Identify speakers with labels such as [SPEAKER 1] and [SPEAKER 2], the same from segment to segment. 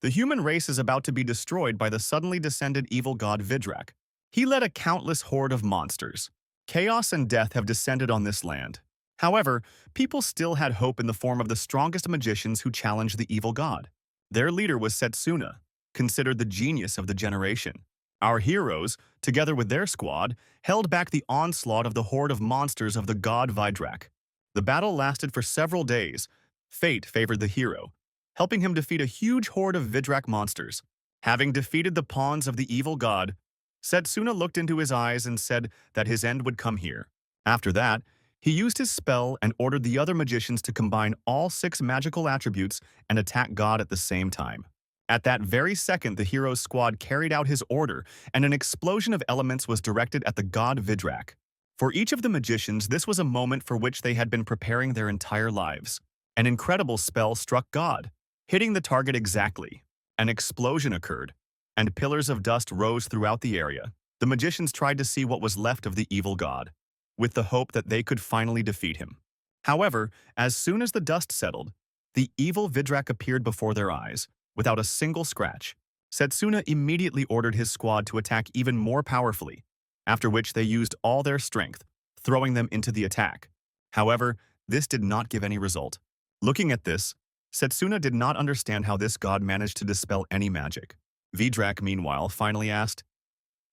[SPEAKER 1] The human race is about to be destroyed by the suddenly descended evil god Vidrak. He led a countless horde of monsters. Chaos and death have descended on this land. However, people still had hope in the form of the strongest magicians who challenged the evil god. Their leader was Setsuna, considered the genius of the generation. Our heroes, together with their squad, held back the onslaught of the horde of monsters of the god Vidrak. The battle lasted for several days. Fate favored the hero, helping him defeat a huge horde of Vidrak monsters. Having defeated the pawns of the evil god, Setsuna looked into his eyes and said that his end would come here. After that, he used his spell and ordered the other magicians to combine all 6 magical attributes and attack God at the same time. At that very second, the hero's squad carried out his order, and an explosion of elements was directed at the god Vidrak. For each of the magicians, this was a moment for which they had been preparing their entire lives. An incredible spell struck God, hitting the target exactly. An explosion occurred, and pillars of dust rose throughout the area. The magicians tried to see what was left of the evil god, with the hope that they could finally defeat him. However, as soon as the dust settled, the evil Vidrak appeared before their eyes, without a single scratch. Setsuna immediately ordered his squad to attack even more powerfully, after which they used all their strength, throwing them into the attack. However, this did not give any result. Looking at this, Setsuna did not understand how this god managed to dispel any magic. Vidrak, meanwhile, finally asked,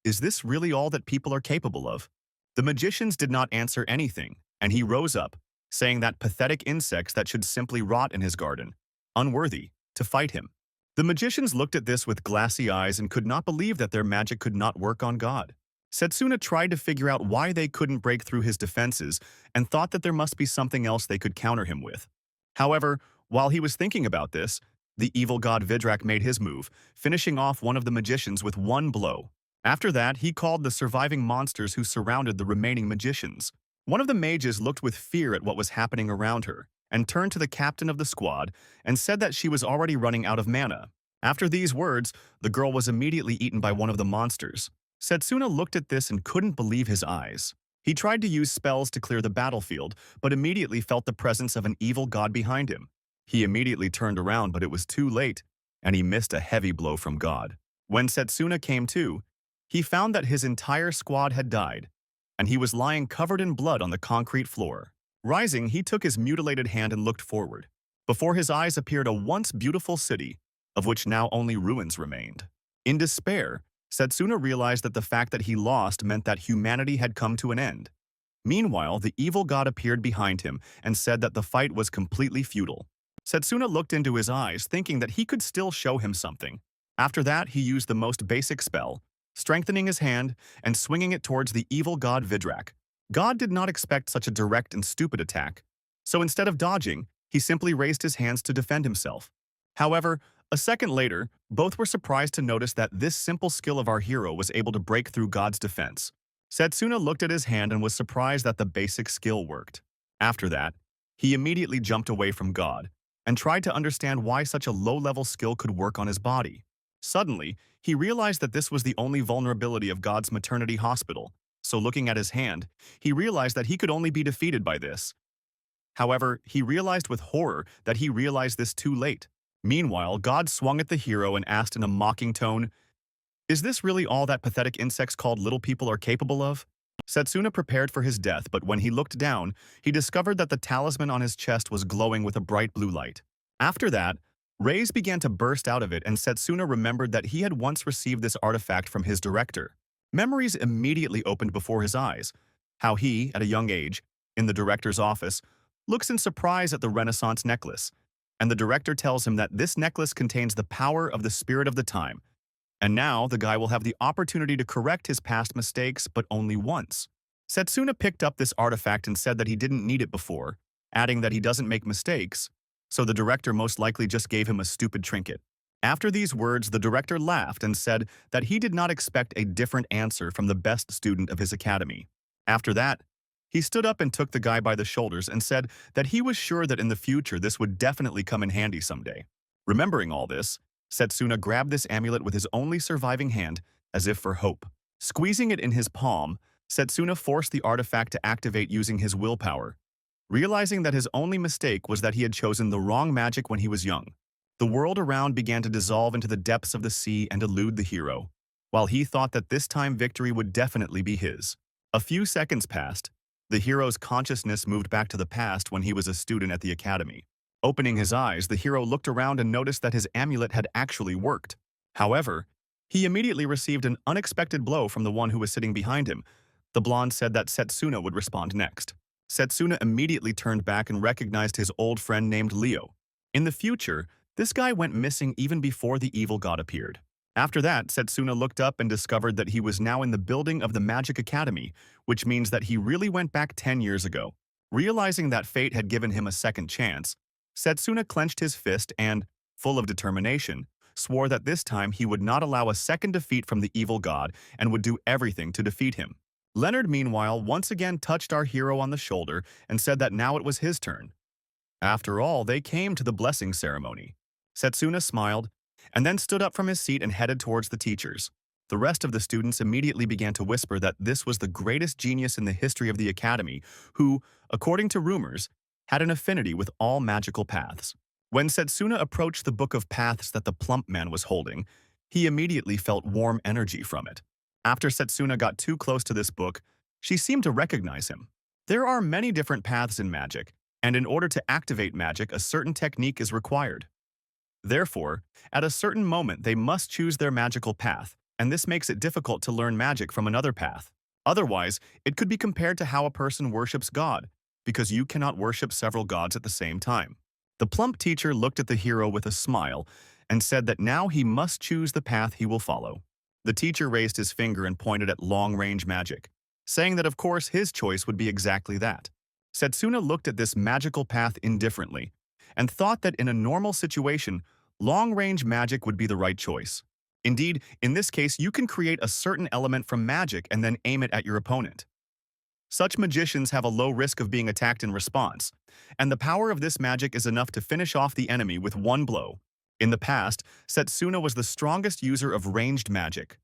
[SPEAKER 1] "Is this really all that people are capable of?" The magicians did not answer anything, and he rose up, saying that pathetic insects that should simply rot in his garden, unworthy to fight him. The magicians looked at this with glassy eyes and could not believe that their magic could not work on God. Setsuna tried to figure out why they couldn't break through his defenses and thought that there must be something else they could counter him with. However, while he was thinking about this, the evil god Vidrak made his move, finishing off one of the magicians with one blow. After that, he called the surviving monsters who surrounded the remaining magicians. One of the mages looked with fear at what was happening around her, and turned to the captain of the squad and said that she was already running out of mana. After these words, the girl was immediately eaten by one of the monsters. Setsuna looked at this and couldn't believe his eyes. He tried to use spells to clear the battlefield, but immediately felt the presence of an evil god behind him. He immediately turned around, but it was too late, and he missed a heavy blow from God. When Setsuna came to, he found that his entire squad had died, and he was lying covered in blood on the concrete floor. Rising, he took his mutilated hand and looked forward. Before his eyes appeared a once beautiful city, of which now only ruins remained. In despair, Setsuna realized that the fact that he lost meant that humanity had come to an end. Meanwhile, the evil god appeared behind him and said that the fight was completely futile. Setsuna looked into his eyes, thinking that he could still show him something. After that, he used the most basic spell, strengthening his hand and swinging it towards the evil god Vidrak. God did not expect such a direct and stupid attack, so instead of dodging, he simply raised his hands to defend himself. However, a second later, both were surprised to notice that this simple skill of our hero was able to break through God's defense. Setsuna looked at his hand and was surprised that the basic skill worked. After that, he immediately jumped away from God and tried to understand why such a low-level skill could work on his body. Suddenly, he realized that this was the only vulnerability of God's maternity hospital, so looking at his hand, he realized that he could only be defeated by this. However, he realized with horror that he realized this too late. Meanwhile, God swung at the hero and asked in a mocking tone, "Is this really all that pathetic insects called little people are capable of?" Setsuna prepared for his death, but when he looked down, he discovered that the talisman on his chest was glowing with a bright blue light. After that, rays began to burst out of it, and Setsuna remembered that he had once received this artifact from his director. Memories immediately opened before his eyes. How he, at a young age, in the director's office, looks in surprise at the Renaissance necklace, and the director tells him that this necklace contains the power of the spirit of the time. And now the guy will have the opportunity to correct his past mistakes, but only once. Setsuna picked up this artifact and said that he didn't need it before, adding that he doesn't make mistakes, so the director most likely just gave him a stupid trinket. After these words, the director laughed and said that he did not expect a different answer from the best student of his academy. After that, he stood up and took the guy by the shoulders and said that he was sure that in the future this would definitely come in handy someday. Remembering all this, Setsuna grabbed this amulet with his only surviving hand, as if for hope. Squeezing it in his palm, Setsuna forced the artifact to activate using his willpower, realizing that his only mistake was that he had chosen the wrong magic when he was young. The world around began to dissolve into the depths of the sea and elude the hero, while he thought that this time victory would definitely be his. A few seconds passed. The hero's consciousness moved back to the past when he was a student at the academy. Opening his eyes, the hero looked around and noticed that his amulet had actually worked. However, he immediately received an unexpected blow from the one who was sitting behind him. The blonde said that Setsuna would respond next. Setsuna immediately turned back and recognized his old friend named Leo. In the future, this guy went missing even before the evil god appeared. After that, Setsuna looked up and discovered that he was now in the building of the Magic Academy, which means that he really went back 10 years ago. Realizing that fate had given him a second chance, Setsuna clenched his fist and, full of determination, swore that this time he would not allow a second defeat from the evil god and would do everything to defeat him. Leonard, meanwhile, once again touched our hero on the shoulder and said that now it was his turn. After all, they came to the blessing ceremony. Setsuna smiled, and then stood up from his seat and headed towards the teachers. The rest of the students immediately began to whisper that this was the greatest genius in the history of the academy, who, according to rumors, had an affinity with all magical paths. When Setsuna approached the book of paths that the plump man was holding, he immediately felt warm energy from it. After Setsuna got too close to this book, she seemed to recognize him. There are many different paths in magic, and in order to activate magic, a certain technique is required. Therefore, at a certain moment they must choose their magical path, and this makes it difficult to learn magic from another path. Otherwise, it could be compared to how a person worships God, because you cannot worship several gods at the same time. The plump teacher looked at the hero with a smile and said that now he must choose the path he will follow. The teacher raised his finger and pointed at long-range magic, saying that of course his choice would be exactly that. Setsuna looked at this magical path indifferently and thought that in a normal situation, long-range magic would be the right choice. Indeed, in this case, you can create a certain element from magic and then aim it at your opponent. Such magicians have a low risk of being attacked in response, and the power of this magic is enough to finish off the enemy with one blow. In the past, Setsuna was the strongest user of ranged magic.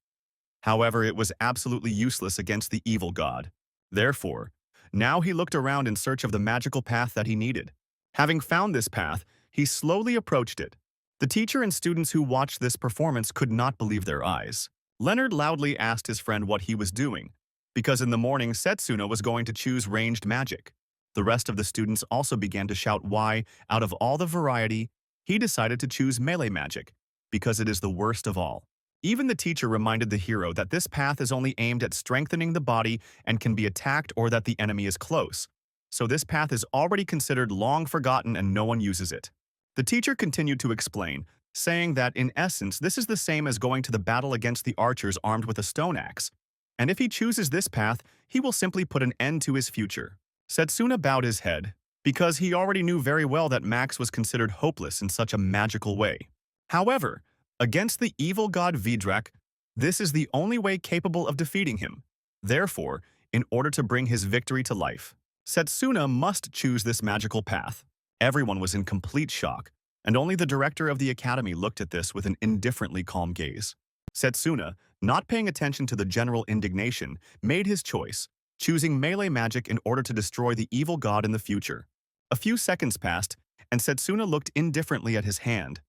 [SPEAKER 1] However, it was absolutely useless against the evil god. Therefore, now he looked around in search of the magical path that he needed. Having found this path, he slowly approached it. The teacher and students who watched this performance could not believe their eyes. Leonard loudly asked his friend what he was doing, because in the morning Setsuna was going to choose ranged magic. The rest of the students also began to shout why, out of all the variety, he decided to choose melee magic, because it is the worst of all. Even the teacher reminded the hero that this path is only aimed at strengthening the body and can be attacked or that the enemy is close. So this path is already considered long forgotten and no one uses it. The teacher continued to explain, saying that in essence this is the same as going to the battle against the archers armed with a stone axe, and if he chooses this path, he will simply put an end to his future. Setsuna bowed his head, because he already knew very well that Max was considered hopeless in such a magical way. However, against the evil god Vidrak, this is the only way capable of defeating him. Therefore, in order to bring his victory to life, Setsuna must choose this magical path. Everyone was in complete shock, and only the director of the academy looked at this with an indifferently calm gaze. Setsuna, not paying attention to the general indignation, made his choice, choosing melee magic in order to destroy the evil god in the future. A few seconds passed, and Setsuna looked indifferently at his hand,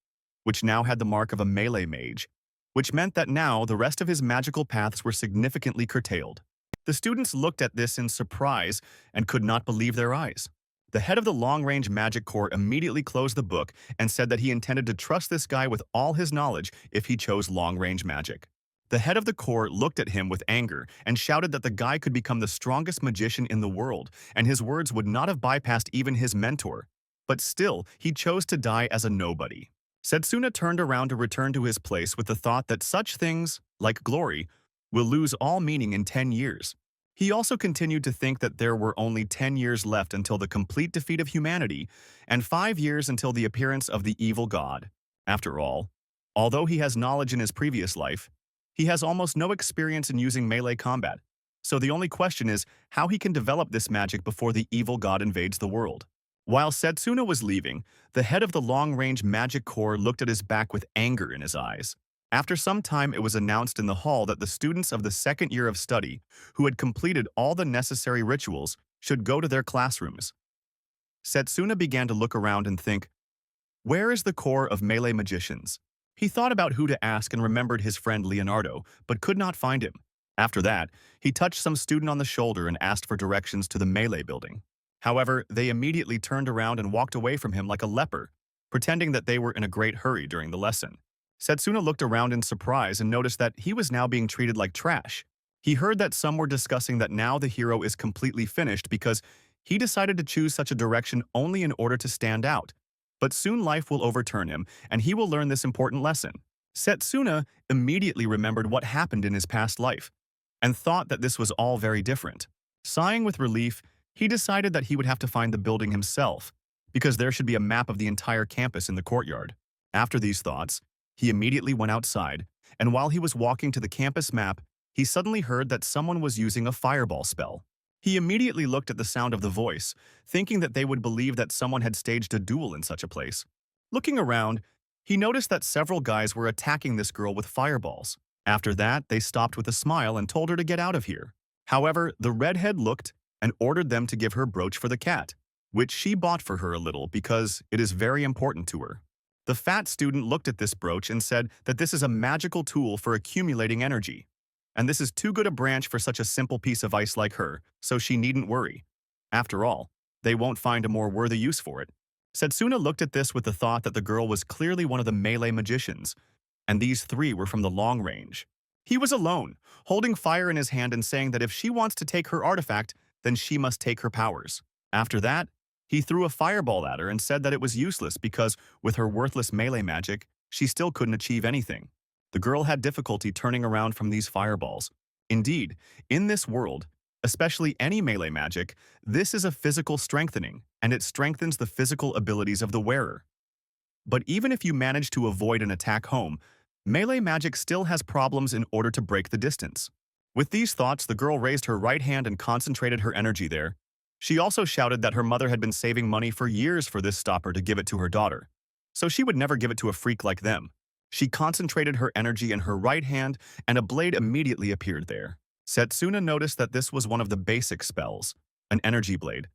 [SPEAKER 1] which now had the mark of a melee mage, which meant that now the rest of his magical paths were significantly curtailed. The students looked at this in surprise and could not believe their eyes. The head of the long-range magic corps immediately closed the book and said that he intended to trust this guy with all his knowledge if he chose long-range magic. The head of the corps looked at him with anger and shouted that the guy could become the strongest magician in the world, and his words would not have bypassed even his mentor. But still, he chose to die as a nobody. Setsuna turned around to return to his place with the thought that such things, like glory, will lose all meaning in 10 years. He also continued to think that there were only 10 years left until the complete defeat of humanity and 5 years until the appearance of the evil god. After all, although he has knowledge in his previous life, he has almost no experience in using melee combat, so the only question is how he can develop this magic before the evil god invades the world. While Setsuna was leaving, the head of the long-range magic corps looked at his back with anger in his eyes. After some time, it was announced in the hall that the students of the second year of study, who had completed all the necessary rituals, should go to their classrooms. Setsuna began to look around and think, Where is the core of melee magicians? He thought about who to ask and remembered his friend Leonardo, but could not find him. After that, he touched some student on the shoulder and asked for directions to the melee building. However, they immediately turned around and walked away from him like a leper, pretending that they were in a great hurry during the lesson. Setsuna looked around in surprise and noticed that he was now being treated like trash. He heard that some were discussing that now the hero is completely finished because he decided to choose such a direction only in order to stand out. But soon life will overturn him, and he will learn this important lesson. Setsuna immediately remembered what happened in his past life, and thought that this was all very different. Sighing with relief, he decided that he would have to find the building himself, because there should be a map of the entire campus in the courtyard. After these thoughts, he immediately went outside, and while he was walking to the campus map, he suddenly heard that someone was using a fireball spell. He immediately looked at the sound of the voice, thinking that they would believe that someone had staged a duel in such a place. Looking around, he noticed that several guys were attacking this girl with fireballs. After that, they stopped with a smile and told her to get out of here. However, the redhead looked and ordered them to give her brooch for the cat, which she bought for her a little because it is very important to her. The fat student looked at this brooch and said that this is a magical tool for accumulating energy. And this is too good a branch for such a simple piece of ice like her, so she needn't worry. After all, they won't find a more worthy use for it. Setsuna looked at this with the thought that the girl was clearly one of the melee magicians, and these three were from the long range. He was alone, holding fire in his hand and saying that if she wants to take her artifact, then she must take her powers. After that, he threw a fireball at her and said that it was useless because, with her worthless melee magic, she still couldn't achieve anything. The girl had difficulty turning around from these fireballs. Indeed, in this world, especially any melee magic, this is a physical strengthening, and it strengthens the physical abilities of the wearer. But even if you manage to avoid an attack home, melee magic still has problems in order to break the distance. With these thoughts, the girl raised her right hand and concentrated her energy there. She also shouted that her mother had been saving money for years for this stopper to give it to her daughter, so she would never give it to a freak like them. She concentrated her energy in her right hand, and a blade immediately appeared there. Setsuna noticed that this was one of the basic spells, an energy blade,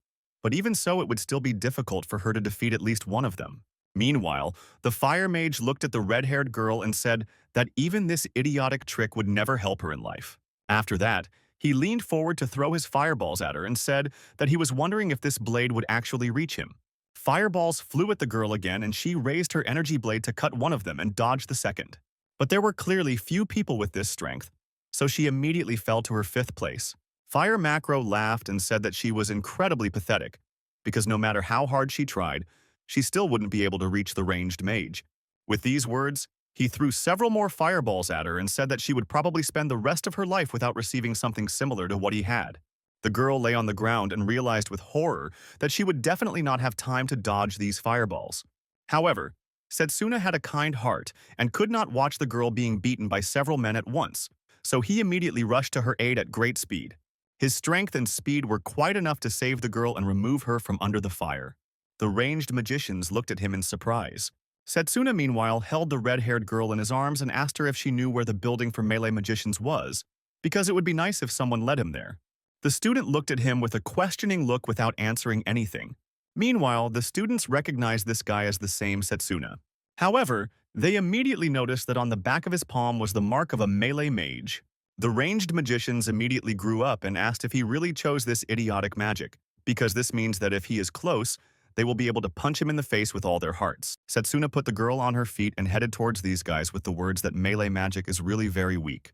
[SPEAKER 1] but even so it would still be difficult for her to defeat at least one of them. Meanwhile, the fire mage looked at the red-haired girl and said that even this idiotic trick would never help her in life. After that, he leaned forward to throw his fireballs at her and said that he was wondering if this blade would actually reach him. Fireballs flew at the girl again, and she raised her energy blade to cut one of them and dodge the second. But there were clearly few people with this strength, so she immediately fell to her fifth place. Fire Macro laughed and said that she was incredibly pathetic, because no matter how hard she tried, she still wouldn't be able to reach the ranged mage. With these words, he threw several more fireballs at her and said that she would probably spend the rest of her life without receiving something similar to what he had. The girl lay on the ground and realized with horror that she would definitely not have time to dodge these fireballs. However, Setsuna had a kind heart and could not watch the girl being beaten by several men at once, so he immediately rushed to her aid at great speed. His strength and speed were quite enough to save the girl and remove her from under the fire. The ranged magicians looked at him in surprise. Setsuna, meanwhile, held the red-haired girl in his arms and asked her if she knew where the building for melee magicians was, because it would be nice if someone led him there. The student looked at him with a questioning look without answering anything. Meanwhile, the students recognized this guy as the same Setsuna. However, they immediately noticed that on the back of his palm was the mark of a melee mage. The ranged magicians immediately grew up and asked if he really chose this idiotic magic, because this means that if he is close, they will be able to punch him in the face with all their hearts. Setsuna put the girl on her feet and headed towards these guys with the words that melee magic is really very weak.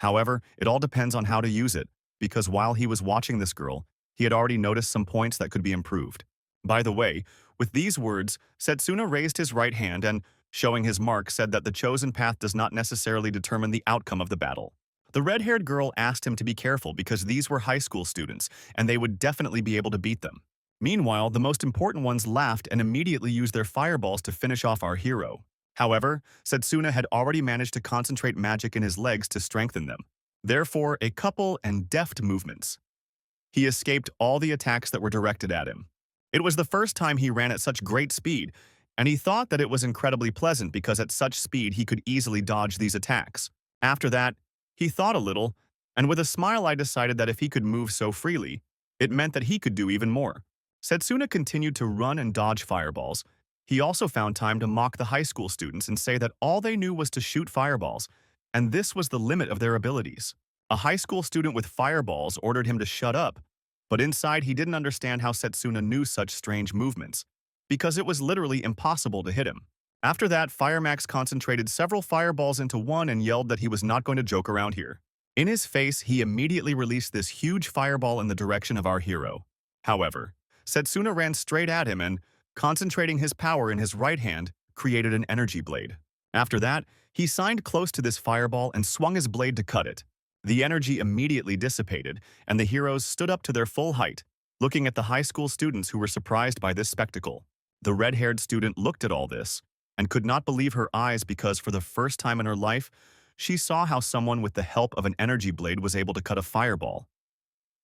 [SPEAKER 1] However, it all depends on how to use it, because while he was watching this girl, he had already noticed some points that could be improved. By the way, with these words, Setsuna raised his right hand and, showing his mark, said that the chosen path does not necessarily determine the outcome of the battle. The red-haired girl asked him to be careful because these were high school students, and they would definitely be able to beat them. Meanwhile, the most important ones laughed and immediately used their fireballs to finish off our hero. However, Setsuna had already managed to concentrate magic in his legs to strengthen them. Therefore, a couple and deft movements. He escaped all the attacks that were directed at him. It was the first time he ran at such great speed, and he thought that it was incredibly pleasant because at such speed he could easily dodge these attacks. After that, he thought a little, and with a smile I decided that if he could move so freely, it meant that he could do even more. Setsuna continued to run and dodge fireballs. He also found time to mock the high school students and say that all they knew was to shoot fireballs, and this was the limit of their abilities. A high school student with fireballs ordered him to shut up, but inside he didn't understand how Setsuna knew such strange movements, because it was literally impossible to hit him. After that, Firemax concentrated several fireballs into one and yelled that he was not going to joke around here. In his face, he immediately released this huge fireball in the direction of our hero. However, Setsuna ran straight at him and, concentrating his power in his right hand, created an energy blade. After that, he signed close to this fireball and swung his blade to cut it. The energy immediately dissipated, and the heroes stood up to their full height, looking at the high school students who were surprised by this spectacle. The red-haired student looked at all this and could not believe her eyes because for the first time in her life, she saw how someone with the help of an energy blade was able to cut a fireball.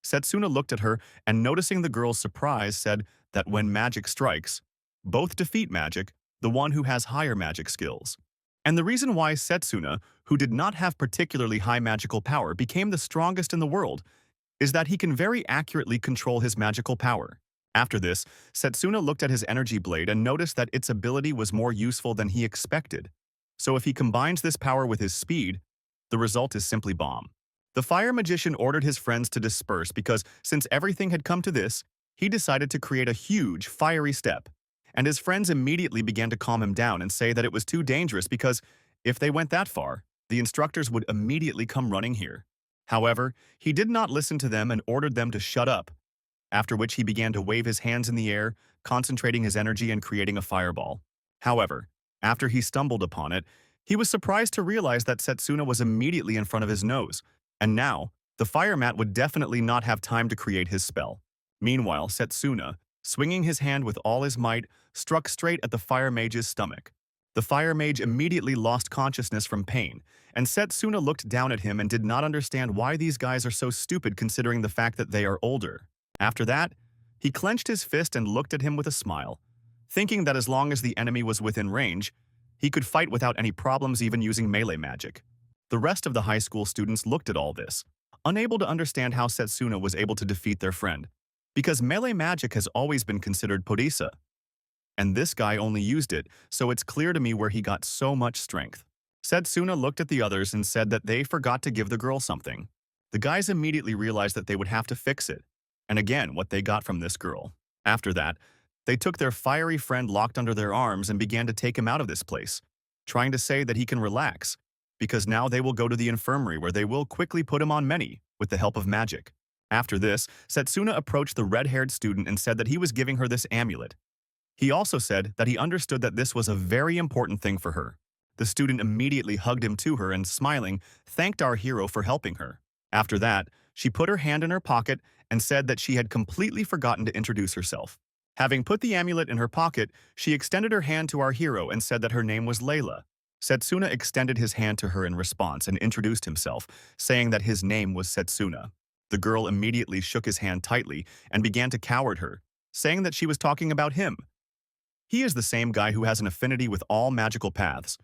[SPEAKER 1] Setsuna looked at her and, noticing the girl's surprise, said that when magic strikes, both defeat magic, the one who has higher magic skills. And the reason why Setsuna, who did not have particularly high magical power, became the strongest in the world is that he can very accurately control his magical power. After this, Setsuna looked at his energy blade and noticed that its ability was more useful than he expected. So if he combines this power with his speed, the result is simply bomb. The fire magician ordered his friends to disperse because, since everything had come to this, he decided to create a huge, fiery step. And his friends immediately began to calm him down and say that it was too dangerous because, if they went that far, the instructors would immediately come running here. However, he did not listen to them and ordered them to shut up, after which he began to wave his hands in the air, concentrating his energy and creating a fireball. However, after he stumbled upon it, he was surprised to realize that Setsuna was immediately in front of his nose, and now, the fire mat would definitely not have time to create his spell. Meanwhile, Setsuna, swinging his hand with all his might, struck straight at the fire mage's stomach. The fire mage immediately lost consciousness from pain, and Setsuna looked down at him and did not understand why these guys are so stupid considering the fact that they are older. After that, he clenched his fist and looked at him with a smile, thinking that as long as the enemy was within range, he could fight without any problems even using melee magic. The rest of the high school students looked at all this, unable to understand how Setsuna was able to defeat their friend, because melee magic has always been considered Podisa. And this guy only used it, so it's clear to me where he got so much strength. Setsuna looked at the others and said that they forgot to give the girl something. The guys immediately realized that they would have to fix it, and again what they got from this girl. After that, they took their fiery friend locked under their arms and began to take him out of this place, trying to say that he can relax, because now they will go to the infirmary where they will quickly put him on many with the help of magic. After this, Setsuna approached the red-haired student and said that he was giving her this amulet. He also said that he understood that this was a very important thing for her. The student immediately hugged him to her and, smiling, thanked our hero for helping her. After that, she put her hand in her pocket and said that she had completely forgotten to introduce herself. Having put the amulet in her pocket, she extended her hand to our hero and said that her name was Layla. Setsuna extended his hand to her in response and introduced himself, saying that his name was Setsuna. The girl immediately shook his hand tightly and began to coward her, saying that she was talking about him. He is the same guy who has an affinity with all magical paths.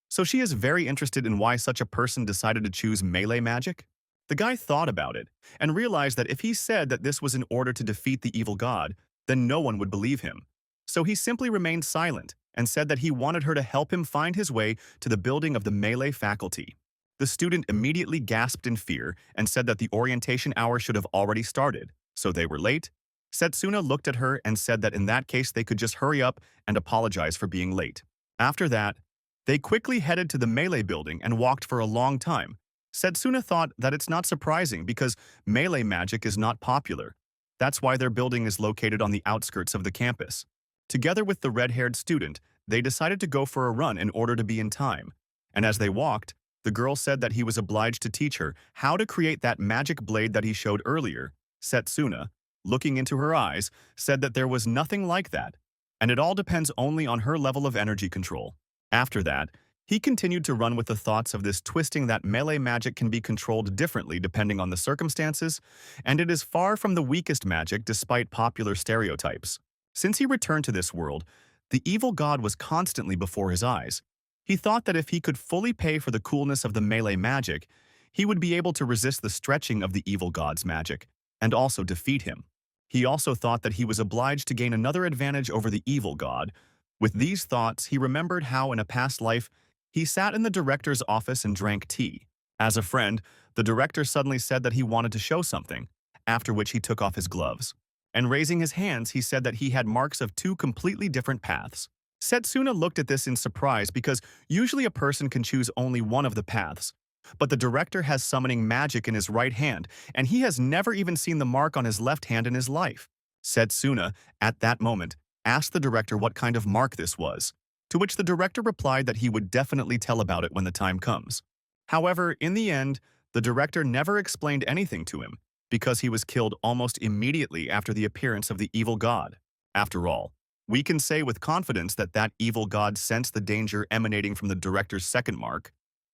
[SPEAKER 1] So she is very interested in why such a person decided to choose melee magic. The guy thought about it and realized that if he said that this was in order to defeat the evil god, then no one would believe him. So he simply remained silent and said that he wanted her to help him find his way to the building of the melee faculty. The student immediately gasped in fear and said that the orientation hour should have already started, so they were late. Setsuna looked at her and said that in that case they could just hurry up and apologize for being late. After that, they quickly headed to the melee building and walked for a long time. Setsuna thought that it's not surprising because melee magic is not popular. That's why their building is located on the outskirts of the campus. Together with the red-haired student, they decided to go for a run in order to be in time. And as they walked, the girl said that he was obliged to teach her how to create that magic blade that he showed earlier. Setsuna, looking into her eyes, said that there was nothing like that, and it all depends only on her level of energy control. After that, he continued to run with the thoughts of this twisting that melee magic can be controlled differently depending on the circumstances, and it is far from the weakest magic despite popular stereotypes. Since he returned to this world, the evil god was constantly before his eyes. He thought that if he could fully pay for the coolness of the melee magic, he would be able to resist the stretching of the evil god's magic, and also defeat him. He also thought that he was obliged to gain another advantage over the evil god, With these thoughts, he remembered how in a past life, he sat in the director's office and drank tea. As a friend, the director suddenly said that he wanted to show something, after which he took off his gloves. And raising his hands, he said that he had marks of two completely different paths. Setsuna looked at this in surprise because usually a person can choose only one of the paths. But the director has summoning magic in his right hand, and he has never even seen the mark on his left hand in his life. Setsuna, at that moment, asked the director what kind of mark this was, to which the director replied that he would definitely tell about it when the time comes. However, in the end, the director never explained anything to him, because he was killed almost immediately after the appearance of the evil god. After all, we can say with confidence that that evil god sensed the danger emanating from the director's second mark.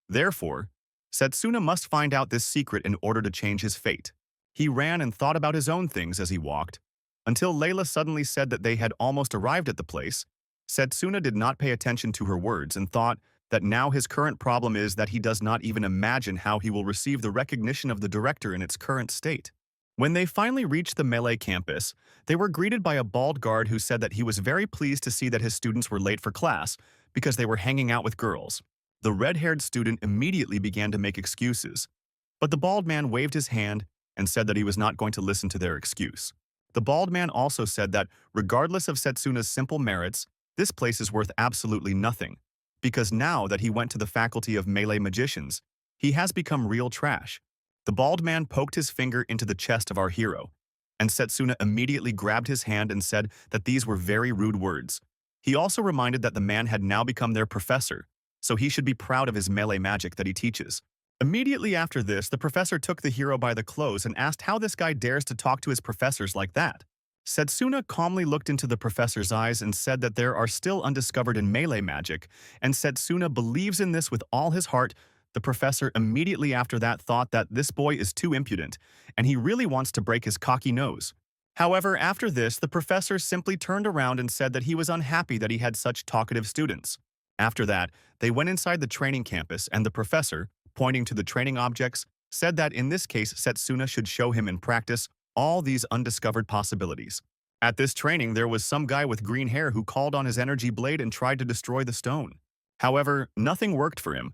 [SPEAKER 1] Therefore, Setsuna must find out this secret in order to change his fate. He ran and thought about his own things as he walked, until Layla suddenly said that they had almost arrived at the place. Setsuna did not pay attention to her words and thought that now his current problem is that he does not even imagine how he will receive the recognition of the director in its current state. When they finally reached the Melee campus, they were greeted by a bald guard who said that he was very pleased to see that his students were late for class because they were hanging out with girls. The red-haired student immediately began to make excuses, but the bald man waved his hand and said that he was not going to listen to their excuse. The bald man also said that, regardless of Setsuna's simple merits, this place is worth absolutely nothing, because now that he went to the faculty of melee magicians, he has become real trash. The bald man poked his finger into the chest of our hero, and Setsuna immediately grabbed his hand and said that these were very rude words. He also reminded that the man had now become their professor, so he should be proud of his melee magic that he teaches. Immediately after this, the professor took the hero by the clothes and asked how this guy dares to talk to his professors like that. Setsuna calmly looked into the professor's eyes and said that there are still undiscovered in melee magic, and Setsuna believes in this with all his heart. The professor immediately after that thought that this boy is too impudent, and he really wants to break his cocky nose. However, after this, the professor simply turned around and said that he was unhappy that he had such talkative students. After that, they went inside the training campus, and the professor, pointing to the training objects, said that in this case Setsuna should show him in practice all these undiscovered possibilities. At this training, there was some guy with green hair who called on his energy blade and tried to destroy the stone. However, nothing worked for him,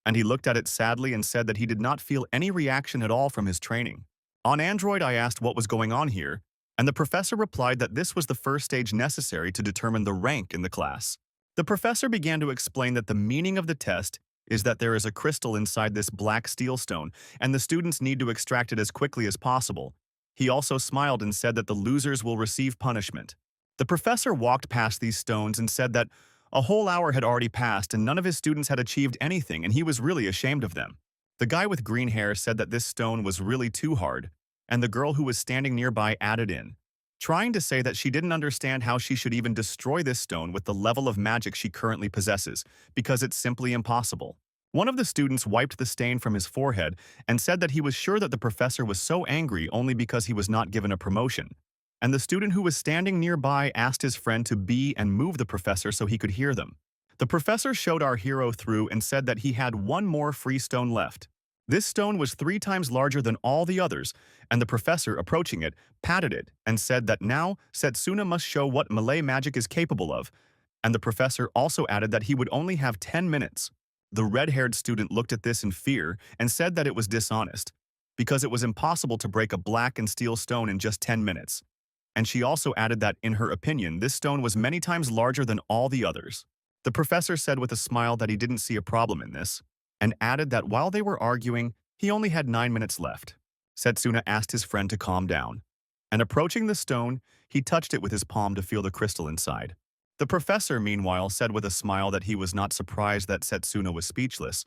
[SPEAKER 1] and he looked at it sadly and said that he did not feel any reaction at all from his training. On Android, I asked what was going on here, and the professor replied that this was the first stage necessary to determine the rank in the class. The professor began to explain that the meaning of the test is that there is a crystal inside this black steel stone, and the students need to extract it as quickly as possible. He also smiled and said that the losers will receive punishment. The professor walked past these stones and said that a whole hour had already passed and none of his students had achieved anything, and he was really ashamed of them. The guy with green hair said that this stone was really too hard, and the girl who was standing nearby added in, trying to say that she didn't understand how she should even destroy this stone with the level of magic she currently possesses, because it's simply impossible. One of the students wiped the stain from his forehead and said that he was sure that the professor was so angry only because he was not given a promotion. And the student who was standing nearby asked his friend to be and move the professor so he could hear them. The professor showed our hero through and said that he had one more free stone left. This stone was 3 times larger than all the others, and the professor, approaching it, patted it and said that now Setsuna must show what melee magic is capable of, and the professor also added that he would only have 10 minutes. The red-haired student looked at this in fear and said that it was dishonest, because it was impossible to break a black and steel stone in just 10 minutes. And she also added that, in her opinion, this stone was many times larger than all the others. The professor said with a smile that he didn't see a problem in this, and added that while they were arguing, he only had 9 minutes left. Setsuna asked his friend to calm down, and approaching the stone, he touched it with his palm to feel the crystal inside. The professor, meanwhile, said with a smile that he was not surprised that Setsuna was speechless.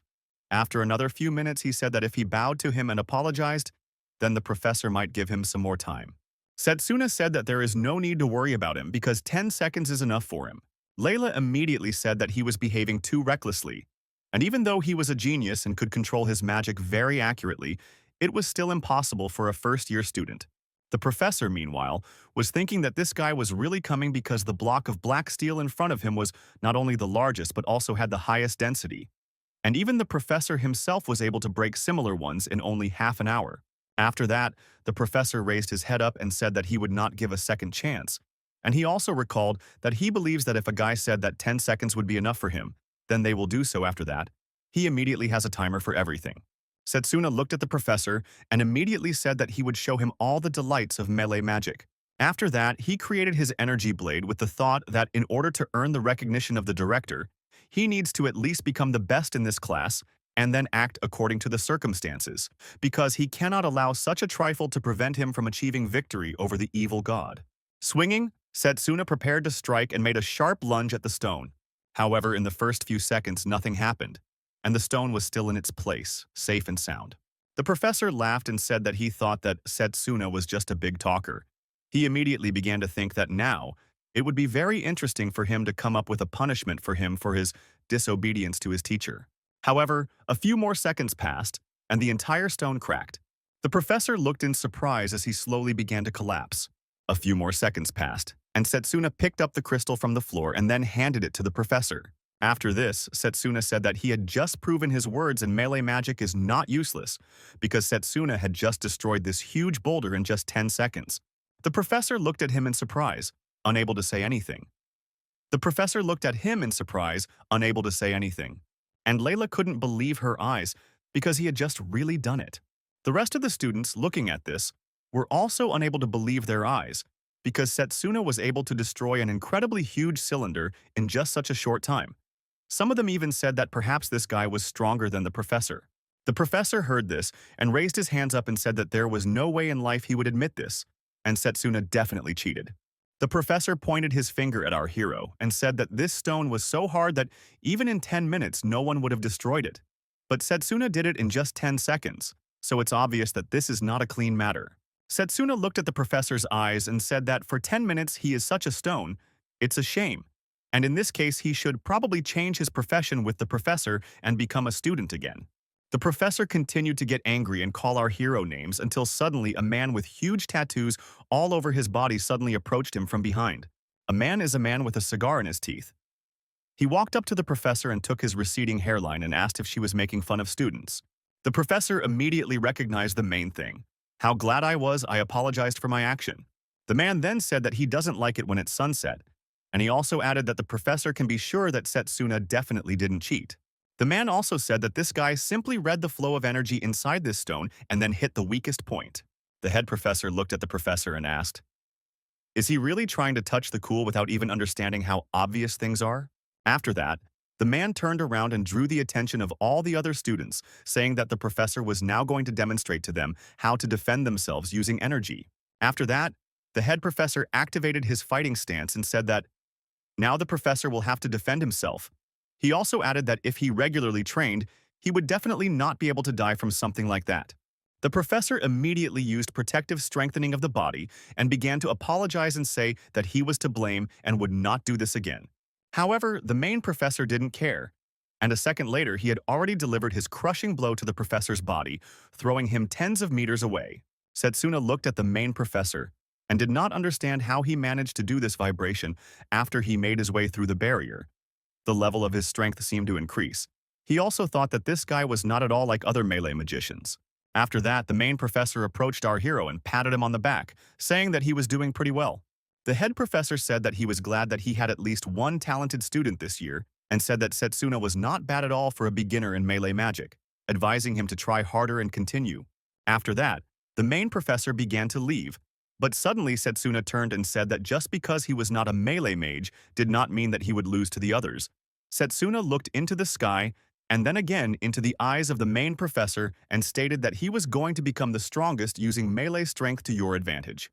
[SPEAKER 1] After another few minutes, he said that if he bowed to him and apologized, then the professor might give him some more time. Setsuna said that there is no need to worry about him because 10 seconds is enough for him. Layla immediately said that he was behaving too recklessly, and even though he was a genius and could control his magic very accurately, it was still impossible for a first-year student. The professor, meanwhile, was thinking that this guy was really coming because the block of black steel in front of him was not only the largest but also had the highest density. And even the professor himself was able to break similar ones in only half an hour. After that, the professor raised his head up and said that he would not give a second chance, And he also recalled that he believes that if a guy said that 10 seconds would be enough for him, then they will do so after that. He immediately has a timer for everything. Setsuna looked at the professor and immediately said that he would show him all the delights of melee magic. After that, he created his energy blade with the thought that in order to earn the recognition of the director, he needs to at least become the best in this class and then act according to the circumstances, because he cannot allow such a trifle to prevent him from achieving victory over the evil god. Swinging, Setsuna prepared to strike and made a sharp lunge at the stone. However, in the first few seconds, nothing happened, and the stone was still in its place, safe and sound. The professor laughed and said that he thought that Setsuna was just a big talker. He immediately began to think that now, it would be very interesting for him to come up with a punishment for him for his disobedience to his teacher. However, a few more seconds passed, and the entire stone cracked. The professor looked in surprise as he slowly began to collapse. A few more seconds passed, and Setsuna picked up the crystal from the floor and then handed it to the professor. After this, Setsuna said that he had just proven his words and melee magic is not useless, because Setsuna had just destroyed this huge boulder in just 10 seconds. The professor looked at him in surprise, unable to say anything. The professor looked at him in surprise, unable to say anything. And Layla couldn't believe her eyes because he had just really done it. The rest of the students looking at this were also unable to believe their eyes because Setsuna was able to destroy an incredibly huge cylinder in just such a short time. Some of them even said that perhaps this guy was stronger than the professor. The professor heard this and raised his hands up and said that there was no way in life he would admit this, and Setsuna definitely cheated. The professor pointed his finger at our hero and said that this stone was so hard that even in 10 minutes no one would have destroyed it. But Setsuna did it in just 10 seconds, so it's obvious that this is not a clean matter. Setsuna looked at the professor's eyes and said that for 10 minutes he is such a stone, it's a shame. And in this case he should probably change his profession with the professor and become a student again. The professor continued to get angry and call our hero names until suddenly a man with huge tattoos all over his body suddenly approached him from behind. A man is a man with a cigar in his teeth. He walked up to the professor and took his receding hairline and asked if she was making fun of students. The professor immediately recognized the main thing. How glad I apologized for my action. The man then said that he doesn't like it when it's sunset, and he also added that the professor can be sure that Setsuna definitely didn't cheat. The man also said that this guy simply read the flow of energy inside this stone and then hit the weakest point. The head professor looked at the professor and asked, "Is he really trying to touch the cool without even understanding how obvious things are?" After that, the man turned around and drew the attention of all the other students, saying that the professor was now going to demonstrate to them how to defend themselves using energy. After that, the head professor activated his fighting stance and said that now the professor will have to defend himself. He also added that if he regularly trained, he would definitely not be able to die from something like that. The professor immediately used protective strengthening of the body and began to apologize and say that he was to blame and would not do this again. However, the main professor didn't care, and a second later he had already delivered his crushing blow to the professor's body, throwing him tens of meters away. Setsuna looked at the main professor and did not understand how he managed to do this vibration after he made his way through the barrier. The level of his strength seemed to increase. He also thought that this guy was not at all like other melee magicians. After that, the main professor approached our hero and patted him on the back, saying that he was doing pretty well. The head professor said that he was glad that he had at least one talented student this year and said that Setsuna was not bad at all for a beginner in melee magic, advising him to try harder and continue. After that, the main professor began to leave, but suddenly Setsuna turned and said that just because he was not a melee mage did not mean that he would lose to the others. Setsuna looked into the sky and then again into the eyes of the main professor and stated that he was going to become the strongest using melee strength to your advantage.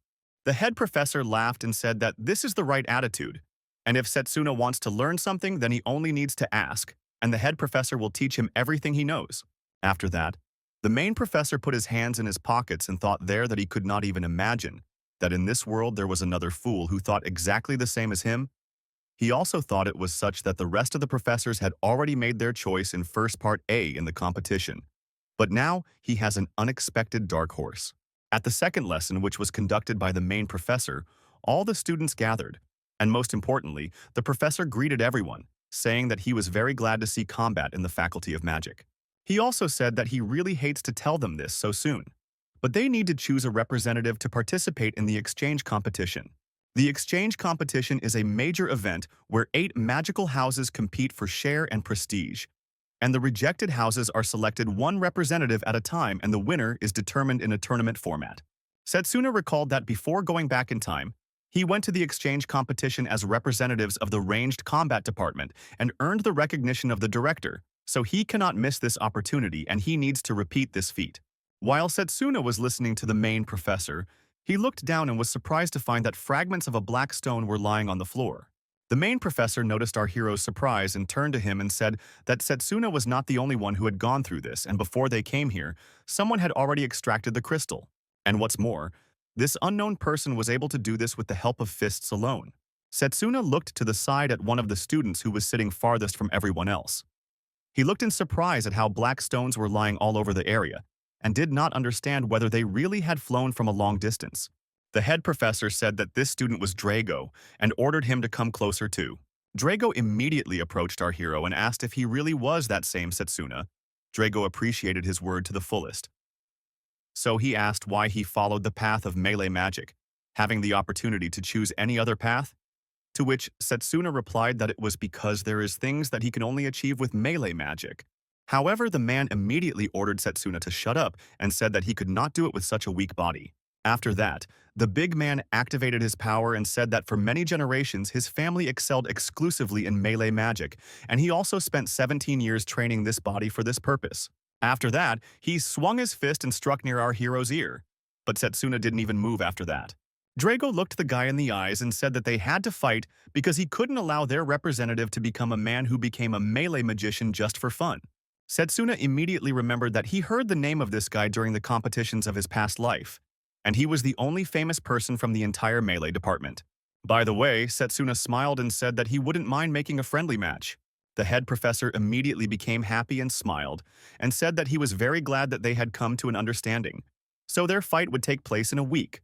[SPEAKER 1] The head professor laughed and said that this is the right attitude, and if Setsuna wants to learn something, then he only needs to ask, and the head professor will teach him everything he knows. After that, the main professor put his hands in his pockets and thought there that he could not even imagine that in this world there was another fool who thought exactly the same as him. He also thought it was such that the rest of the professors had already made their choice in first part A in the competition. But now he has an unexpected dark horse. At the second lesson, which was conducted by the main professor, all the students gathered, and most importantly, the professor greeted everyone, saying that he was very glad to see combat in the Faculty of Magic. He also said that he really hates to tell them this so soon, but they need to choose a representative to participate in the exchange competition. The exchange competition is a major event where 8 magical houses compete for share and prestige, and the rejected houses are selected one representative at a time and the winner is determined in a tournament format. Setsuna recalled that before going back in time, he went to the exchange competition as representatives of the ranged combat department and earned the recognition of the director, so he cannot miss this opportunity and he needs to repeat this feat. While Setsuna was listening to the main professor, he looked down and was surprised to find that fragments of a black stone were lying on the floor. The main professor noticed our hero's surprise and turned to him and said that Setsuna was not the only one who had gone through this, and before they came here, someone had already extracted the crystal. And what's more, this unknown person was able to do this with the help of fists alone. Setsuna looked to the side at one of the students who was sitting farthest from everyone else. He looked in surprise at how black stones were lying all over the area, and did not understand whether they really had flown from a long distance. The head professor said that this student was Drago and ordered him to come closer too. Drago immediately approached our hero and asked if he really was that same Setsuna. Drago appreciated his word to the fullest. So he asked why he followed the path of melee magic, having the opportunity to choose any other path. To which Setsuna replied that it was because there is things that he can only achieve with melee magic. However, the man immediately ordered Setsuna to shut up and said that he could not do it with such a weak body. After that, the big man activated his power and said that for many generations his family excelled exclusively in melee magic, and he also spent 17 years training this body for this purpose. After that, he swung his fist and struck near our hero's ear. But Setsuna didn't even move after that. Drago looked the guy in the eyes and said that they had to fight because he couldn't allow their representative to become a man who became a melee magician just for fun. Setsuna immediately remembered that he heard the name of this guy during the competitions of his past life, and he was the only famous person from the entire melee department. By the way, Setsuna smiled and said that he wouldn't mind making a friendly match. The head professor immediately became happy and smiled, and said that he was very glad that they had come to an understanding, so their fight would take place in a week.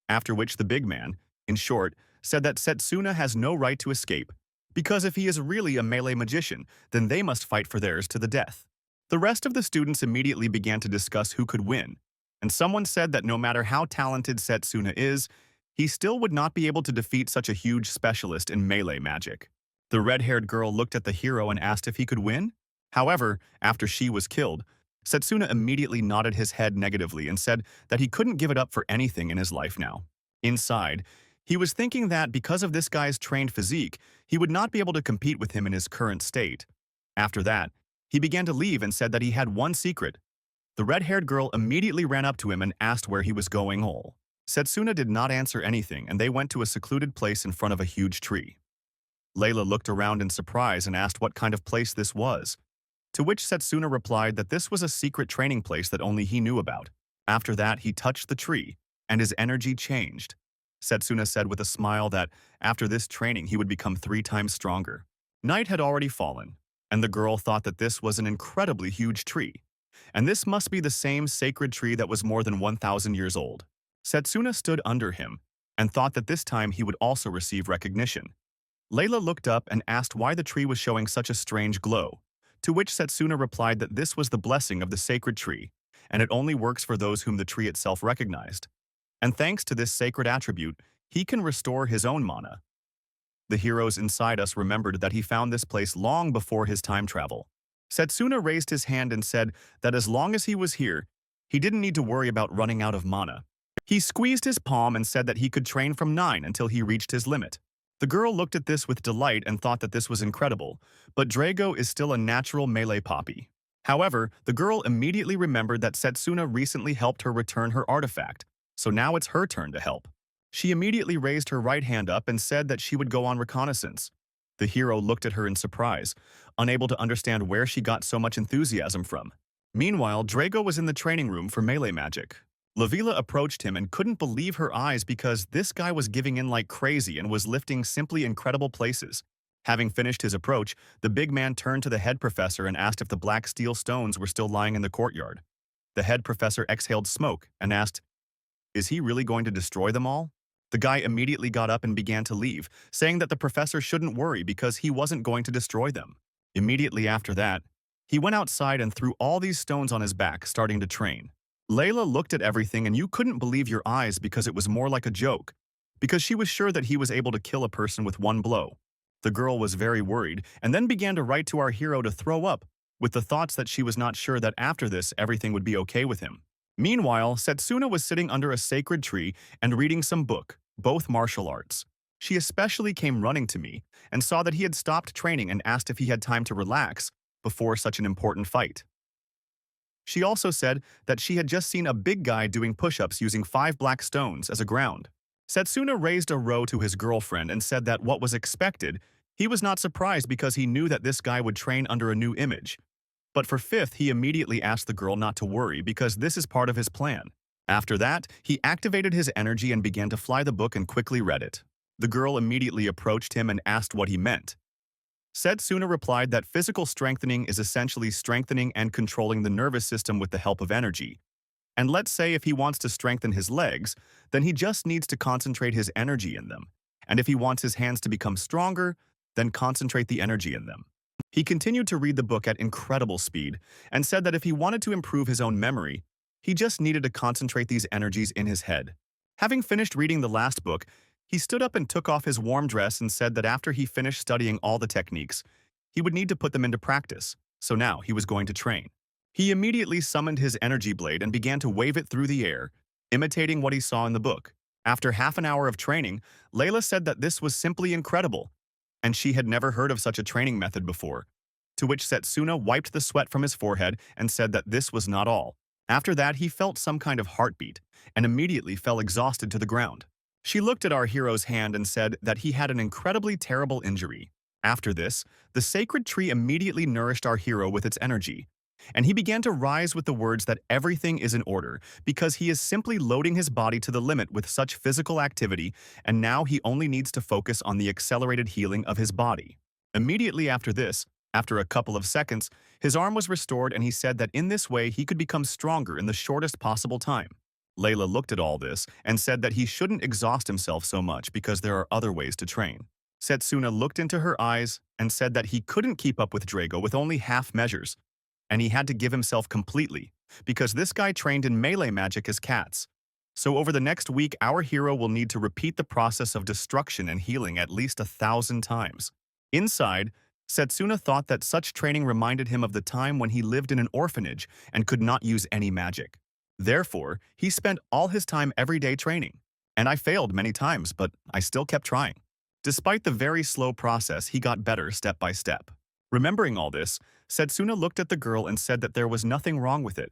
[SPEAKER 1] After which the big man, in short, said that Setsuna has no right to escape, because if he is really a melee magician, then they must fight for theirs to the death. The rest of the students immediately began to discuss who could win, and someone said that no matter how talented Setsuna is, he still would not be able to defeat such a huge specialist in melee magic. The red-haired girl looked at the hero and asked if he could win. However, after she was killed, Setsuna immediately nodded his head negatively and said that he couldn't give it up for anything in his life now. Inside, he was thinking that because of this guy's trained physique, he would not be able to compete with him in his current state. After that, he began to leave and said that he had one secret. The red-haired girl immediately ran up to him and asked where he was going. Setsuna did not answer anything, and they went to a secluded place in front of a huge tree. Layla looked around in surprise and asked what kind of place this was, to which Setsuna replied that this was a secret training place that only he knew about. After that, he touched the tree, and his energy changed. Setsuna said with a smile that after this training he would become 3 times stronger. Night had already fallen, and the girl thought that this was an incredibly huge tree, and this must be the same sacred tree that was more than 1,000 years old. Setsuna stood under him, and thought that this time he would also receive recognition. Layla looked up and asked why the tree was showing such a strange glow, to which Setsuna replied that this was the blessing of the sacred tree, and it only works for those whom the tree itself recognized. And thanks to this sacred attribute, he can restore his own mana. The heroes inside us remembered that he found this place long before his time travel. Setsuna raised his hand and said that as long as he was here, he didn't need to worry about running out of mana. He squeezed his palm and said that he could train from 9 until he reached his limit. The girl looked at this with delight and thought that this was incredible, but Drago is still a natural melee poppy. However, the girl immediately remembered that Setsuna recently helped her return her artifact, so now it's her turn to help. She immediately raised her right hand up and said that she would go on reconnaissance. The hero looked at her in surprise, unable to understand where she got so much enthusiasm from. Meanwhile, Drago was in the training room for melee magic. Lavila approached him and couldn't believe her eyes because this guy was giving in like crazy and was lifting simply incredible places. Having finished his approach, the big man turned to the head professor and asked if the black steel stones were still lying in the courtyard. The head professor exhaled smoke and asked, "Is he really going to destroy them all?" The guy immediately got up and began to leave, saying that the professor shouldn't worry because he wasn't going to destroy them. Immediately after that, he went outside and threw all these stones on his back, starting to train. Layla looked at everything and you couldn't believe your eyes because it was more like a joke. because she was sure that he was able to kill a person with one blow. The girl was very worried and then began to write to our hero to throw up, with the thoughts that she was not sure that after this everything would be okay with him. Meanwhile, Setsuna was sitting under a sacred tree and reading some book, both martial arts. She especially came running to me and saw that he had stopped training and asked if he had time to relax before such an important fight. She also said that she had just seen a big guy doing push-ups using 5 black stones as a ground. Setsuna raised a row to his girlfriend and said that what was expected, he was not surprised because he knew that this guy would train under a new image. But for fifth, he immediately asked the girl not to worry because this is part of his plan. After that, he activated his energy and began to fly the book and quickly read it. The girl immediately approached him and asked what he meant. Setsuna replied that physical strengthening is essentially strengthening and controlling the nervous system with the help of energy. And let's say if he wants to strengthen his legs, then he just needs to concentrate his energy in them. And if he wants his hands to become stronger, then concentrate the energy in them. He continued to read the book at incredible speed and said that if he wanted to improve his own memory, he just needed to concentrate these energies in his head. Having finished reading the last book, he stood up and took off his warm dress and said that after he finished studying all the techniques, he would need to put them into practice, so now he was going to train. He immediately summoned his energy blade and began to wave it through the air, imitating what he saw in the book. After half an hour of training, Layla said that this was simply incredible, and she had never heard of such a training method before, to which Setsuna wiped the sweat from his forehead and said that this was not all. After that, he felt some kind of heartbeat and immediately fell exhausted to the ground. She looked at our hero's hand and said that he had an incredibly terrible injury. After this, the sacred tree immediately nourished our hero with its energy, and he began to rise with the words that everything is in order because he is simply loading his body to the limit with such physical activity, and now he only needs to focus on the accelerated healing of his body. Immediately after this, after a couple of seconds, his arm was restored and he said that in this way he could become stronger in the shortest possible time. Layla looked at all this and said that he shouldn't exhaust himself so much because there are other ways to train. Setsuna looked into her eyes and said that he couldn't keep up with Drago with only half measures, and he had to give himself completely, because this guy trained in melee magic as cats. So over the next week, our hero will need to repeat the process of destruction and healing at least 1,000 times. Inside, Setsuna thought that such training reminded him of the time when he lived in an orphanage and could not use any magic. Therefore, he spent all his time every day training. And I failed many times, but I still kept trying. Despite the very slow process, he got better step by step. Remembering all this, Setsuna looked at the girl and said that there was nothing wrong with it,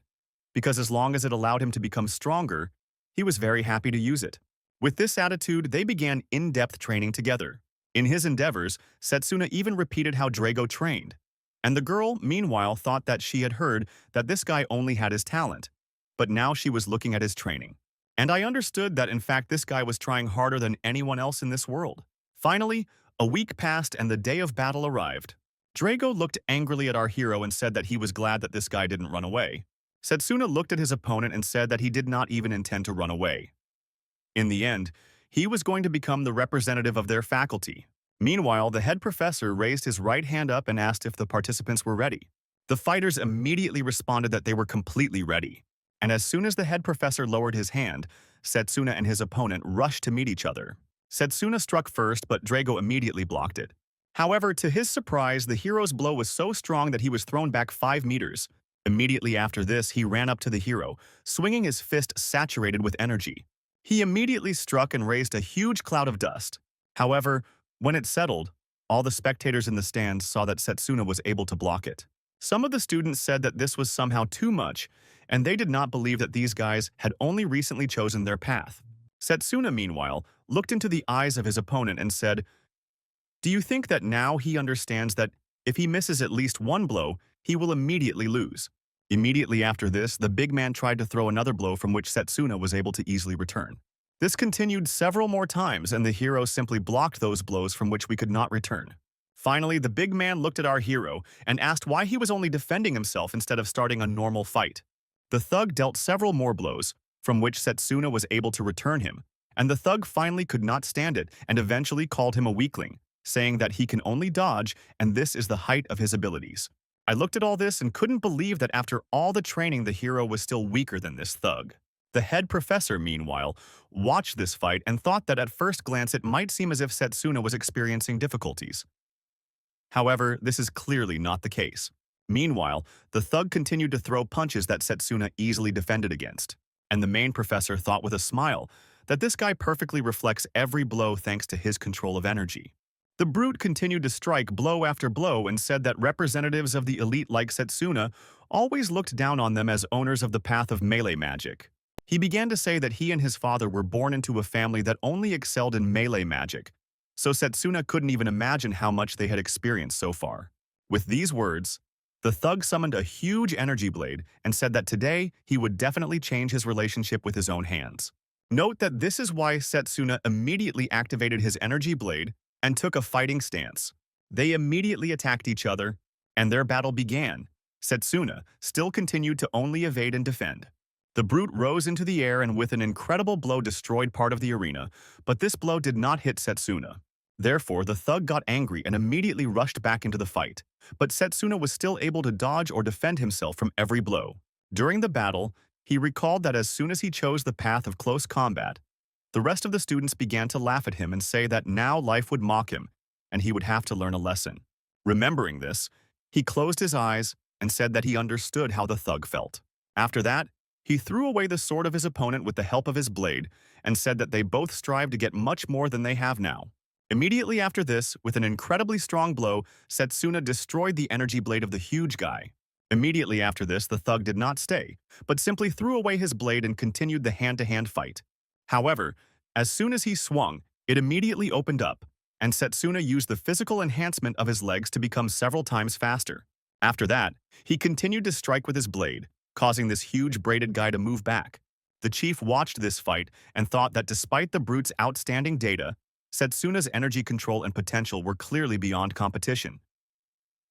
[SPEAKER 1] because as long as it allowed him to become stronger, he was very happy to use it. With this attitude, they began in-depth training together. In his endeavors, Setsuna even repeated how Drago trained. And the girl, meanwhile, thought that she had heard that this guy only had his talent, but now she was looking at his training. And I understood that in fact this guy was trying harder than anyone else in this world. Finally, a week passed and the day of battle arrived. Drago looked angrily at our hero and said that he was glad that this guy didn't run away. Setsuna looked at his opponent and said that he did not even intend to run away. In the end, he was going to become the representative of their faculty. Meanwhile, the head professor raised his right hand up and asked if the participants were ready. The fighters immediately responded that they were completely ready. And as soon as the head professor lowered his hand, Setsuna and his opponent rushed to meet each other. Setsuna struck first, but Drago immediately blocked it. However, to his surprise, the hero's blow was so strong that he was thrown back 5 meters. Immediately after this, he ran up to the hero, swinging his fist saturated with energy. He immediately struck and raised a huge cloud of dust. However, when it settled, all the spectators in the stands saw that Setsuna was able to block it. Some of the students said that this was somehow too much, and they did not believe that these guys had only recently chosen their path. Setsuna, meanwhile, looked into the eyes of his opponent and said, "Do you think that now he understands that if he misses at least one blow, he will immediately lose?" Immediately after this, the big man tried to throw another blow from which Setsuna was able to easily return. This continued several more times, and the hero simply blocked those blows from which we could not return. Finally, the big man looked at our hero and asked why he was only defending himself instead of starting a normal fight. The thug dealt several more blows, from which Setsuna was able to return him, and the thug finally could not stand it and eventually called him a weakling, saying that he can only dodge and this is the height of his abilities. I looked at all this and couldn't believe that after all the training the hero was still weaker than this thug. The head professor, meanwhile, watched this fight and thought that at first glance it might seem as if Setsuna was experiencing difficulties. However, this is clearly not the case. Meanwhile, the thug continued to throw punches that Setsuna easily defended against, and the main professor thought with a smile that this guy perfectly reflects every blow thanks to his control of energy. The brute continued to strike blow after blow and said that representatives of the elite like Setsuna always looked down on them as owners of the path of melee magic. He began to say that he and his father were born into a family that only excelled in melee magic, so Setsuna couldn't even imagine how much they had experienced so far. With these words, the thug summoned a huge energy blade and said that today he would definitely change his relationship with his own hands. Note that this is why Setsuna immediately activated his energy blade and took a fighting stance. They immediately attacked each other, and their battle began. Setsuna still continued to only evade and defend. The brute rose into the air and with an incredible blow destroyed part of the arena, but this blow did not hit Setsuna. Therefore, the thug got angry and immediately rushed back into the fight, but Setsuna was still able to dodge or defend himself from every blow. During the battle, he recalled that as soon as he chose the path of close combat, the rest of the students began to laugh at him and say that now life would mock him, and he would have to learn a lesson. Remembering this, he closed his eyes and said that he understood how the thug felt. After that, he threw away the sword of his opponent with the help of his blade and said that they both strive to get much more than they have now. Immediately after this, with an incredibly strong blow, Setsuna destroyed the energy blade of the huge guy. Immediately after this, the thug did not stay, but simply threw away his blade and continued the hand-to-hand fight. However, as soon as he swung, it immediately opened up, and Setsuna used the physical enhancement of his legs to become several times faster. After that, he continued to strike with his blade, causing this huge braided guy to move back. The chief watched this fight and thought that despite the brute's outstanding data, Setsuna's energy control and potential were clearly beyond competition.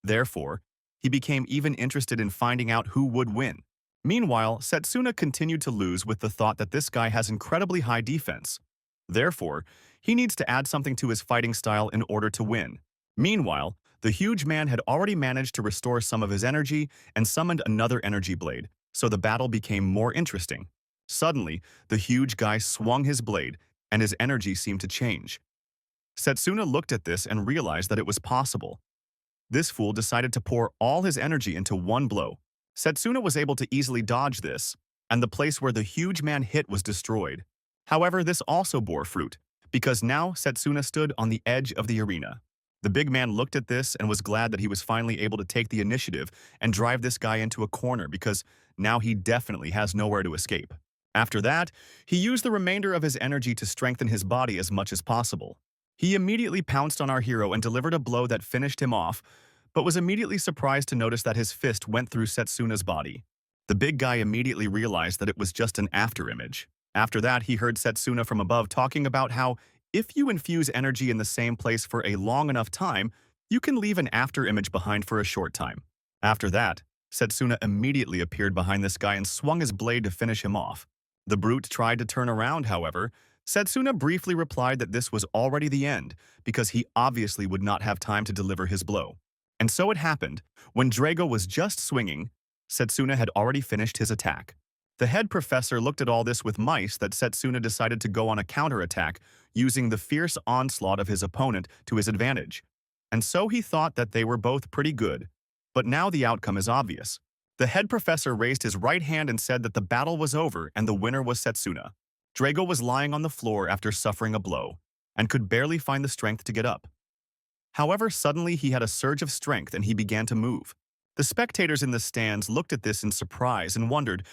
[SPEAKER 1] Therefore, he became even interested in finding out who would win. Meanwhile, Setsuna continued to lose with the thought that this guy has incredibly high defense. Therefore, he needs to add something to his fighting style in order to win. Meanwhile, the huge man had already managed to restore some of his energy and summoned another energy blade, so the battle became more interesting. Suddenly, the huge guy swung his blade, and his energy seemed to change. Setsuna looked at this and realized that it was possible. This fool decided to pour all his energy into one blow. Setsuna was able to easily dodge this, and the place where the huge man hit was destroyed. However, this also bore fruit, because now Setsuna stood on the edge of the arena. The big man looked at this and was glad that he was finally able to take the initiative and drive this guy into a corner because now he definitely has nowhere to escape. After that, he used the remainder of his energy to strengthen his body as much as possible. He immediately pounced on our hero and delivered a blow that finished him off, but was immediately surprised to notice that his fist went through Setsuna's body. The big guy immediately realized that it was just an afterimage. After that, he heard Setsuna from above talking about how if you infuse energy in the same place for a long enough time, you can leave an afterimage behind for a short time. After that, Setsuna immediately appeared behind this guy and swung his blade to finish him off. The brute tried to turn around, however. Setsuna briefly replied that this was already the end, because he obviously would not have time to deliver his blow. And so it happened, when Drago was just swinging, Setsuna had already finished his attack. The head professor looked at all this with mice that Setsuna decided to go on a counterattack, using the fierce onslaught of his opponent to his advantage. And so he thought that they were both pretty good. But now the outcome is obvious. The head professor raised his right hand and said that the battle was over and the winner was Setsuna. Drago was lying on the floor after suffering a blow, and could barely find the strength to get up. However, suddenly he had a surge of strength and he began to move. The spectators in the stands looked at this in surprise and wondered,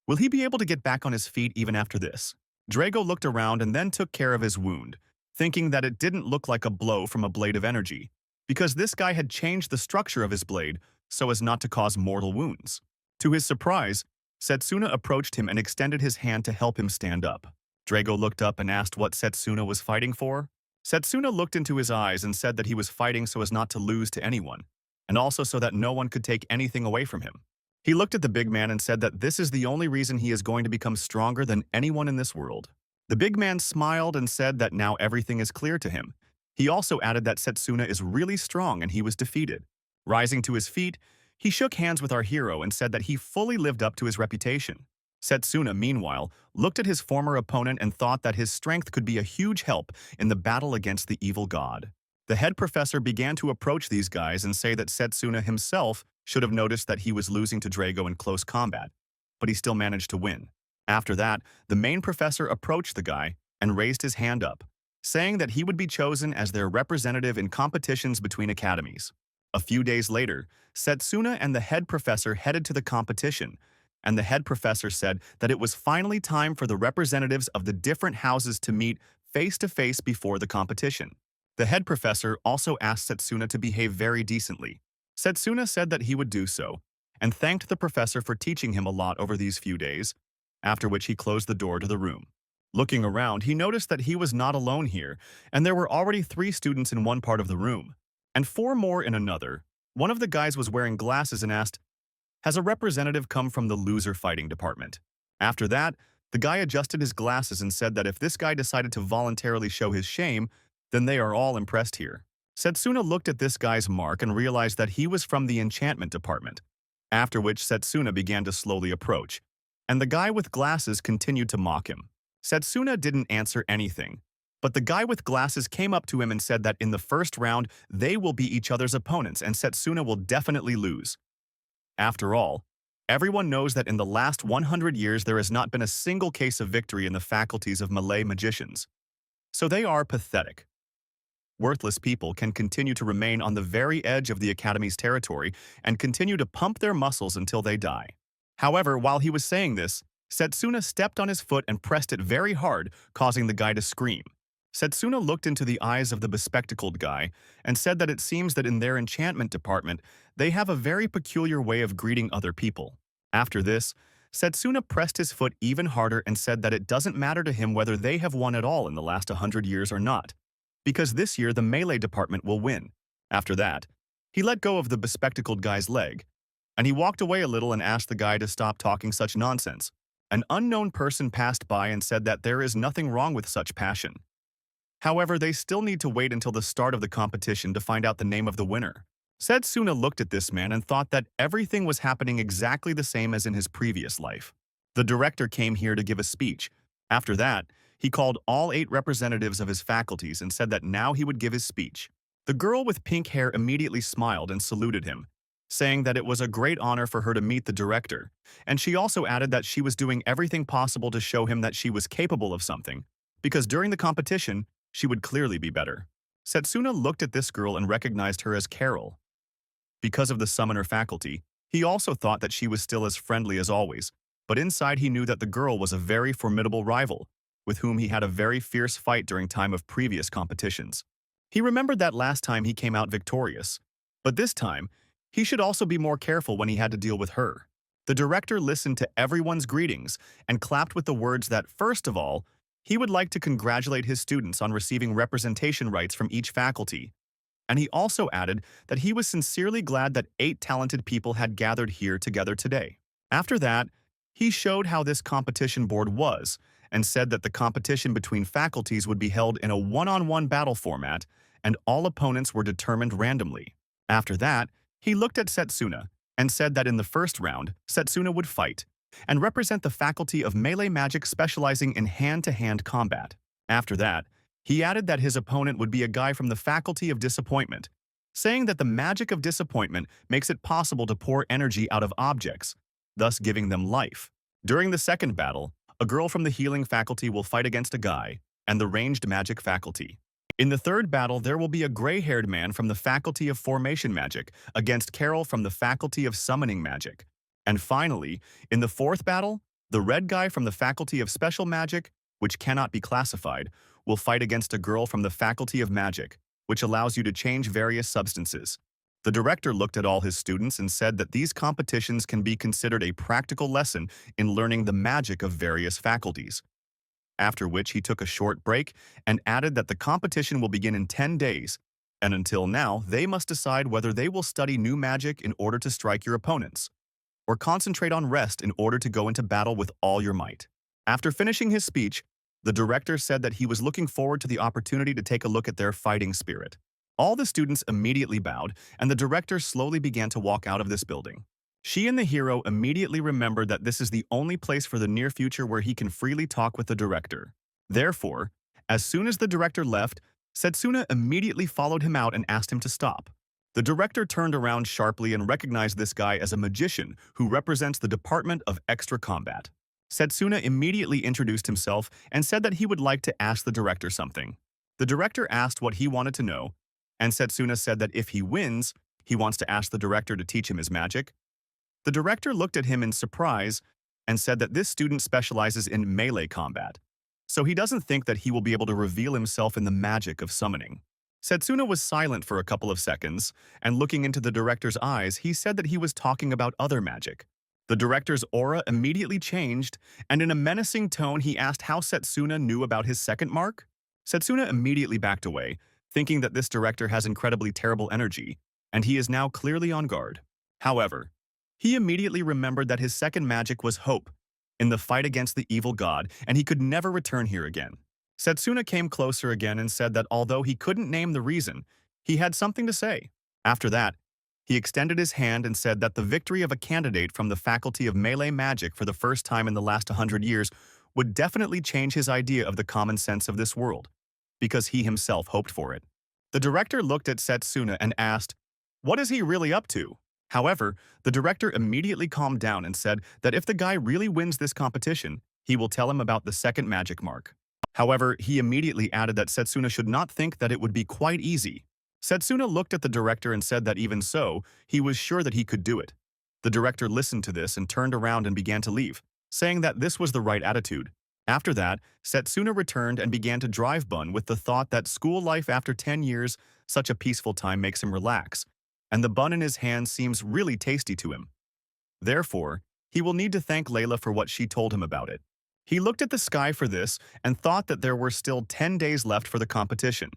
[SPEAKER 1] will he be able to get back on his feet even after this? Drago looked around and then took care of his wound, thinking that it didn't look like a blow from a blade of energy, because this guy had changed the structure of his blade so as not to cause mortal wounds. To his surprise, Setsuna approached him and extended his hand to help him stand up. Drago looked up and asked what Setsuna was fighting for. Setsuna looked into his eyes and said that he was fighting so as not to lose to anyone, and also so that no one could take anything away from him. He looked at the big man and said that this is the only reason he is going to become stronger than anyone in this world. The big man smiled and said that now everything is clear to him. He also added that Setsuna is really strong and he was defeated. Rising to his feet, he shook hands with our hero and said that he fully lived up to his reputation. Setsuna, meanwhile, looked at his former opponent and thought that his strength could be a huge help in the battle against the evil god. The head professor began to approach these guys and say that Setsuna himself should have noticed that he was losing to Drago in close combat, but he still managed to win. After that, the main professor approached the guy and raised his hand up, saying that he would be chosen as their representative in competitions between academies. A few days later, Setsuna and the head professor headed to the competition, and the head professor said that it was finally time for the representatives of the different houses to meet face-to-face before the competition. The head professor also asked Setsuna to behave very decently. Setsuna said that he would do so, and thanked the professor for teaching him a lot over these few days, after which he closed the door to the room. Looking around, he noticed that he was not alone here, and there were already 3 students in one part of the room, and 4 more in another. One of the guys was wearing glasses and asked, "Has a representative come from the loser fighting department?" After that, the guy adjusted his glasses and said that if this guy decided to voluntarily show his shame, then they are all impressed here. Setsuna looked at this guy's mark and realized that he was from the enchantment department, after which Setsuna began to slowly approach, and the guy with glasses continued to mock him. Setsuna didn't answer anything, but the guy with glasses came up to him and said that in the first round, they will be each other's opponents and Setsuna will definitely lose. After all, everyone knows that in the last 100 years there has not been a single case of victory in the faculties of Malay magicians. So they are pathetic. Worthless people can continue to remain on the very edge of the Academy's territory and continue to pump their muscles until they die. However, while he was saying this, Setsuna stepped on his foot and pressed it very hard, causing the guy to scream. Setsuna looked into the eyes of the bespectacled guy and said that it seems that in their enchantment department, they have a very peculiar way of greeting other people. After this, Setsuna pressed his foot even harder and said that it doesn't matter to him whether they have won at all in the last 100 years or not, because this year the melee department will win. After that, he let go of the bespectacled guy's leg, and he walked away a little and asked the guy to stop talking such nonsense. An unknown person passed by and said that there is nothing wrong with such passion. However, they still need to wait until the start of the competition to find out the name of the winner. Setsuna looked at this man and thought that everything was happening exactly the same as in his previous life. The director came here to give a speech. After that, he called all 8 representatives of his faculties and said that now he would give his speech. The girl with pink hair immediately smiled and saluted him, saying that it was a great honor for her to meet the director, and she also added that she was doing everything possible to show him that she was capable of something, because during the competition, she would clearly be better. Setsuna looked at this girl and recognized her as Carol. Because of the summoner faculty, he also thought that she was still as friendly as always, but inside he knew that the girl was a very formidable rival, with whom he had a very fierce fight during time of previous competitions. He remembered that last time he came out victorious, but this time, he should also be more careful when he had to deal with her. The director listened to everyone's greetings and clapped with the words that, first of all, he would like to congratulate his students on receiving representation rights from each faculty, and he also added that he was sincerely glad that 8 talented people had gathered here together today. After that, he showed how this competition board was and said that the competition between faculties would be held in a one-on-one battle format and all opponents were determined randomly. After that, he looked at Setsuna and said that in the first round, Setsuna would fight and represent the faculty of melee magic specializing in hand-to-hand combat. After that, he added that his opponent would be a guy from the faculty of disappointment, saying that the magic of disappointment makes it possible to pour energy out of objects, thus giving them life. During the second battle, a girl from the healing faculty will fight against a guy and the ranged magic faculty. In the third battle, there will be a gray-haired man from the faculty of formation magic against Carol from the faculty of summoning magic. And finally, in the fourth battle, the red guy from the faculty of special magic, which cannot be classified, will fight against a girl from the faculty of magic, which allows you to change various substances. The director looked at all his students and said that these competitions can be considered a practical lesson in learning the magic of various faculties. After which he took a short break and added that the competition will begin in 10 days, and until now, they must decide whether they will study new magic in order to strike your opponents, or concentrate on rest in order to go into battle with all your might. After finishing his speech, the director said that he was looking forward to the opportunity to take a look at their fighting spirit. All the students immediately bowed, and the director slowly began to walk out of this building. She and the hero immediately remember that this is the only place for the near future where he can freely talk with the director. Therefore, as soon as the director left, Setsuna immediately followed him out and asked him to stop. The director turned around sharply and recognized this guy as a magician who represents the Department of Extra Combat. Setsuna immediately introduced himself and said that he would like to ask the director something. The director asked what he wanted to know, and Setsuna said that if he wins, he wants to ask the director to teach him his magic. The director looked at him in surprise and said that this student specializes in melee combat, so he doesn't think that he will be able to reveal himself in the magic of summoning. Setsuna was silent for a couple of seconds, and looking into the director's eyes, he said that he was talking about other magic. The director's aura immediately changed, and in a menacing tone he asked how Setsuna knew about his second mark. Setsuna immediately backed away, thinking that this director has incredibly terrible energy, and he is now clearly on guard. However, he immediately remembered that his second magic was hope, in the fight against the evil god, and he could never return here again. Setsuna came closer again and said that although he couldn't name the reason, he had something to say. After that, he extended his hand and said that the victory of a candidate from the Faculty of Melee Magic for the first time in the last 100 years would definitely change his idea of the common sense of this world, because he himself hoped for it. The director looked at Setsuna and asked, "What is he really up to?" However, the director immediately calmed down and said that if the guy really wins this competition, he will tell him about the second magic mark. However, he immediately added that Setsuna should not think that it would be quite easy. Setsuna looked at the director and said that even so, he was sure that he could do it. The director listened to this and turned around and began to leave, saying that this was the right attitude. After that, Setsuna returned and began to drive Bun with the thought that school life after 10 years, such a peaceful time makes him relax, and the bun in his hand seems really tasty to him. Therefore, he will need to thank Layla for what she told him about it. He looked at the sky for this and thought that there were still 10 days left for the competition.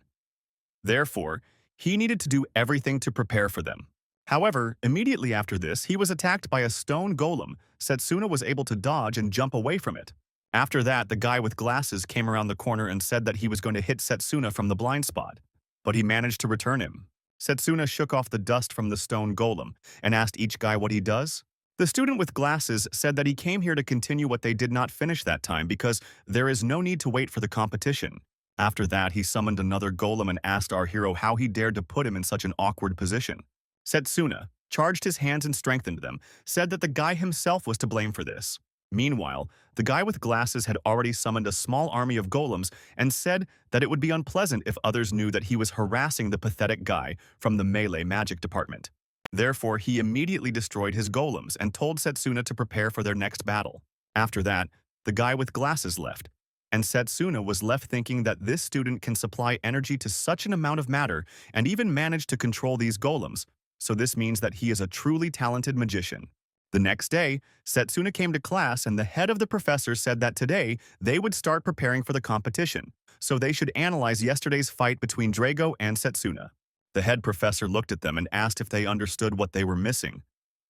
[SPEAKER 1] Therefore, he needed to do everything to prepare for them. However, immediately after this, he was attacked by a stone golem. Setsuna was able to dodge and jump away from it. After that, the guy with glasses came around the corner and said that he was going to hit Setsuna from the blind spot, but he managed to return him. Setsuna shook off the dust from the stone golem and asked each guy what he does. The student with glasses said that he came here to continue what they did not finish that time because there is no need to wait for the competition. After that, he summoned another golem and asked our hero how he dared to put him in such an awkward position. Setsuna charged his hands and strengthened them, said that the guy himself was to blame for this. Meanwhile, the guy with glasses had already summoned a small army of golems and said that it would be unpleasant if others knew that he was harassing the pathetic guy from the melee magic department. Therefore, he immediately destroyed his golems and told Setsuna to prepare for their next battle. After that, the guy with glasses left, and Setsuna was left thinking that this student can supply energy to such an amount of matter and even manage to control these golems, so this means that he is a truly talented magician. The next day, Setsuna came to class and the head of the professor said that today they would start preparing for the competition, so they should analyze yesterday's fight between Drago and Setsuna. The head professor looked at them and asked if they understood what they were missing.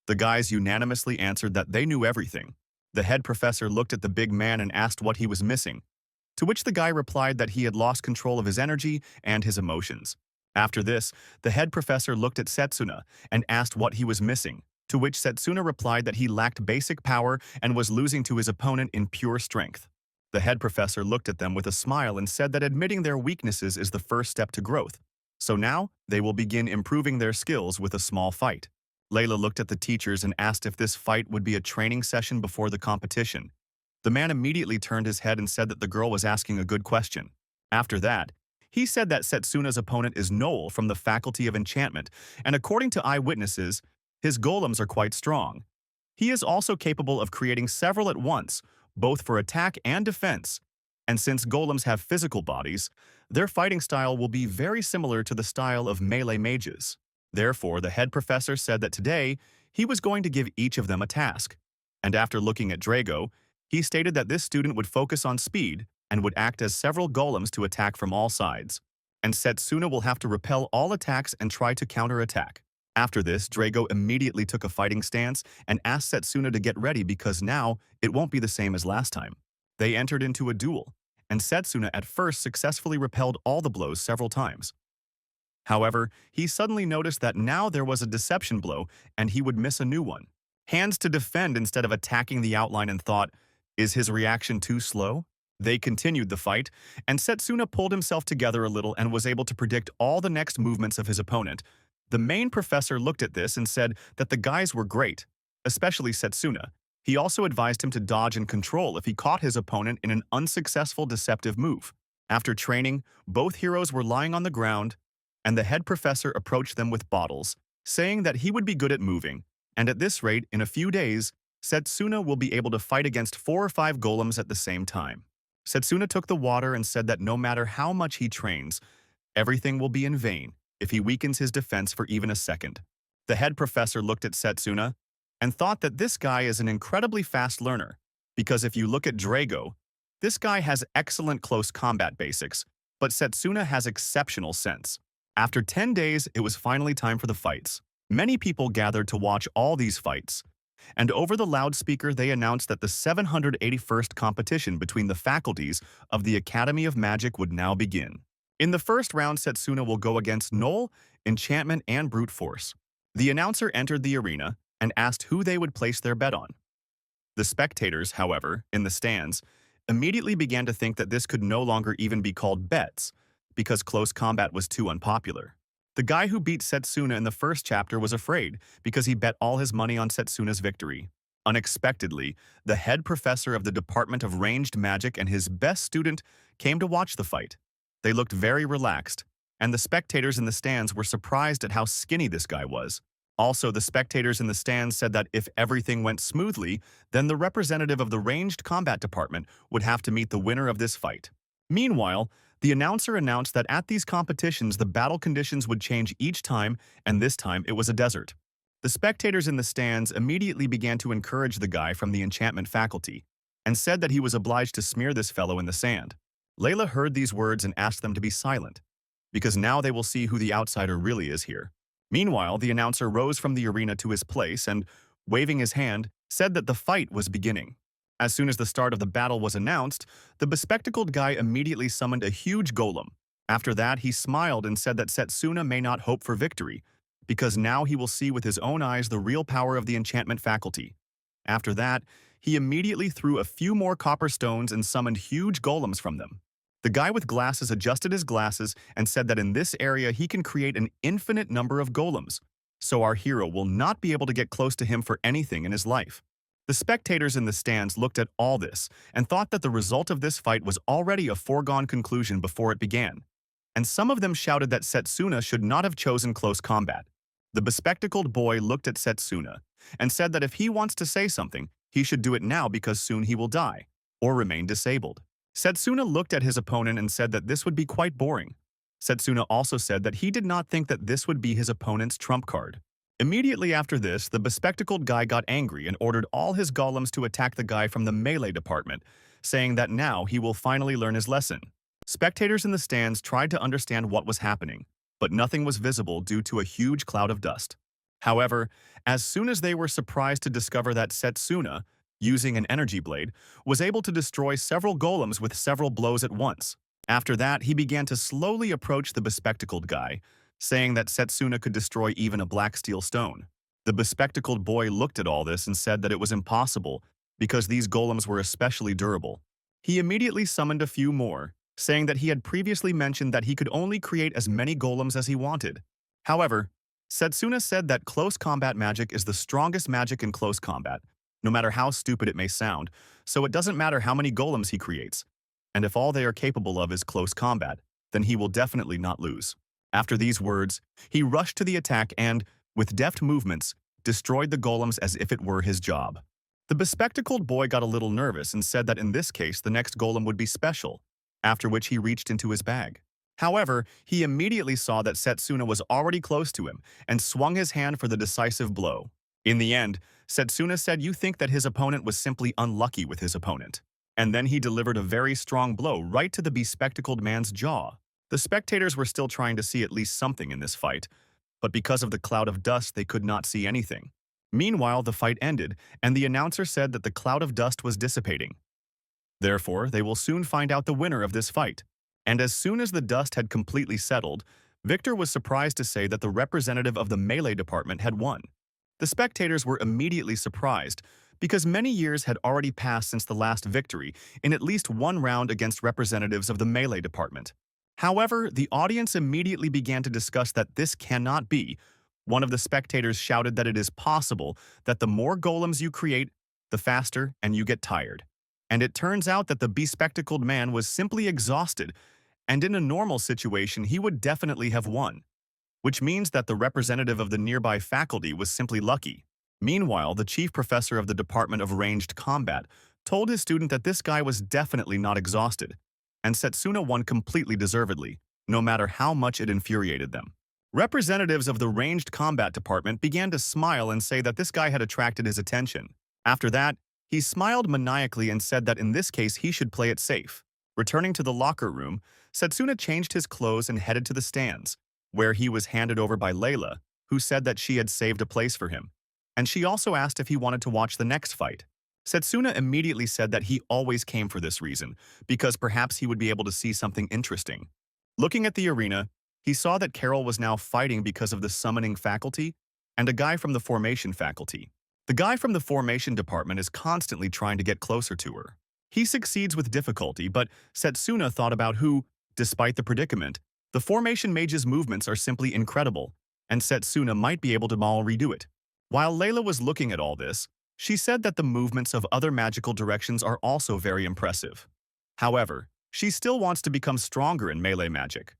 [SPEAKER 1] The guys unanimously answered that they knew everything. The head professor looked at the big man and asked what he was missing, to which the guy replied that he had lost control of his energy and his emotions. After this, the head professor looked at Setsuna and asked what he was missing, to which Setsuna replied that he lacked basic power and was losing to his opponent in pure strength. The head professor looked at them with a smile and said that admitting their weaknesses is the first step to growth. So now, they will begin improving their skills with a small fight. Layla looked at the teachers and asked if this fight would be a training session before the competition. The man immediately turned his head and said that the girl was asking a good question. After that, he said that Setsuna's opponent is Noel from the Faculty of Enchantment, and according to eyewitnesses, his golems are quite strong. He is also capable of creating several at once, both for attack and defense. And since golems have physical bodies, their fighting style will be very similar to the style of melee mages. Therefore, the head professor said that today, he was going to give each of them a task. And after looking at Drago, he stated that this student would focus on speed and would act as several golems to attack from all sides. And Setsuna will have to repel all attacks and try to counterattack. After this, Drago immediately took a fighting stance and asked Setsuna to get ready because now it won't be the same as last time. They entered into a duel, and Setsuna at first successfully repelled all the blows several times. However, he suddenly noticed that now there was a deception blow and he would miss a new one. hands to defend instead of attacking the outline, and thought, is his reaction too slow? They continued the fight, and Setsuna pulled himself together a little and was able to predict all the next movements of his opponent. The main professor looked at this and said that the guys were great, especially Setsuna. He also advised him to dodge and control if he caught his opponent in an unsuccessful deceptive move. After training, both heroes were lying on the ground, and the head professor approached them with bottles, saying that he would be good at moving, and at this rate, in a few days, Setsuna will be able to fight against 4 or 5 golems at the same time. Setsuna took the water and said that no matter how much he trains, everything will be in vain if he weakens his defense for even a second. The head professor looked at Setsuna and thought that this guy is an incredibly fast learner, because if you look at Drago, this guy has excellent close combat basics, but Setsuna has exceptional sense. After 10 days, it was finally time for the fights. Many people gathered to watch all these fights, and over the loudspeaker they announced that the 781st competition between the faculties of the Academy of Magic would now begin. In the first round, Setsuna will go against Knoll, Enchantment, and Brute Force. The announcer entered the arena and asked who they would place their bet on. The spectators, however, in the stands, immediately began to think that this could no longer even be called bets, because close combat was too unpopular. The guy who beat Setsuna in the first chapter was afraid because he bet all his money on Setsuna's victory. Unexpectedly, the head professor of the Department of Ranged Magic and his best student came to watch the fight. They looked very relaxed, and the spectators in the stands were surprised at how skinny this guy was. Also, the spectators in the stands said that if everything went smoothly, then the representative of the Ranged Combat Department would have to meet the winner of this fight. Meanwhile, the announcer announced that at these competitions the battle conditions would change each time, and this time it was a desert. The spectators in the stands immediately began to encourage the guy from the enchantment faculty, and said that he was obliged to smear this fellow in the sand. Layla heard these words and asked them to be silent, because now they will see who the outsider really is here. Meanwhile, the announcer rose from the arena to his place and, waving his hand, said that the fight was beginning. As soon as the start of the battle was announced, the bespectacled guy immediately summoned a huge golem. After that, he smiled and said that Setsuna may not hope for victory, because now he will see with his own eyes the real power of the enchantment faculty. After that, he immediately threw a few more copper stones and summoned huge golems from them. The guy with glasses adjusted his glasses and said that in this area he can create an infinite number of golems, so our hero will not be able to get close to him for anything in his life. The spectators in the stands looked at all this and thought that the result of this fight was already a foregone conclusion before it began, and some of them shouted that Setsuna should not have chosen close combat. The bespectacled boy looked at Setsuna and said that if he wants to say something, he should do it now because soon he will die, or remain disabled. Setsuna looked at his opponent and said that this would be quite boring. Setsuna also said that he did not think that this would be his opponent's trump card. Immediately after this, the bespectacled guy got angry and ordered all his golems to attack the guy from the melee department, saying that now he will finally learn his lesson. Spectators in the stands tried to understand what was happening, but nothing was visible due to a huge cloud of dust. However, as soon as they were surprised to discover that Setsuna, using an energy blade, was able to destroy several golems with several blows at once. After that, he began to slowly approach the bespectacled guy, saying that Setsuna could destroy even a black steel stone. The bespectacled boy looked at all this and said that it was impossible because these golems were especially durable. He immediately summoned a few more, saying that he had previously mentioned that he could only create as many golems as he wanted. However, Setsuna said that close combat magic is the strongest magic in close combat, no matter how stupid it may sound, so it doesn't matter how many golems he creates. And if all they are capable of is close combat, then he will definitely not lose. After these words, he rushed to the attack and, with deft movements, destroyed the golems as if it were his job. The bespectacled boy got a little nervous and said that in this case the next golem would be special, after which he reached into his bag. However, he immediately saw that Setsuna was already close to him and swung his hand for the decisive blow. In the end, Setsuna said you think that his opponent was simply unlucky with his opponent. And then he delivered a very strong blow right to the bespectacled man's jaw. The spectators were still trying to see at least something in this fight, but because of the cloud of dust they could not see anything. Meanwhile, the fight ended, and the announcer said that the cloud of dust was dissipating. Therefore, they will soon find out the winner of this fight. And as soon as the dust had completely settled, Victor was surprised to say that the representative of the melee department had won. The spectators were immediately surprised because many years had already passed since the last victory in at least one round against representatives of the melee department. However, the audience immediately began to discuss that this cannot be. One of the spectators shouted that it is possible that the more golems you create, the faster and you get tired. And it turns out that the bespectacled man was simply exhausted, and in a normal situation he would definitely have won, which means that the representative of the nearby faculty was simply lucky. Meanwhile, the chief professor of the Department of Ranged Combat told his student that this guy was definitely not exhausted, and Setsuna won completely deservedly, no matter how much it infuriated them. Representatives of the Ranged Combat Department began to smile and say that this guy had attracted his attention. After that, he smiled maniacally and said that in this case he should play it safe. Returning to the locker room, Setsuna changed his clothes and headed to the stands, where he was handed over by Layla, who said that she had saved a place for him. And she also asked if he wanted to watch the next fight. Setsuna immediately said that he always came for this reason, because perhaps he would be able to see something interesting. Looking at the arena, he saw that Carol was now fighting because of the summoning faculty and a guy from the formation faculty. The guy from the formation department is constantly trying to get closer to her. He succeeds with difficulty, but Setsuna thought about who, despite the predicament, the formation mage's movements are simply incredible, and Setsuna might be able to all redo it. While Layla was looking at all this, she said that the movements of other magical directions are also very impressive. However, she still wants to become stronger in melee magic.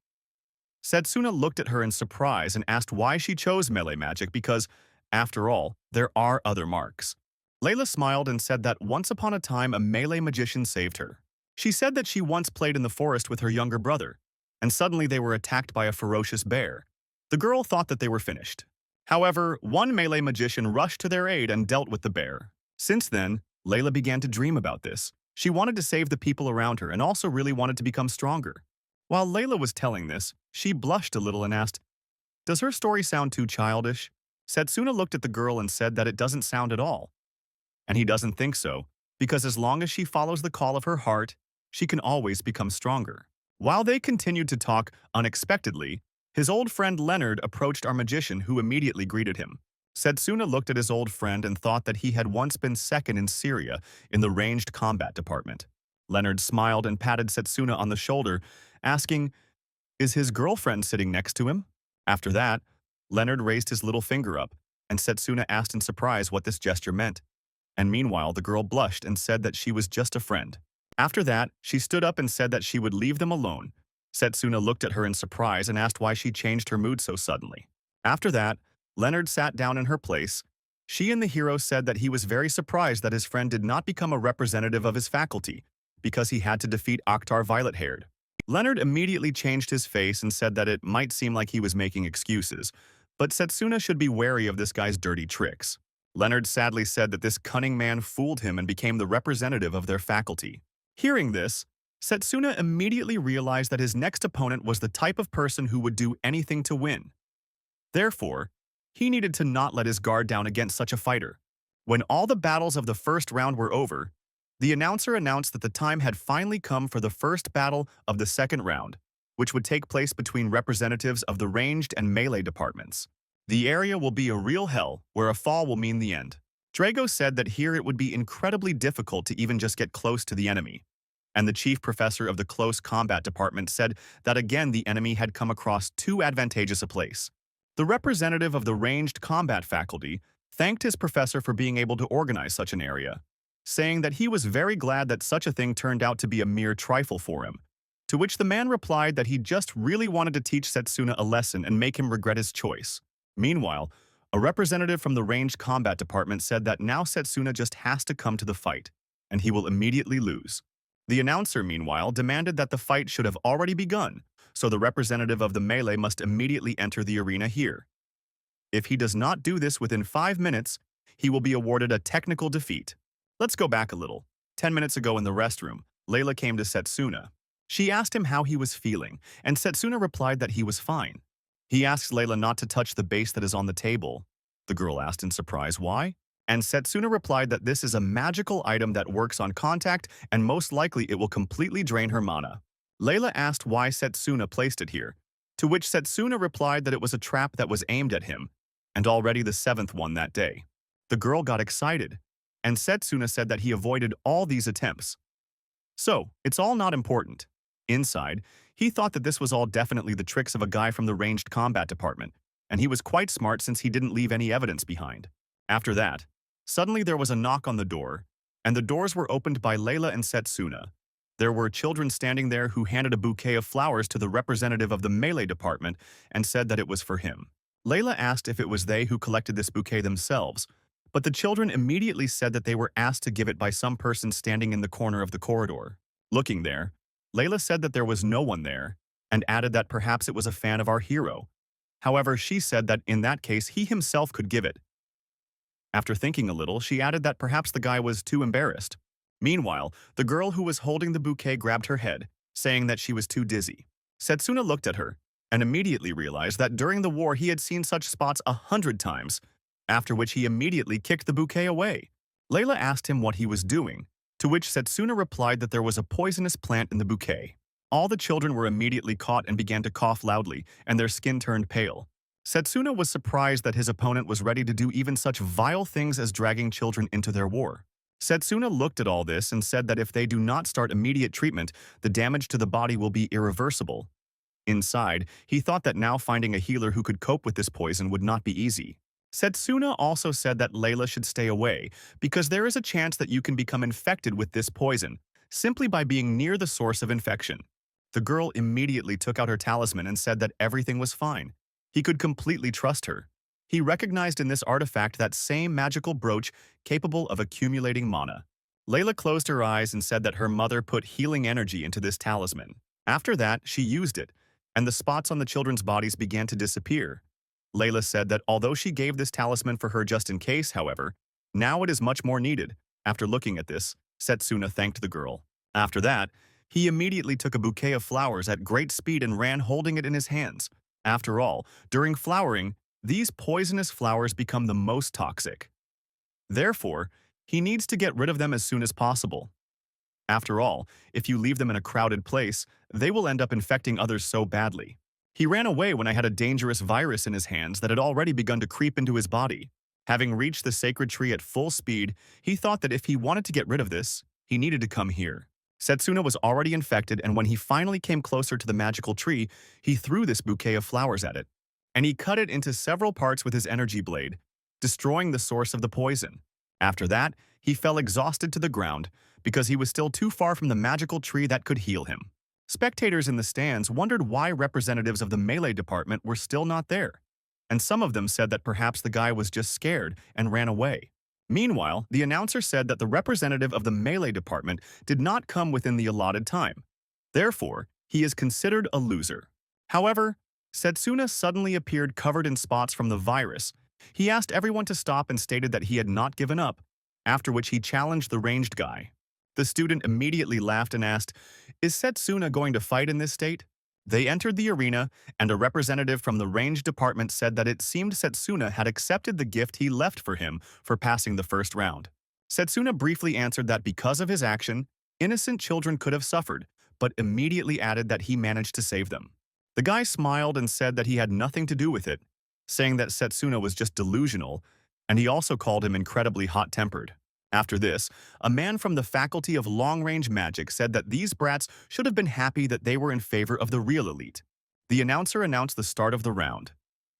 [SPEAKER 1] Setsuna looked at her in surprise and asked why she chose melee magic because, after all, there are other marks. Layla smiled and said that once upon a time a melee magician saved her. She said that she once played in the forest with her younger brother, and suddenly they were attacked by a ferocious bear. The girl thought that they were finished. However, one melee magician rushed to their aid and dealt with the bear. Since then, Layla began to dream about this. She wanted to save the people around her and also really wanted to become stronger. While Layla was telling this, she blushed a little and asked, "Does her story sound too childish?" Setsuna looked at the girl and said that it doesn't sound at all. And he doesn't think so, because as long as she follows the call of her heart, she can always become stronger. While they continued to talk unexpectedly, his old friend Leonard approached our magician, who immediately greeted him. Setsuna looked at his old friend and thought that he had once been second in Syria in the ranged combat department. Leonard smiled and patted Setsuna on the shoulder, asking, "Is his girlfriend sitting next to him?" After that, Leonard raised his little finger up, and Setsuna asked in surprise what this gesture meant. And meanwhile, the girl blushed and said that she was just a friend. After that, she stood up and said that she would leave them alone. Setsuna looked at her in surprise and asked why she changed her mood so suddenly. After that, Leonard sat down in her place. She and the hero said that he was very surprised that his friend did not become a representative of his faculty, because he had to defeat Akhtar Violet-Haired. Leonard immediately changed his face and said that it might seem like he was making excuses, but Setsuna should be wary of this guy's dirty tricks. Leonard sadly said that this cunning man fooled him and became the representative of their faculty. Hearing this, Setsuna immediately realized that his next opponent was the type of person who would do anything to win. Therefore, he needed to not let his guard down against such a fighter. When all the battles of the first round were over, the announcer announced that the time had finally come for the first battle of the second round, which would take place between representatives of the ranged and melee departments. The area will be a real hell, where a fall will mean the end. Drago said that here it would be incredibly difficult to even just get close to the enemy. And the chief professor of the close combat department said that again the enemy had come across too advantageous a place. The representative of the ranged combat faculty thanked his professor for being able to organize such an area, saying that he was very glad that such a thing turned out to be a mere trifle for him, to which the man replied that he just really wanted to teach Setsuna a lesson and make him regret his choice. Meanwhile, a representative from the ranged combat department said that now Setsuna just has to come to the fight, and he will immediately lose. The announcer, meanwhile, demanded that the fight should have already begun, so the representative of the melee must immediately enter the arena here. If he does not do this within 5 minutes, he will be awarded a technical defeat. Let's go back a little. 10 minutes ago in the restroom, Layla came to Setsuna. She asked him how he was feeling, and Setsuna replied that he was fine. He asks Layla not to touch the base that is on the table. The girl asked in surprise why, and Setsuna replied that this is a magical item that works on contact and most likely it will completely drain her mana. Layla asked why Setsuna placed it here, to which Setsuna replied that it was a trap that was aimed at him, and already the seventh one that day. The girl got excited, and Setsuna said that he avoided all these attempts. So, it's all not important. Inside, he thought that this was all definitely the tricks of a guy from the ranged combat department, and he was quite smart since he didn't leave any evidence behind. After that, suddenly there was a knock on the door, and the doors were opened by Layla and Setsuna. There were children standing there who handed a bouquet of flowers to the representative of the melee department and said that it was for him. Layla asked if it was they who collected this bouquet themselves, but the children immediately said that they were asked to give it by some person standing in the corner of the corridor. Looking there, Layla said that there was no one there, and added that perhaps it was a fan of our hero. However, she said that in that case he himself could give it. After thinking a little, she added that perhaps the guy was too embarrassed. Meanwhile, the girl who was holding the bouquet grabbed her head, saying that she was too dizzy. Setsuna looked at her, and immediately realized that during the war he had seen such spots 100 times, after which he immediately kicked the bouquet away. Layla asked him what he was doing, to which Setsuna replied that there was a poisonous plant in the bouquet. All the children were immediately caught and began to cough loudly, and their skin turned pale. Setsuna was surprised that his opponent was ready to do even such vile things as dragging children into their war. Setsuna looked at all this and said that if they do not start immediate treatment, the damage to the body will be irreversible. Inside, he thought that now finding a healer who could cope with this poison would not be easy. Setsuna also said that Layla should stay away because there is a chance that you can become infected with this poison simply by being near the source of infection. The girl immediately took out her talisman and said that everything was fine. He could completely trust her. He recognized in this artifact that same magical brooch capable of accumulating mana. Layla closed her eyes and said that her mother put healing energy into this talisman. After that, she used it, and the spots on the children's bodies began to disappear. Layla said that although she gave this talisman for her just in case, however, now it is much more needed. After looking at this, Setsuna thanked the girl. After that, he immediately took a bouquet of flowers at great speed and ran holding it in his hands. After all, during flowering, these poisonous flowers become the most toxic. Therefore, he needs to get rid of them as soon as possible. After all, if you leave them in a crowded place, they will end up infecting others so badly. He ran away when I had a dangerous virus in his hands that had already begun to creep into his body. Having reached the sacred tree at full speed, he thought that if he wanted to get rid of this, he needed to come here. Setsuna was already infected, and when he finally came closer to the magical tree, he threw this bouquet of flowers at it, and he cut it into several parts with his energy blade, destroying the source of the poison. After that, he fell exhausted to the ground because he was still too far from the magical tree that could heal him. Spectators in the stands wondered why representatives of the melee department were still not there, and some of them said that perhaps the guy was just scared and ran away. Meanwhile, the announcer said that the representative of the melee department did not come within the allotted time. Therefore, he is considered a loser. However, Setsuna suddenly appeared covered in spots from the virus. He asked everyone to stop and stated that he had not given up, after which he challenged the ranged guy. The student immediately laughed and asked, "Is Setsuna going to fight in this state?" They entered the arena, and a representative from the ranged department said that it seemed Setsuna had accepted the gift he left for him for passing the first round. Setsuna briefly answered that because of his action, innocent children could have suffered, but immediately added that he managed to save them. The guy smiled and said that he had nothing to do with it, saying that Setsuna was just delusional, and he also called him incredibly hot-tempered. After this, a man from the Faculty of Long-Range Magic said that these brats should have been happy that they were in favor of the real elite. The announcer announced the start of the round,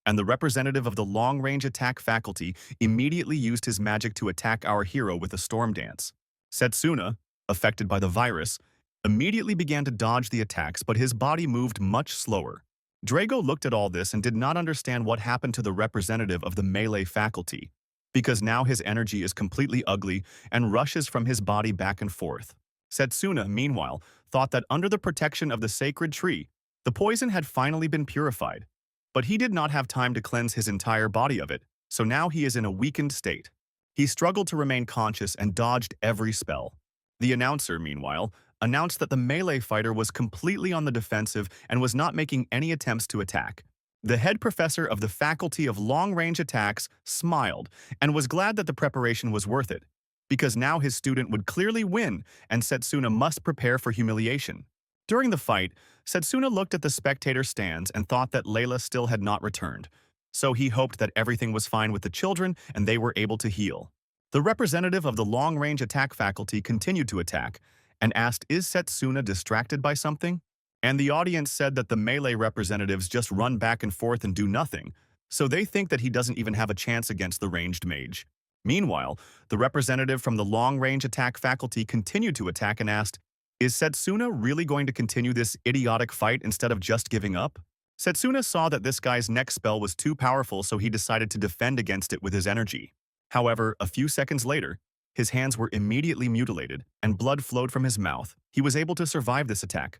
[SPEAKER 1] and the representative of the Long-Range Attack Faculty immediately used his magic to attack our hero with a storm dance. Setsuna, affected by the virus, immediately began to dodge the attacks, but his body moved much slower. Drago looked at all this and did not understand what happened to the representative of the melee faculty, because now his energy is completely ugly and rushes from his body back and forth. Setsuna, meanwhile, thought that under the protection of the sacred tree, the poison had finally been purified, but he did not have time to cleanse his entire body of it, so now he is in a weakened state. He struggled to remain conscious and dodged every spell. The announcer, meanwhile, announced that the melee fighter was completely on the defensive and was not making any attempts to attack. The head professor of the Faculty of Long-Range Attacks smiled and was glad that the preparation was worth it, because now his student would clearly win and Setsuna must prepare for humiliation. During the fight, Setsuna looked at the spectator stands and thought that Layla still had not returned. so he hoped that everything was fine with the children and they were able to heal. The representative of the long-range attack faculty continued to attack and asked, "Is Setsuna distracted by something?" And the audience said that the melee representatives just run back and forth and do nothing, so they think that he doesn't even have a chance against the ranged mage. Meanwhile, the representative from the long-range attack faculty continued to attack and asked, "Is Setsuna really going to continue this idiotic fight instead of just giving up?" Setsuna saw that this guy's next spell was too powerful, so he decided to defend against it with his energy. However, a few seconds later, his hands were immediately mutilated and blood flowed from his mouth. He was able to survive this attack,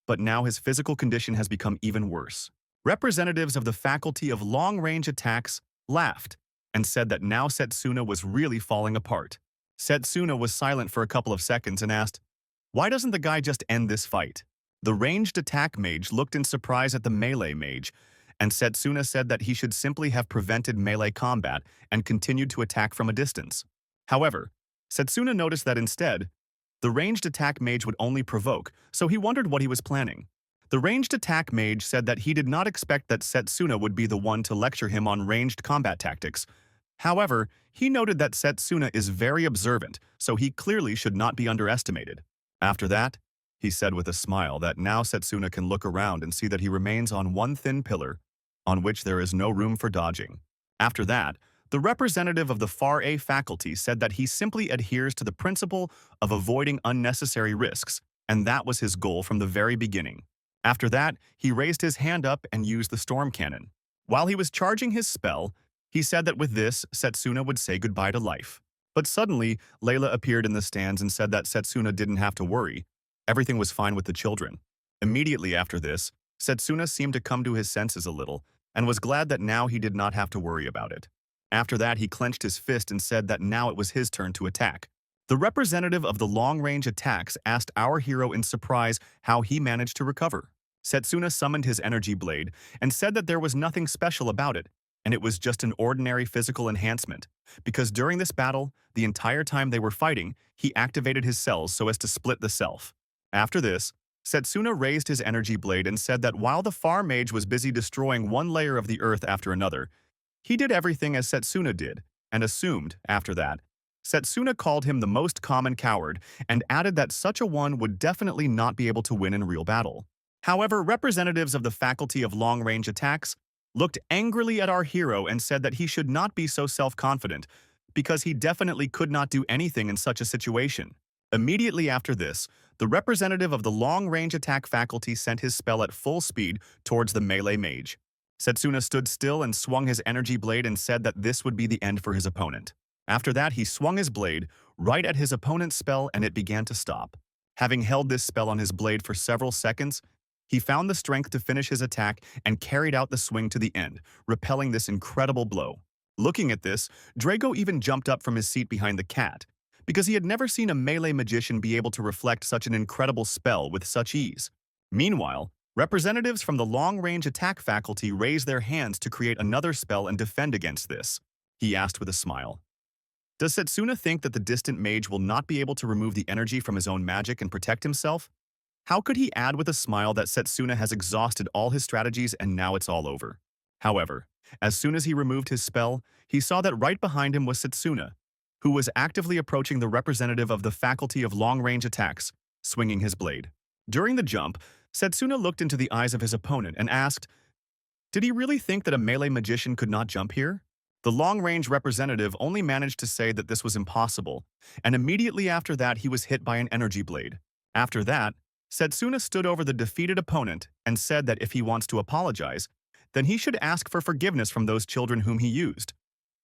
[SPEAKER 1] but now his physical condition has become even worse. Representatives of the faculty of long-range attacks laughed and said that now Setsuna was really falling apart. Setsuna was silent for a couple of seconds and asked, "Why doesn't the guy just end this fight?" The ranged attack mage looked in surprise at the melee mage, and Setsuna said that he should simply have prevented melee combat and continued to attack from a distance. However, Setsuna noticed that instead, the ranged attack mage would only provoke, so he wondered what he was planning. The ranged attack mage said that he did not expect that Setsuna would be the one to lecture him on ranged combat tactics. However, he noted that Setsuna is very observant, so he clearly should not be underestimated. After that, he said with a smile that now Setsuna can look around and see that he remains on one thin pillar, on which there is no room for dodging. After that, the representative of the Far A faculty said that he simply adheres to the principle of avoiding unnecessary risks, and that was his goal from the very beginning. After that, he raised his hand up and used the storm cannon. While he was charging his spell, he said that with this, Setsuna would say goodbye to life. But suddenly, Layla appeared in the stands and said that Setsuna didn't have to worry. Everything was fine with the children. Immediately after this, Setsuna seemed to come to his senses a little, and was glad that now he did not have to worry about it. After that, he clenched his fist and said that now it was his turn to attack. The representative of the long-range attacks asked our hero in surprise how he managed to recover. Setsuna summoned his energy blade and said that there was nothing special about it, and it was just an ordinary physical enhancement, because during this battle, the entire time they were fighting, he activated his cells so as to split the self. After this, Setsuna raised his energy blade and said that while the Far Mage was busy destroying one layer of the earth after another, he did everything as Setsuna did, and assumed, after that, Setsuna called him the most common coward and added that such a one would definitely not be able to win in real battle. However, representatives of the faculty of long-range attacks looked angrily at our hero and said that he should not be so self-confident, because he definitely could not do anything in such a situation. Immediately after this, the representative of the long-range attack faculty sent his spell at full speed towards the melee mage. Setsuna stood still and swung his energy blade and said that this would be the end for his opponent. After that, he swung his blade right at his opponent's spell and it began to stop. Having held this spell on his blade for several seconds, he found the strength to finish his attack and carried out the swing to the end, repelling this incredible blow. Looking at this, Drago even jumped up from his seat behind the cat, because he had never seen a melee magician be able to reflect such an incredible spell with such ease. Meanwhile, representatives from the long-range attack faculty raised their hands to create another spell and defend against this. He asked with a smile, "Does Setsuna think that the distant mage will not be able to remove the energy from his own magic and protect himself?" How could he add with a smile that Setsuna has exhausted all his strategies and now it's all over? However, as soon as he removed his spell, he saw that right behind him was Setsuna, who was actively approaching the representative of the faculty of long-range attacks, swinging his blade. During the jump, Setsuna looked into the eyes of his opponent and asked, "Did he really think that a melee magician could not jump here?" The long-range representative only managed to say that this was impossible, and immediately after that he was hit by an energy blade. After that, Setsuna stood over the defeated opponent and said that if he wants to apologize, then he should ask for forgiveness from those children whom he used,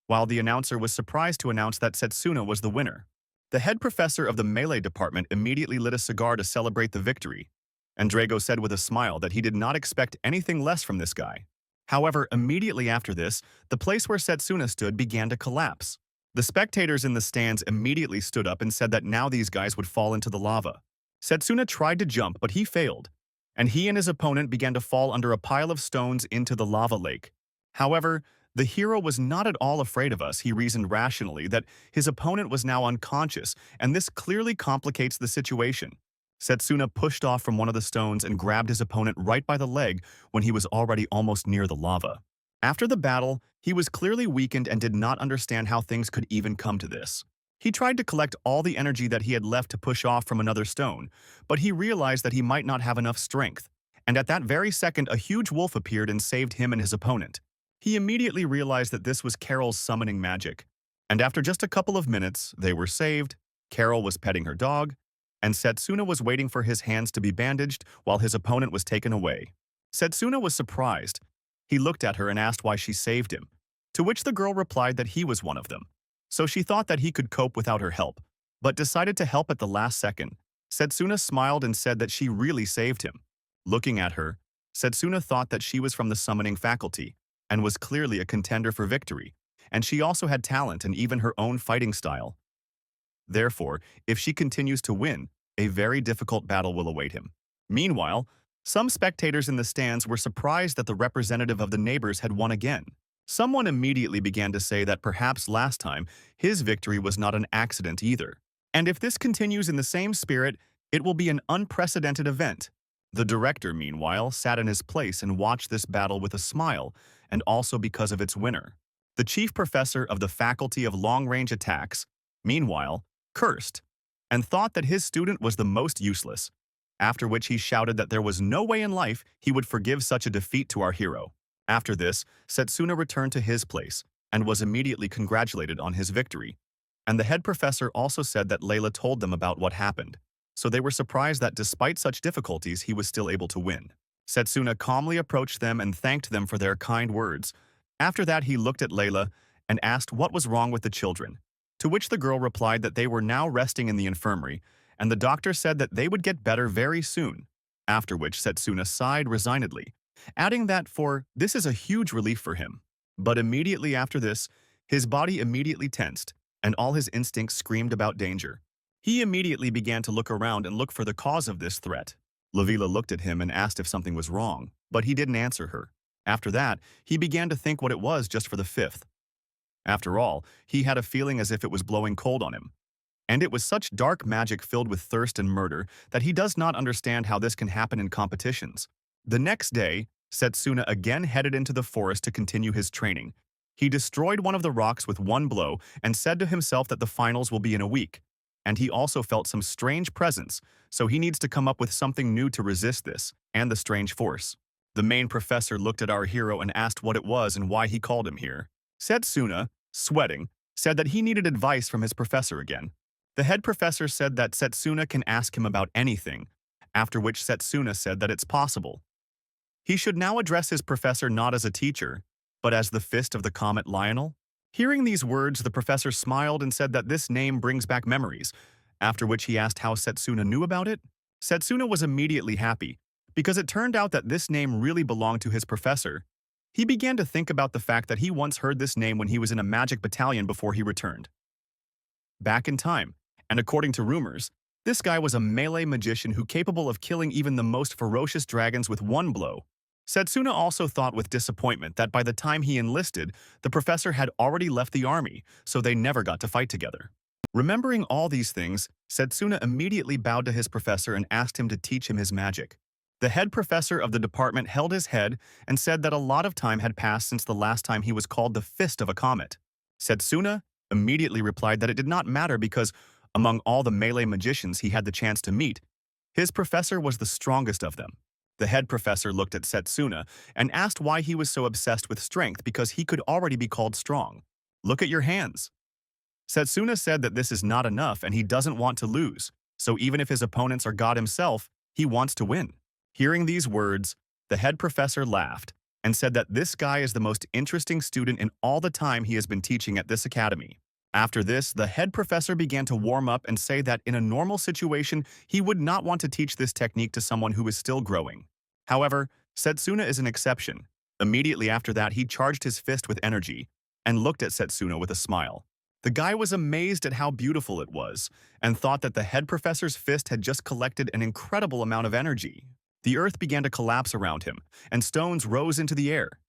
[SPEAKER 1] while the announcer was surprised to announce that Setsuna was the winner. The head professor of the melee department immediately lit a cigar to celebrate the victory, and Drago said with a smile that he did not expect anything less from this guy. However, immediately after this, the place where Setsuna stood began to collapse. The spectators in the stands immediately stood up and said that now these guys would fall into the lava. Setsuna tried to jump, but he failed, and he and his opponent began to fall under a pile of stones into the lava lake. However, the hero was not at all afraid of us. He reasoned rationally that his opponent was now unconscious, and this clearly complicates the situation. Setsuna pushed off from one of the stones and grabbed his opponent right by the leg when he was already almost near the lava. After the battle, he was clearly weakened and did not understand how things could even come to this. He tried to collect all the energy that he had left to push off from another stone, but he realized that he might not have enough strength. And at that very second, a huge wolf appeared and saved him and his opponent. He immediately realized that this was Carol's summoning magic. And after just a couple of minutes, they were saved. Carol was petting her dog, and Setsuna was waiting for his hands to be bandaged while his opponent was taken away. Setsuna was surprised. He looked at her and asked why she saved him, to which the girl replied that he was one of them. So she thought that he could cope without her help, but decided to help at the last second. Setsuna smiled and said that she really saved him. Looking at her, Setsuna thought that she was from the summoning faculty and was clearly a contender for victory, and she also had talent and even her own fighting style. Therefore, if she continues to win, a very difficult battle will await him. Meanwhile, some spectators in the stands were surprised that the representative of the neighbors had won again. Someone immediately began to say that perhaps last time his victory was not an accident either. And if this continues in the same spirit, it will be an unprecedented event. The director, meanwhile, sat in his place and watched this battle with a smile, and also because of its winner. The chief professor of the Faculty of Long-Range Attacks, meanwhile, cursed, and thought that his student was the most useless, after which he shouted that there was no way in life he would forgive such a defeat to our hero. After this, Setsuna returned to his place and was immediately congratulated on his victory. And the head professor also said that Layla told them about what happened, so they were surprised that despite such difficulties he was still able to win. Setsuna calmly approached them and thanked them for their kind words. After that he looked at Layla and asked what was wrong with the children, to which the girl replied that they were now resting in the infirmary, and the doctor said that they would get better very soon, after which Setsuna sighed resignedly, adding that this is a huge relief for him. But immediately after this, his body immediately tensed, and all his instincts screamed about danger. He immediately began to look around and look for the cause of this threat. Lavila looked at him and asked if something was wrong, but he didn't answer her. After that, he began to think what it was just for the fifth. After all, he had a feeling as if it was blowing cold on him. And it was such dark magic filled with thirst and murder that he does not understand how this can happen in competitions. The next day, Setsuna again headed into the forest to continue his training. He destroyed one of the rocks with one blow and said to himself that the finals will be in a week. And he also felt some strange presence, so he needs to come up with something new to resist this and the strange force. The main professor looked at our hero and asked what it was and why he called him here. Setsuna, sweating, said that he needed advice from his professor again. The head professor said that Setsuna can ask him about anything, after which Setsuna said that it's possible. He should now address his professor not as a teacher, but as the Fist of the Comet Lionel. Hearing these words, the professor smiled and said that this name brings back memories, after which he asked how Setsuna knew about it. Setsuna was immediately happy, because it turned out that this name really belonged to his professor. He began to think about the fact that he once heard this name when he was in a magic battalion before he returned back in time, and according to rumors, this guy was a melee magician who capable of killing even the most ferocious dragons with one blow. Setsuna also thought with disappointment that by the time he enlisted, the professor had already left the army, so they never got to fight together. Remembering all these things, Setsuna immediately bowed to his professor and asked him to teach him his magic. The head professor of the department held his head and said that a lot of time had passed since the last time he was called the Fist of a Comet. Setsuna immediately replied that it did not matter because, among all the melee magicians he had the chance to meet, his professor was the strongest of them. The head professor looked at Setsuna and asked why he was so obsessed with strength because he could already be called strong. Look at your hands. Setsuna said that this is not enough and he doesn't want to lose, so even if his opponents are God himself, he wants to win. Hearing these words, the head professor laughed and said that this guy is the most interesting student in all the time he has been teaching at this academy. After this, the head professor began to warm up and say that in a normal situation, he would not want to teach this technique to someone who is still growing. However, Setsuna is an exception. Immediately after that, he charged his fist with energy and looked at Setsuna with a smile. The guy was amazed at how beautiful it was and thought that the head professor's fist had just collected an incredible amount of energy. The earth began to collapse around him, and stones rose into the air.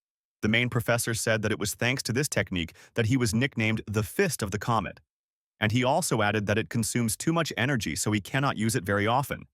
[SPEAKER 1] The main professor said that it was thanks to this technique that he was nicknamed the Fist of the Comet. And he also added that it consumes too much energy so he cannot use it very often.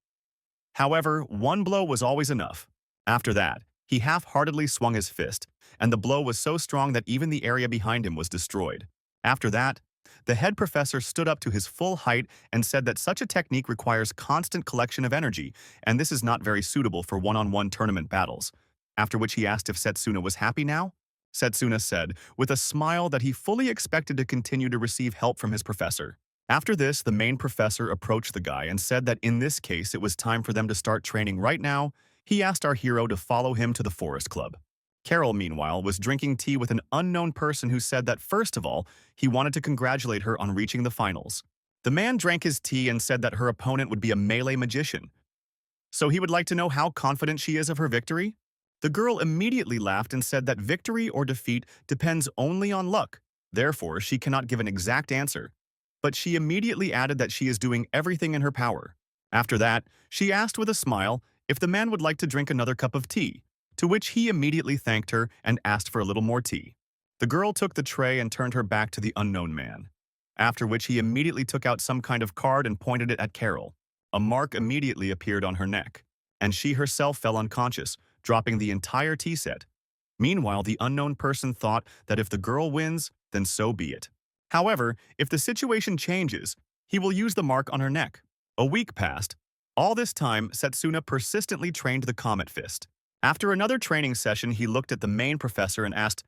[SPEAKER 1] However, one blow was always enough. After that, He half-heartedly swung his fist, and the blow was so strong that even the area behind him was destroyed. After that, the head professor stood up to his full height and said that such a technique requires constant collection of energy, and this is not very suitable for one-on-one tournament battles. After which he asked if Setsuna was happy now? Setsuna said, with a smile, that he fully expected to continue to receive help from his professor. After this, the main professor approached the guy and said that in this case it was time for them to start training right now. He asked our hero to follow him to the forest club. Carol, meanwhile, was drinking tea with an unknown person who said that first of all, he wanted to congratulate her on reaching the finals. The man drank his tea and said that her opponent would be a melee magician. So he would like to know how confident she is of her victory? The girl immediately laughed and said that victory or defeat depends only on luck. Therefore, she cannot give an exact answer. But she immediately added that she is doing everything in her power. After that, she asked with a smile if the man would like to drink another cup of tea, to which he immediately thanked her and asked for a little more tea. The girl took the tray and turned her back to the unknown man, after which he immediately took out some kind of card and pointed it at Carol. A mark immediately appeared on her neck, and she herself fell unconscious, dropping the entire tea set. Meanwhile, the unknown person thought that if the girl wins, then so be it. However, if the situation changes, he will use the mark on her neck. A week passed. All this time, Setsuna persistently trained the Comet Fist. After another training session, he looked at the main professor and asked,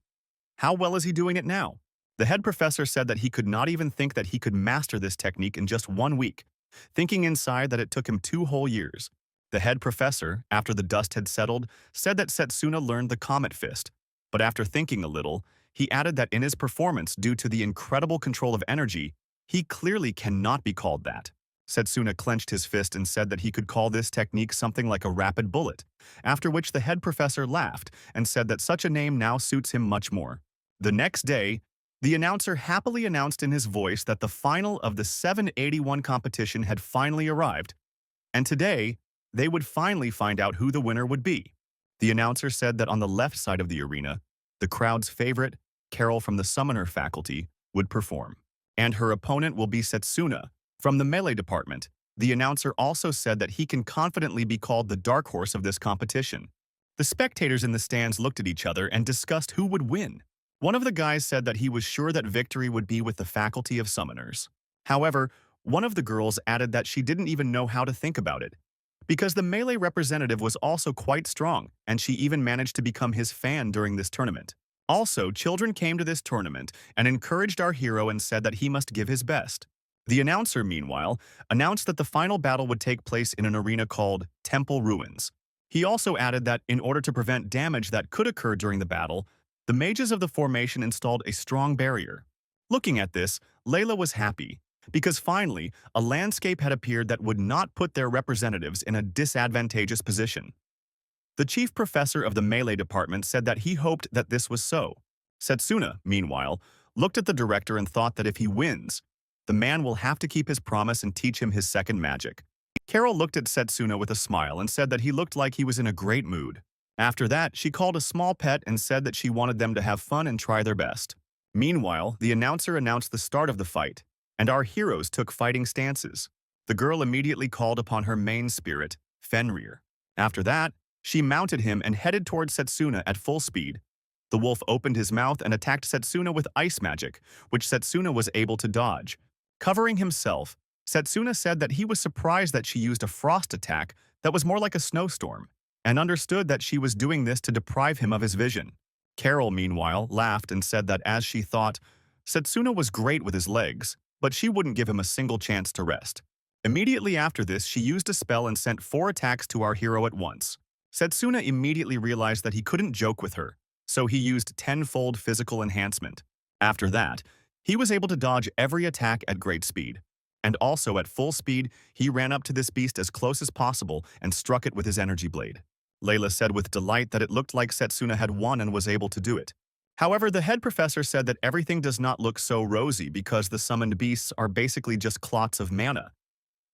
[SPEAKER 1] "How well is he doing it now?" The head professor said that he could not even think that he could master this technique in just 1 week, thinking inside that it took him 2 whole years. The head professor, after the dust had settled, said that Setsuna learned the Comet Fist, but after thinking a little, he added that in his performance, due to the incredible control of energy, he clearly cannot be called that. Setsuna clenched his fist and said that he could call this technique something like a rapid bullet, after which the head professor laughed and said that such a name now suits him much more. The next day, the announcer happily announced in his voice that the final of the 781 competition had finally arrived, and today, they would finally find out who the winner would be. The announcer said that on the left side of the arena, the crowd's favorite, Carol from the Summoner faculty, would perform, and her opponent will be Setsuna from the Melee department. The announcer also said that he can confidently be called the dark horse of this competition. The spectators in the stands looked at each other and discussed who would win. One of the guys said that he was sure that victory would be with the faculty of summoners. However, one of the girls added that she didn't even know how to think about it, because the Melee representative was also quite strong, and she even managed to become his fan during this tournament. Also, children came to this tournament and encouraged our hero and said that he must give his best. The announcer, meanwhile, announced that the final battle would take place in an arena called Temple Ruins. He also added that in order to prevent damage that could occur during the battle, the mages of the formation installed a strong barrier. Looking at this, Layla was happy, because finally, a landscape had appeared that would not put their representatives in a disadvantageous position. The chief professor of the Melee department said that he hoped that this was so. Setsuna, meanwhile, looked at the director and thought that if he wins, the man will have to keep his promise and teach him his second magic. Carol looked at Setsuna with a smile and said that he looked like he was in a great mood. After that, she called a small pet and said that she wanted them to have fun and try their best. Meanwhile, the announcer announced the start of the fight, and our heroes took fighting stances. The girl immediately called upon her main spirit, Fenrir. After that, she mounted him and headed towards Setsuna at full speed. The wolf opened his mouth and attacked Setsuna with ice magic, which Setsuna was able to dodge. Covering himself, Setsuna said that he was surprised that she used a frost attack that was more like a snowstorm, and understood that she was doing this to deprive him of his vision. Carol, meanwhile, laughed and said that as she thought, Setsuna was great with his legs, but she wouldn't give him a single chance to rest. Immediately after this, she used a spell and sent 4 attacks to our hero at once. Setsuna immediately realized that he couldn't joke with her, so he used 10-fold physical enhancement. After that, he was able to dodge every attack at great speed. And also at full speed, he ran up to this beast as close as possible and struck it with his energy blade. Layla said with delight that it looked like Setsuna had won and was able to do it. However, the head professor said that everything does not look so rosy because the summoned beasts are basically just clots of mana.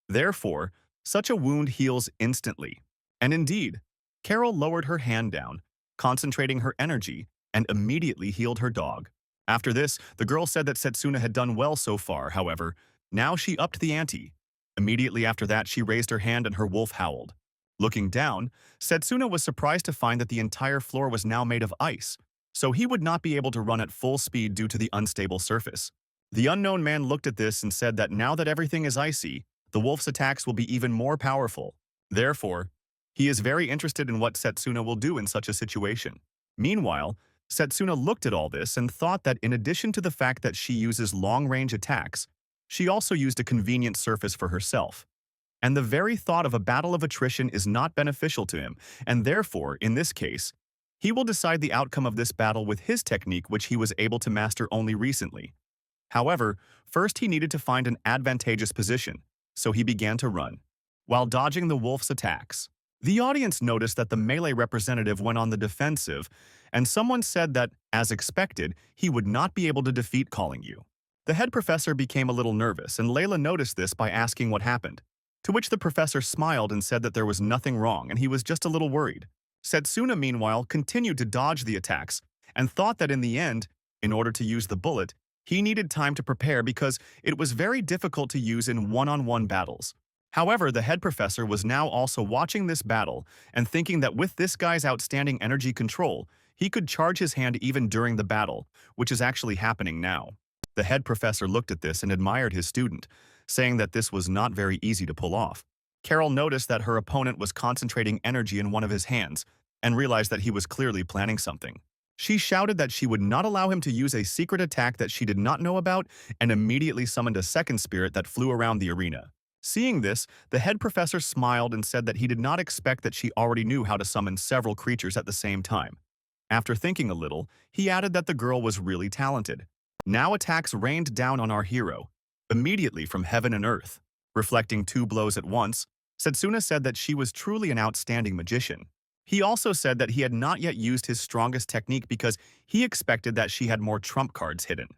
[SPEAKER 1] Therefore, such a wound heals instantly. And indeed, Carol lowered her hand down, concentrating her energy, and immediately healed her dog. After this, the girl said that Setsuna had done well so far, however, now she upped the ante. Immediately after that, she raised her hand and her wolf howled. Looking down, Setsuna was surprised to find that the entire floor was now made of ice, so he would not be able to run at full speed due to the unstable surface. The unknown man looked at this and said that now that everything is icy, the wolf's attacks will be even more powerful. Therefore, he is very interested in what Setsuna will do in such a situation. Meanwhile, Setsuna looked at all this and thought that in addition to the fact that she uses long-range attacks, she also used a convenient surface for herself. And the very thought of a battle of attrition is not beneficial to him, and therefore, in this case, he will decide the outcome of this battle with his technique which he was able to master only recently. However, first he needed to find an advantageous position, so he began to run. While dodging the wolf's attacks, the audience noticed that the melee representative went on the defensive, and someone said that, as expected, he would not be able to defeat Calling You. The head professor became a little nervous, and Layla noticed this by asking what happened, to which the professor smiled and said that there was nothing wrong and he was just a little worried. Setsuna, meanwhile, continued to dodge the attacks and thought that in the end, in order to use the bullet, he needed time to prepare because it was very difficult to use in one-on-one battles. However, the head professor was now also watching this battle and thinking that with this guy's outstanding energy control, he could charge his hand even during the battle, which is actually happening now. The head professor looked at this and admired his student, saying that this was not very easy to pull off. Carol noticed that her opponent was concentrating energy in one of his hands and realized that he was clearly planning something. She shouted that she would not allow him to use a secret attack that she did not know about and immediately summoned a second spirit that flew around the arena. Seeing this, the head professor smiled and said that he did not expect that she already knew how to summon several creatures at the same time. After thinking a little, he added that the girl was really talented. Now attacks rained down on our hero, immediately from heaven and earth. Reflecting two blows at once, Setsuna said that she was truly an outstanding magician. He also said that he had not yet used his strongest technique because he expected that she had more trump cards hidden.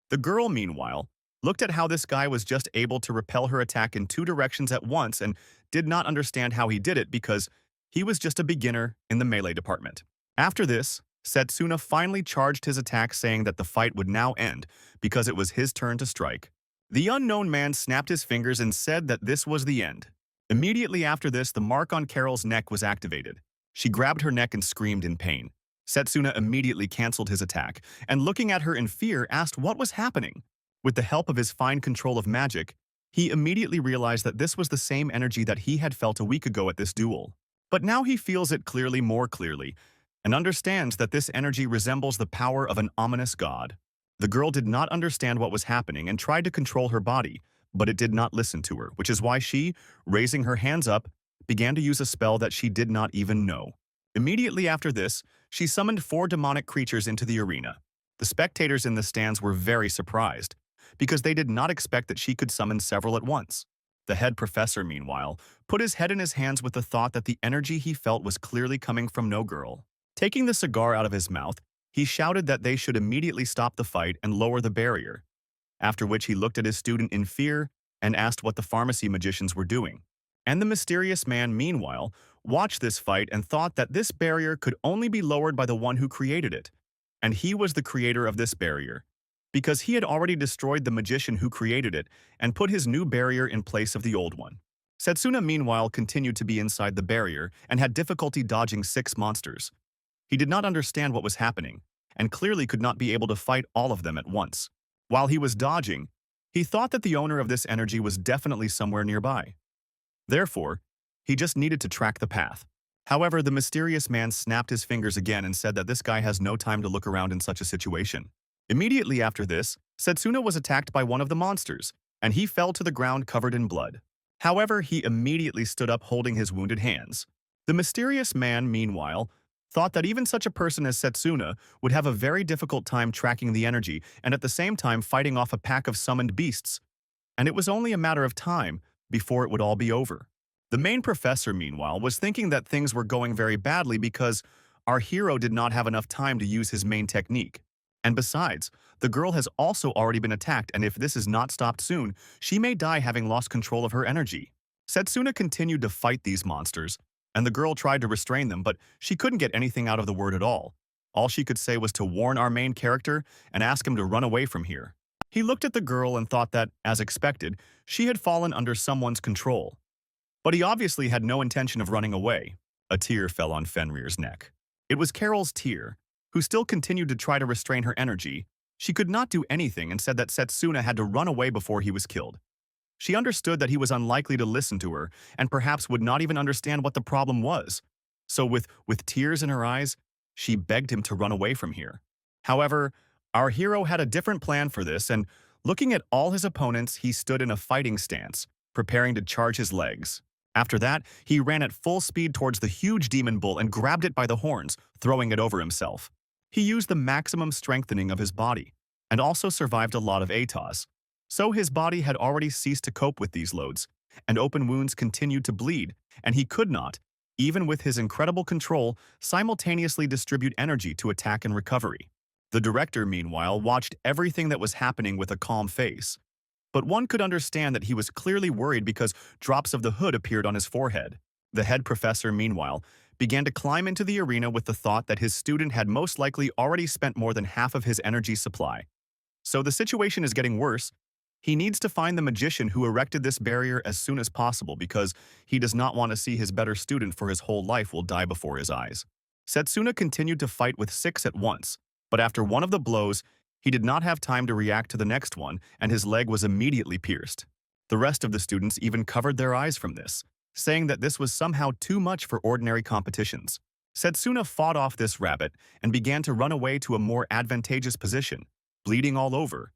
[SPEAKER 1] The girl, meanwhile, looked at how this guy was just able to repel her attack in two directions at once and did not understand how he did it because he was just a beginner in the melee department. After this, Setsuna finally charged his attack saying that the fight would now end because it was his turn to strike. The unknown man snapped his fingers and said that this was the end. Immediately after this, the mark on Carol's neck was activated. She grabbed her neck and screamed in pain. Setsuna immediately canceled his attack and looking at her in fear asked what was happening. With the help of his fine control of magic, he immediately realized that this was the same energy that he had felt a week ago at this duel. But now he feels it more clearly, and understands that this energy resembles the power of an ominous god. The girl did not understand what was happening and tried to control her body, but it did not listen to her, which is why she, raising her hands up, began to use a spell that she did not even know. Immediately after this, she summoned 4 demonic creatures into the arena. The spectators in the stands were very surprised, because they did not expect that she could summon several at once. The head professor, meanwhile, put his head in his hands with the thought that the energy he felt was clearly coming from no girl. Taking the cigar out of his mouth, he shouted that they should immediately stop the fight and lower the barrier, after which he looked at his student in fear and asked what the pharmacy magicians were doing. And the mysterious man, meanwhile, watched this fight and thought that this barrier could only be lowered by the one who created it. And he was the creator of this barrier, because he had already destroyed the magician who created it and put his new barrier in place of the old one. Setsuna, meanwhile, continued to be inside the barrier and had difficulty dodging 6 monsters. He did not understand what was happening, and clearly could not be able to fight all of them at once. While he was dodging, he thought that the owner of this energy was definitely somewhere nearby. Therefore, he just needed to track the path. However, the mysterious man snapped his fingers again and said that this guy has no time to look around in such a situation. Immediately after this, Setsuna was attacked by one of the monsters, and he fell to the ground covered in blood. However, he immediately stood up holding his wounded hands. The mysterious man, meanwhile, thought that even such a person as Setsuna would have a very difficult time tracking the energy and at the same time fighting off a pack of summoned beasts, and it was only a matter of time before it would all be over. The main professor, meanwhile, was thinking that things were going very badly because our hero did not have enough time to use his main technique. And besides, the girl has also already been attacked, and if this is not stopped soon, she may die having lost control of her energy. Setsuna continued to fight these monsters, and the girl tried to restrain them, but she couldn't get anything out of the word at all. All she could say was to warn our main character and ask him to run away from here. He looked at the girl and thought that, as expected, she had fallen under someone's control. But he obviously had no intention of running away. A tear fell on Fenrir's neck. It was Carol's tear, who still continued to try to restrain her energy. She could not do anything and said that Setsuna had to run away before he was killed. She understood that he was unlikely to listen to her and perhaps would not even understand what the problem was. So with tears in her eyes, she begged him to run away from here. However, our hero had a different plan for this, and looking at all his opponents, he stood in a fighting stance, preparing to charge his legs. After that, he ran at full speed towards the huge demon bull and grabbed it by the horns, throwing it over himself. He used the maximum strengthening of his body, and also survived a lot of ATOS. So his body had already ceased to cope with these loads, and open wounds continued to bleed, and he could not, even with his incredible control, simultaneously distribute energy to attack and recovery. The director, meanwhile, watched everything that was happening with a calm face. But one could understand that he was clearly worried because drops of the hood appeared on his forehead. The head professor, meanwhile, began to climb into the arena with the thought that his student had most likely already spent more than half of his energy supply. So the situation is getting worse. He needs to find the magician who erected this barrier as soon as possible because he does not want to see his better student for his whole life will die before his eyes. Setsuna continued to fight with 6 at once, but after one of the blows, he did not have time to react to the next one, and his leg was immediately pierced. The rest of the students even covered their eyes from this, saying that this was somehow too much for ordinary competitions. Setsuna fought off this rabbit and began to run away to a more advantageous position, bleeding all over.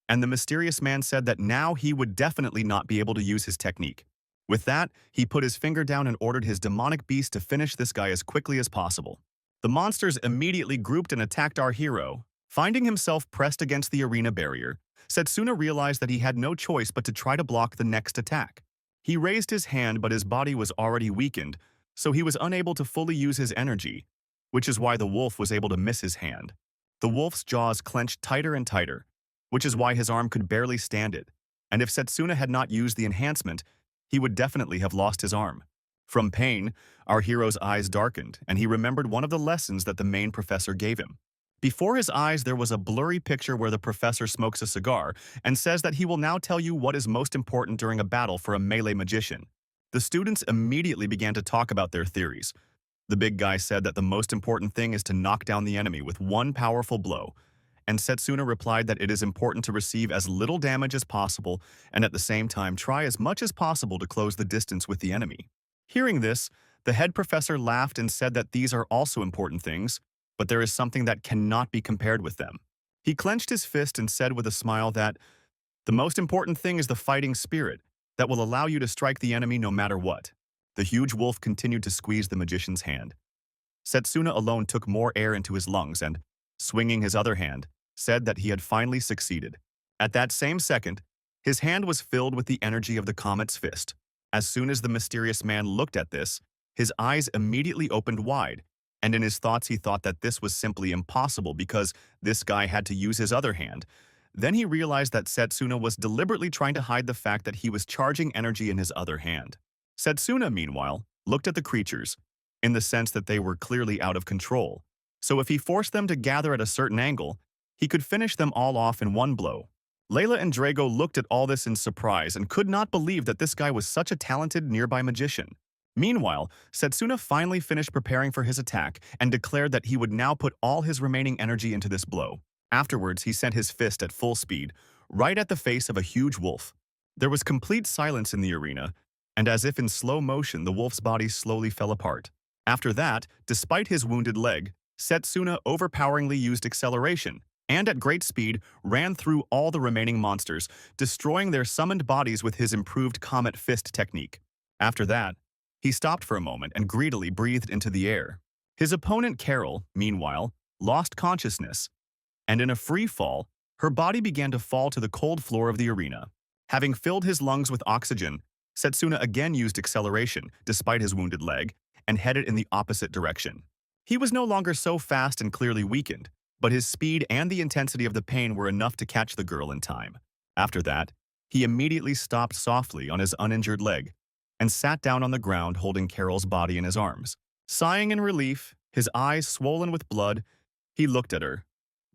[SPEAKER 1] And the mysterious man said that now he would definitely not be able to use his technique. With that, he put his finger down and ordered his demonic beast to finish this guy as quickly as possible. The monsters immediately grouped and attacked our hero. Finding himself pressed against the arena barrier, Setsuna realized that he had no choice but to try to block the next attack. He raised his hand, but his body was already weakened, so he was unable to fully use his energy, which is why the wolf was able to miss his hand. The wolf's jaws clenched tighter and tighter, which is why his arm could barely stand it, and if Setsuna had not used the enhancement, he would definitely have lost his arm. From pain, our hero's eyes darkened, and he remembered one of the lessons that the main professor gave him. Before his eyes, there was a blurry picture where the professor smokes a cigar and says that he will now tell you what is most important during a battle for a melee magician. The students immediately began to talk about their theories. The big guy said that the most important thing is to knock down the enemy with one powerful blow, and Setsuna replied that it is important to receive as little damage as possible and at the same time try as much as possible to close the distance with the enemy. Hearing this, the head professor laughed and said that these are also important things, but there is something that cannot be compared with them. He clenched his fist and said with a smile that the most important thing is the fighting spirit that will allow you to strike the enemy no matter what. The huge wolf continued to squeeze the magician's hand. Setsuna alone took more air into his lungs and, swinging his other hand, said that he had finally succeeded. At that same second, his hand was filled with the energy of the comet's fist. As soon as the mysterious man looked at this, his eyes immediately opened wide, and in his thoughts he thought that this was simply impossible because this guy had to use his other hand. Then he realized that Setsuna was deliberately trying to hide the fact that he was charging energy in his other hand. Setsuna, meanwhile, looked at the creatures, in the sense that they were clearly out of control. So if he forced them to gather at a certain angle, he could finish them all off in one blow. Layla and Drago looked at all this in surprise and could not believe that this guy was such a talented nearby magician. Meanwhile, Setsuna finally finished preparing for his attack and declared that he would now put all his remaining energy into this blow. Afterwards, he sent his fist at full speed, right at the face of a huge wolf. There was complete silence in the arena, and as if in slow motion, the wolf's body slowly fell apart. After that, despite his wounded leg, Setsuna overpoweringly used acceleration, and at great speed ran through all the remaining monsters, destroying their summoned bodies with his improved Comet Fist technique. After that, he stopped for a moment and greedily breathed into the air. His opponent Carol, meanwhile, lost consciousness, and in a free fall, her body began to fall to the cold floor of the arena. Having filled his lungs with oxygen, Setsuna again used acceleration, despite his wounded leg, and headed in the opposite direction. He was no longer so fast and clearly weakened, but his speed and the intensity of the pain were enough to catch the girl in time. After that, he immediately stopped softly on his uninjured leg and sat down on the ground holding Carol's body in his arms. Sighing in relief, his eyes swollen with blood, he looked at her,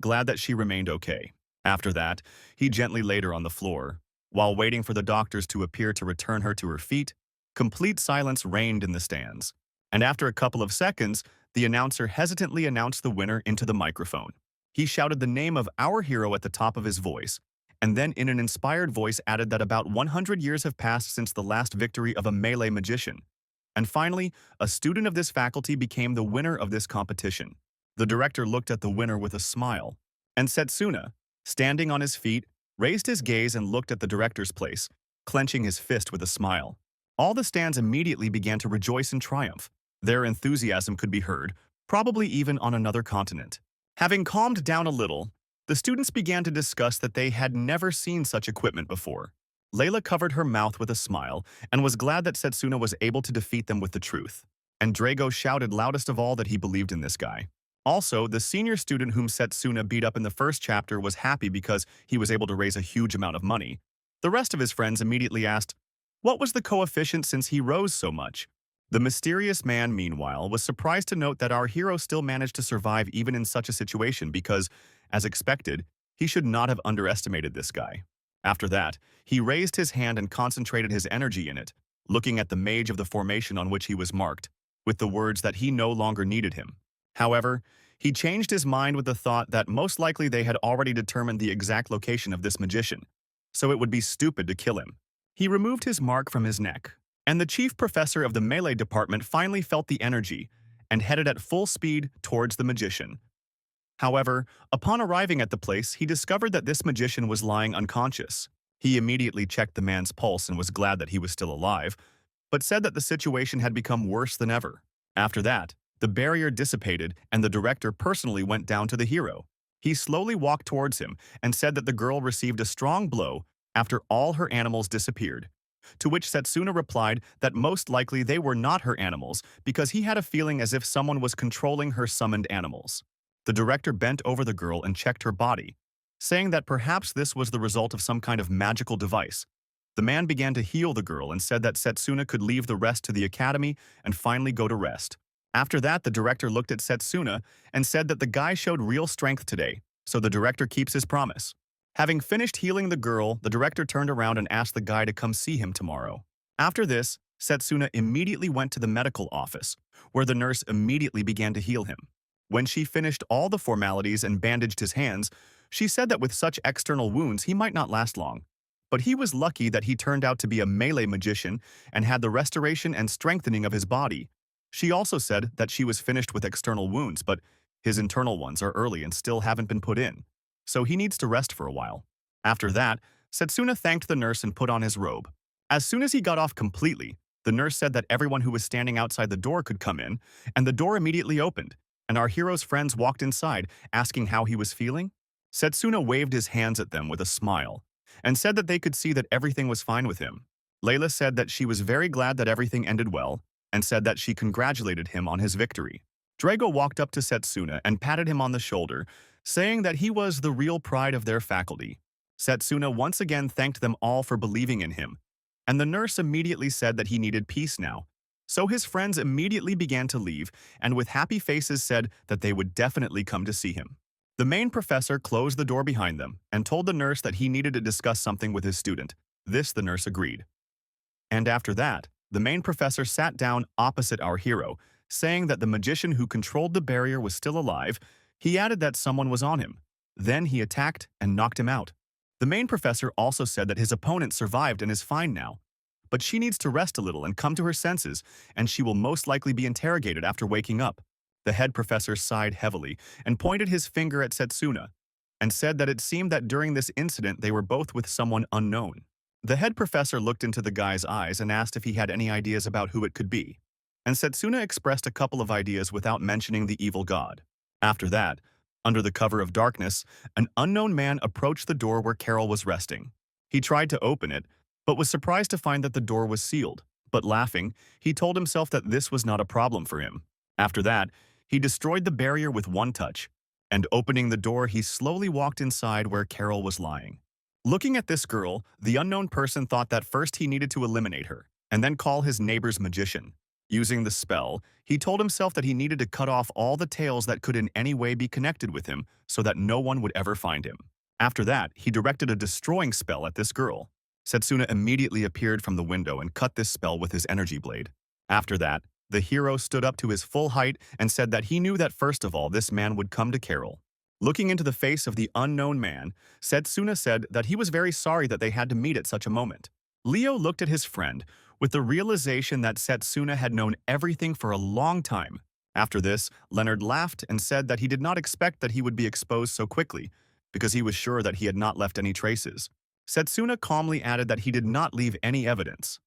[SPEAKER 1] glad that she remained okay. After that, he gently laid her on the floor, while waiting for the doctors to appear to return her to her feet, Complete silence reigned in the stands. And after a couple of seconds, the announcer hesitantly announced the winner into the microphone. He shouted the name of our hero at the top of his voice, and then in an inspired voice added that about 100 years have passed since the last victory of a Malay magician. And finally, a student of this faculty became the winner of this competition. The director looked at the winner with a smile, and Setsuna, standing on his feet, raised his gaze and looked at the director's place, clenching his fist with a smile. All the stands immediately began to rejoice in triumph. Their enthusiasm could be heard, probably even on another continent. Having calmed down a little, the students began to discuss that they had never seen such equipment before. Layla covered her mouth with a smile and was glad that Setsuna was able to defeat them with the truth. And Drago shouted loudest of all that he believed in this guy. Also, the senior student whom Setsuna beat up in the first chapter was happy because he was able to raise a huge amount of money. The rest of his friends immediately asked, what was the coefficient since he rose so much? The mysterious man, meanwhile, was surprised to note that our hero still managed to survive even in such a situation because, as expected, he should not have underestimated this guy. After that, he raised his hand and concentrated his energy in it, looking at the mage of the formation on which he was marked, with the words that he no longer needed him. However, he changed his mind with the thought that most likely they had already determined the exact location of this magician, so it would be stupid to kill him. He removed his mark from his neck, and the chief professor of the melee department finally felt the energy and headed at full speed towards the magician. However, upon arriving at the place, he discovered that this magician was lying unconscious. He immediately checked the man's pulse and was glad that he was still alive, but said that the situation had become worse than ever. After that, the barrier dissipated and the director personally went down to the hero. He slowly walked towards him and said that the girl received a strong blow after all her animals disappeared. To which Setsuna replied that most likely they were not her animals because he had a feeling as if someone was controlling her summoned animals. The director bent over the girl and checked her body, saying that perhaps this was the result of some kind of magical device. The man began to heal the girl and said that Setsuna could leave the rest to the academy and finally go to rest. After that, the director looked at Setsuna and said that the guy showed real strength today, so the director keeps his promise. Having finished healing the girl, the director turned around and asked the guy to come see him tomorrow. After this, Setsuna immediately went to the medical office, where the nurse immediately began to heal him. When she finished all the formalities and bandaged his hands, she said that with such external wounds he might not last long. But he was lucky that he turned out to be a melee magician and had the restoration and strengthening of his body. She also said that she was finished with external wounds, but his internal ones are early and still haven't been put in, so he needs to rest for a while. After that, Setsuna thanked the nurse and put on his robe. As soon as he got off completely, the nurse said that everyone who was standing outside the door could come in, and the door immediately opened, and our hero's friends walked inside, asking how he was feeling. Setsuna waved his hands at them with a smile, and said that they could see that everything was fine with him. Layla said that she was very glad that everything ended well, and said that she congratulated him on his victory. Drago walked up to Setsuna and patted him on the shoulder, saying that he was the real pride of their faculty. Setsuna once again thanked them all for believing in him, and the nurse immediately said that he needed peace now. So his friends immediately began to leave, and with happy faces said that they would definitely come to see him. The main professor closed the door behind them and told the nurse that he needed to discuss something with his student. This the nurse agreed. And after that, the main professor sat down opposite our hero, saying that the magician who controlled the barrier was still alive. He added that someone was on him. Then he attacked and knocked him out. The main professor also said that his opponent survived and is fine now, but she needs to rest a little and come to her senses, and she will most likely be interrogated after waking up. The head professor sighed heavily and pointed his finger at Setsuna, and said that it seemed that during this incident they were both with someone unknown. The head professor looked into the guy's eyes and asked if he had any ideas about who it could be, and Setsuna expressed a couple of ideas without mentioning the evil god. After that, under the cover of darkness, an unknown man approached the door where Carol was resting. He tried to open it, but was surprised to find that the door was sealed. But laughing, he told himself that this was not a problem for him. After that, he destroyed the barrier with one touch, and opening the door, he slowly walked inside where Carol was lying. Looking at this girl, the unknown person thought that first he needed to eliminate her, and then call his neighbor's magician. Using the spell, he told himself that he needed to cut off all the tails that could in any way be connected with him so that no one would ever find him. After that, he directed a destroying spell at this girl. Setsuna immediately appeared from the window and cut this spell with his energy blade. After that, the hero stood up to his full height and said that he knew that first of all this man would come to Carol. Looking into the face of the unknown man, Setsuna said that he was very sorry that they had to meet at such a moment. Leo looked at his friend with the realization that Setsuna had known everything for a long time. After this, Leonard laughed and said that he did not expect that he would be exposed so quickly, because he was sure that he had not left any traces. Setsuna calmly added that he did not leave any evidence.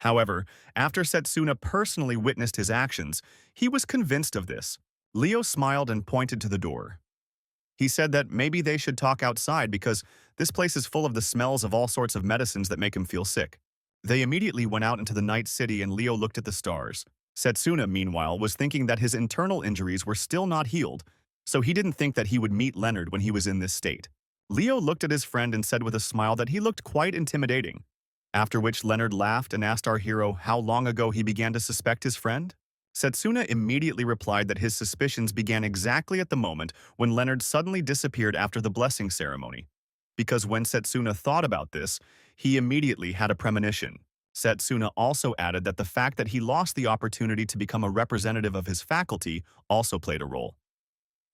[SPEAKER 1] However, after Setsuna personally witnessed his actions, he was convinced of this. Leo smiled and pointed to the door. He said that maybe they should talk outside because this place is full of the smells of all sorts of medicines that make him feel sick. They immediately went out into the night city and Leo looked at the stars. Setsuna, meanwhile, was thinking that his internal injuries were still not healed, so he didn't think that he would meet Leonard when he was in this state. Leo looked at his friend and said with a smile that he looked quite intimidating, after which Leonard laughed and asked our hero how long ago he began to suspect his friend. Setsuna immediately replied that his suspicions began exactly at the moment when Leonard suddenly disappeared after the blessing ceremony. Because when Setsuna thought about this, he immediately had a premonition. Setsuna also added that the fact that he lost the opportunity to become a representative of his faculty also played a role.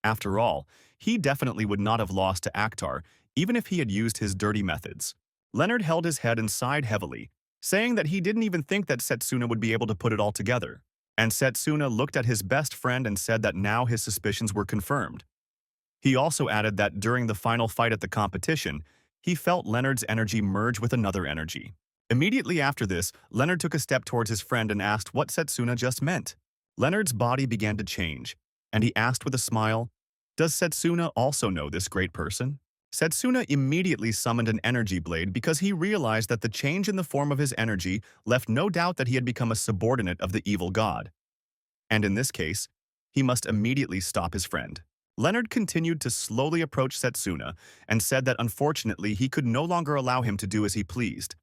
[SPEAKER 1] After all, he definitely would not have lost to Akhtar, even if he had used his dirty methods. Leonard held his head and sighed heavily, saying that he didn't even think that Setsuna would be able to put it all together. And Setsuna looked at his best friend and said that now his suspicions were confirmed. He also added that during the final fight at the competition, he felt Leonard's energy merge with another energy. Immediately after this, Leonard took a step towards his friend and asked what Setsuna just meant. Leonard's body began to change, and he asked with a smile, "Does Setsuna also know this great person?" Setsuna immediately summoned an energy blade because he realized that the change in the form of his energy left no doubt that he had become a subordinate of the evil god. And in this case, he must immediately stop his friend. Leonard continued to slowly approach Setsuna and said that unfortunately he could no longer allow him to do as he pleased.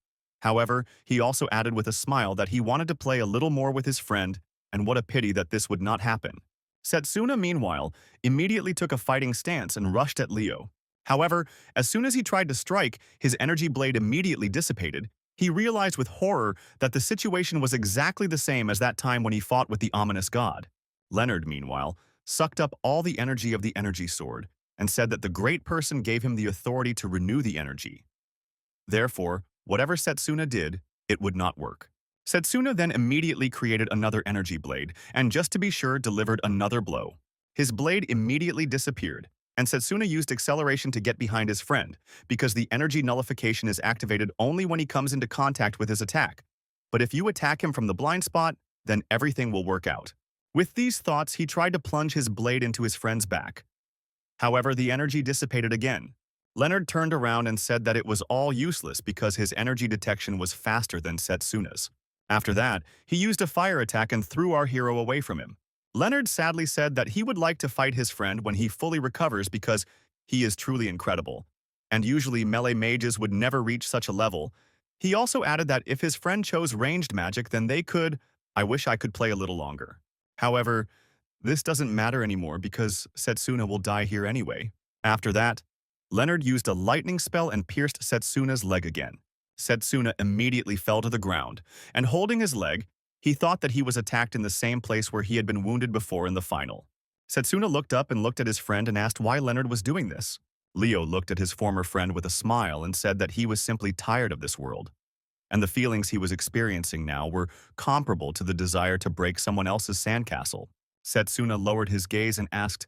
[SPEAKER 1] However, he also added with a smile that he wanted to play a little more with his friend, and what a pity that this would not happen. Setsuna, meanwhile, immediately took a fighting stance and rushed at Leo. However, as soon as he tried to strike, his energy blade immediately dissipated. He realized with horror that the situation was exactly the same as that time when he fought with the ominous god. Leonard, meanwhile, sucked up all the energy of the energy sword and said that the great person gave him the authority to renew the energy. Therefore, whatever Setsuna did, it would not work. Setsuna then immediately created another energy blade and just to be sure delivered another blow. His blade immediately disappeared, and Setsuna used acceleration to get behind his friend, because the energy nullification is activated only when he comes into contact with his attack. But if you attack him from the blind spot, then everything will work out. With these thoughts, he tried to plunge his blade into his friend's back. However, the energy dissipated again. Leonard turned around and said that it was all useless because his energy detection was faster than Setsuna's. After that, he used a fire attack and threw our hero away from him. Leonard sadly said that he would like to fight his friend when he fully recovers because he is truly incredible, and usually melee mages would never reach such a level. He also added that if his friend chose ranged magic, then they could. I wish I could play a little longer. However, this doesn't matter anymore because Setsuna will die here anyway. After that, Leonard used a lightning spell and pierced Setsuna's leg again. Setsuna immediately fell to the ground, and holding his leg, he thought that he was attacked in the same place where he had been wounded before in the final. Setsuna looked up and looked at his friend and asked why Leonard was doing this. Leo looked at his former friend with a smile and said that he was simply tired of this world, and the feelings he was experiencing now were comparable to the desire to break someone else's sandcastle. Setsuna lowered his gaze and asked,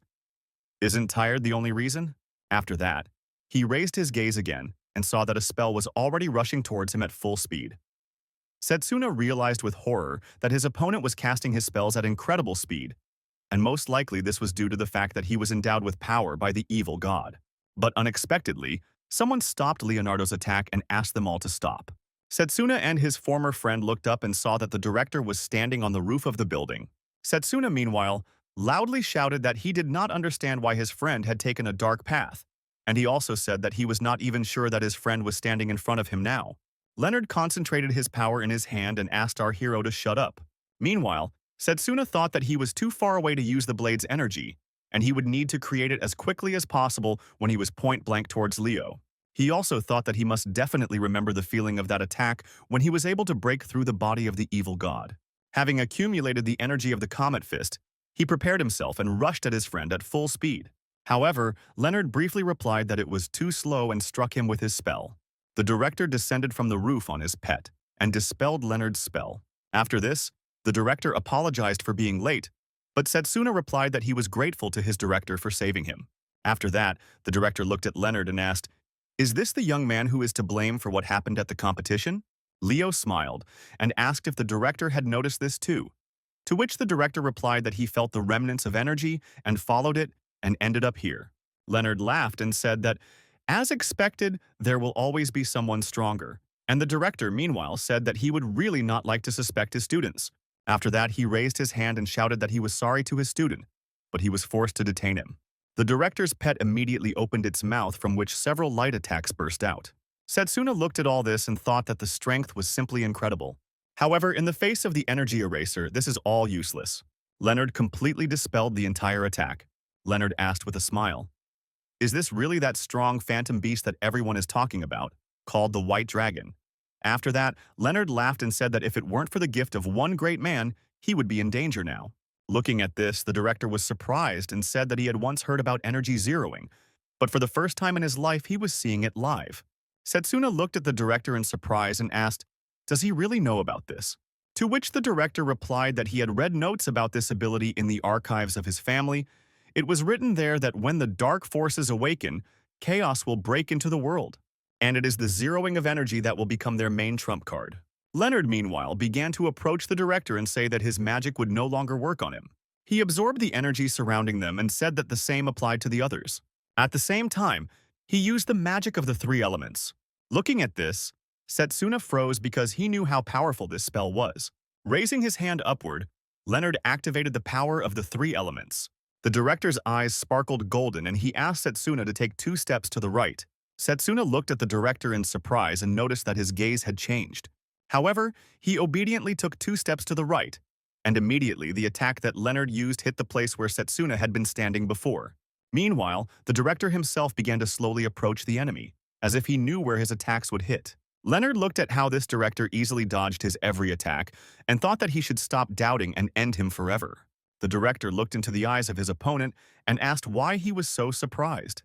[SPEAKER 1] "Isn't tired the only reason?" After that, he raised his gaze again and saw that a spell was already rushing towards him at full speed. Setsuna realized with horror that his opponent was casting his spells at incredible speed, and most likely this was due to the fact that he was endowed with power by the evil god. But unexpectedly, someone stopped Leonardo's attack and asked them all to stop. Setsuna and his former friend looked up and saw that the director was standing on the roof of the building. Setsuna, meanwhile, loudly shouted that he did not understand why his friend had taken a dark path, and he also said that he was not even sure that his friend was standing in front of him now. Leonard concentrated his power in his hand and asked our hero to shut up. Meanwhile, Setsuna thought that he was too far away to use the blade's energy, and he would need to create it as quickly as possible when he was point-blank towards Leo. He also thought that he must definitely remember the feeling of that attack when he was able to break through the body of the evil god. Having accumulated the energy of the Comet Fist, he prepared himself and rushed at his friend at full speed. However, Leonard briefly replied that it was too slow and struck him with his spell. The director descended from the roof on his pet and dispelled Leonard's spell. After this, the director apologized for being late, but Setsuna replied that he was grateful to his director for saving him. After that, the director looked at Leonard and asked, "Is this the young man who is to blame for what happened at the competition?" Leo smiled and asked if the director had noticed this too, to which the director replied that he felt the remnants of energy and followed it and ended up here. Leonard laughed and said that, as expected, there will always be someone stronger, and the director, meanwhile, said that he would really not like to suspect his students. After that, he raised his hand and shouted that he was sorry to his student, but he was forced to detain him. The director's pet immediately opened its mouth from which several light attacks burst out. Setsuna looked at all this and thought that the strength was simply incredible. However, in the face of the energy eraser, this is all useless. Leonard completely dispelled the entire attack. Leonard asked with a smile, "Is this really that strong phantom beast that everyone is talking about, called the White Dragon?" After that, Leonard laughed and said that if it weren't for the gift of one great man, he would be in danger now. Looking at this, the director was surprised and said that he had once heard about energy zeroing, but for the first time in his life, he was seeing it live. Setsuna looked at the director in surprise and asked, "Does he really know about this?" To which the director replied that he had read notes about this ability in the archives of his family. It was written there that when the dark forces awaken, chaos will break into the world, and it is the zeroing of energy that will become their main trump card. Leonard, meanwhile, began to approach the director and say that his magic would no longer work on him. He absorbed the energy surrounding them and said that the same applied to the others. At the same time, he used the magic of the three elements. Looking at this, Setsuna froze because he knew how powerful this spell was. Raising his hand upward, Leonard activated the power of the three elements. The director's eyes sparkled golden and he asked Setsuna to take 2 steps to the right. Setsuna looked at the director in surprise and noticed that his gaze had changed. However, he obediently took 2 steps to the right, and immediately the attack that Leonard used hit the place where Setsuna had been standing before. Meanwhile, the director himself began to slowly approach the enemy, as if he knew where his attacks would hit. Leonard looked at how this director easily dodged his every attack and thought that he should stop doubting and end him forever. The director looked into the eyes of his opponent and asked why he was so surprised.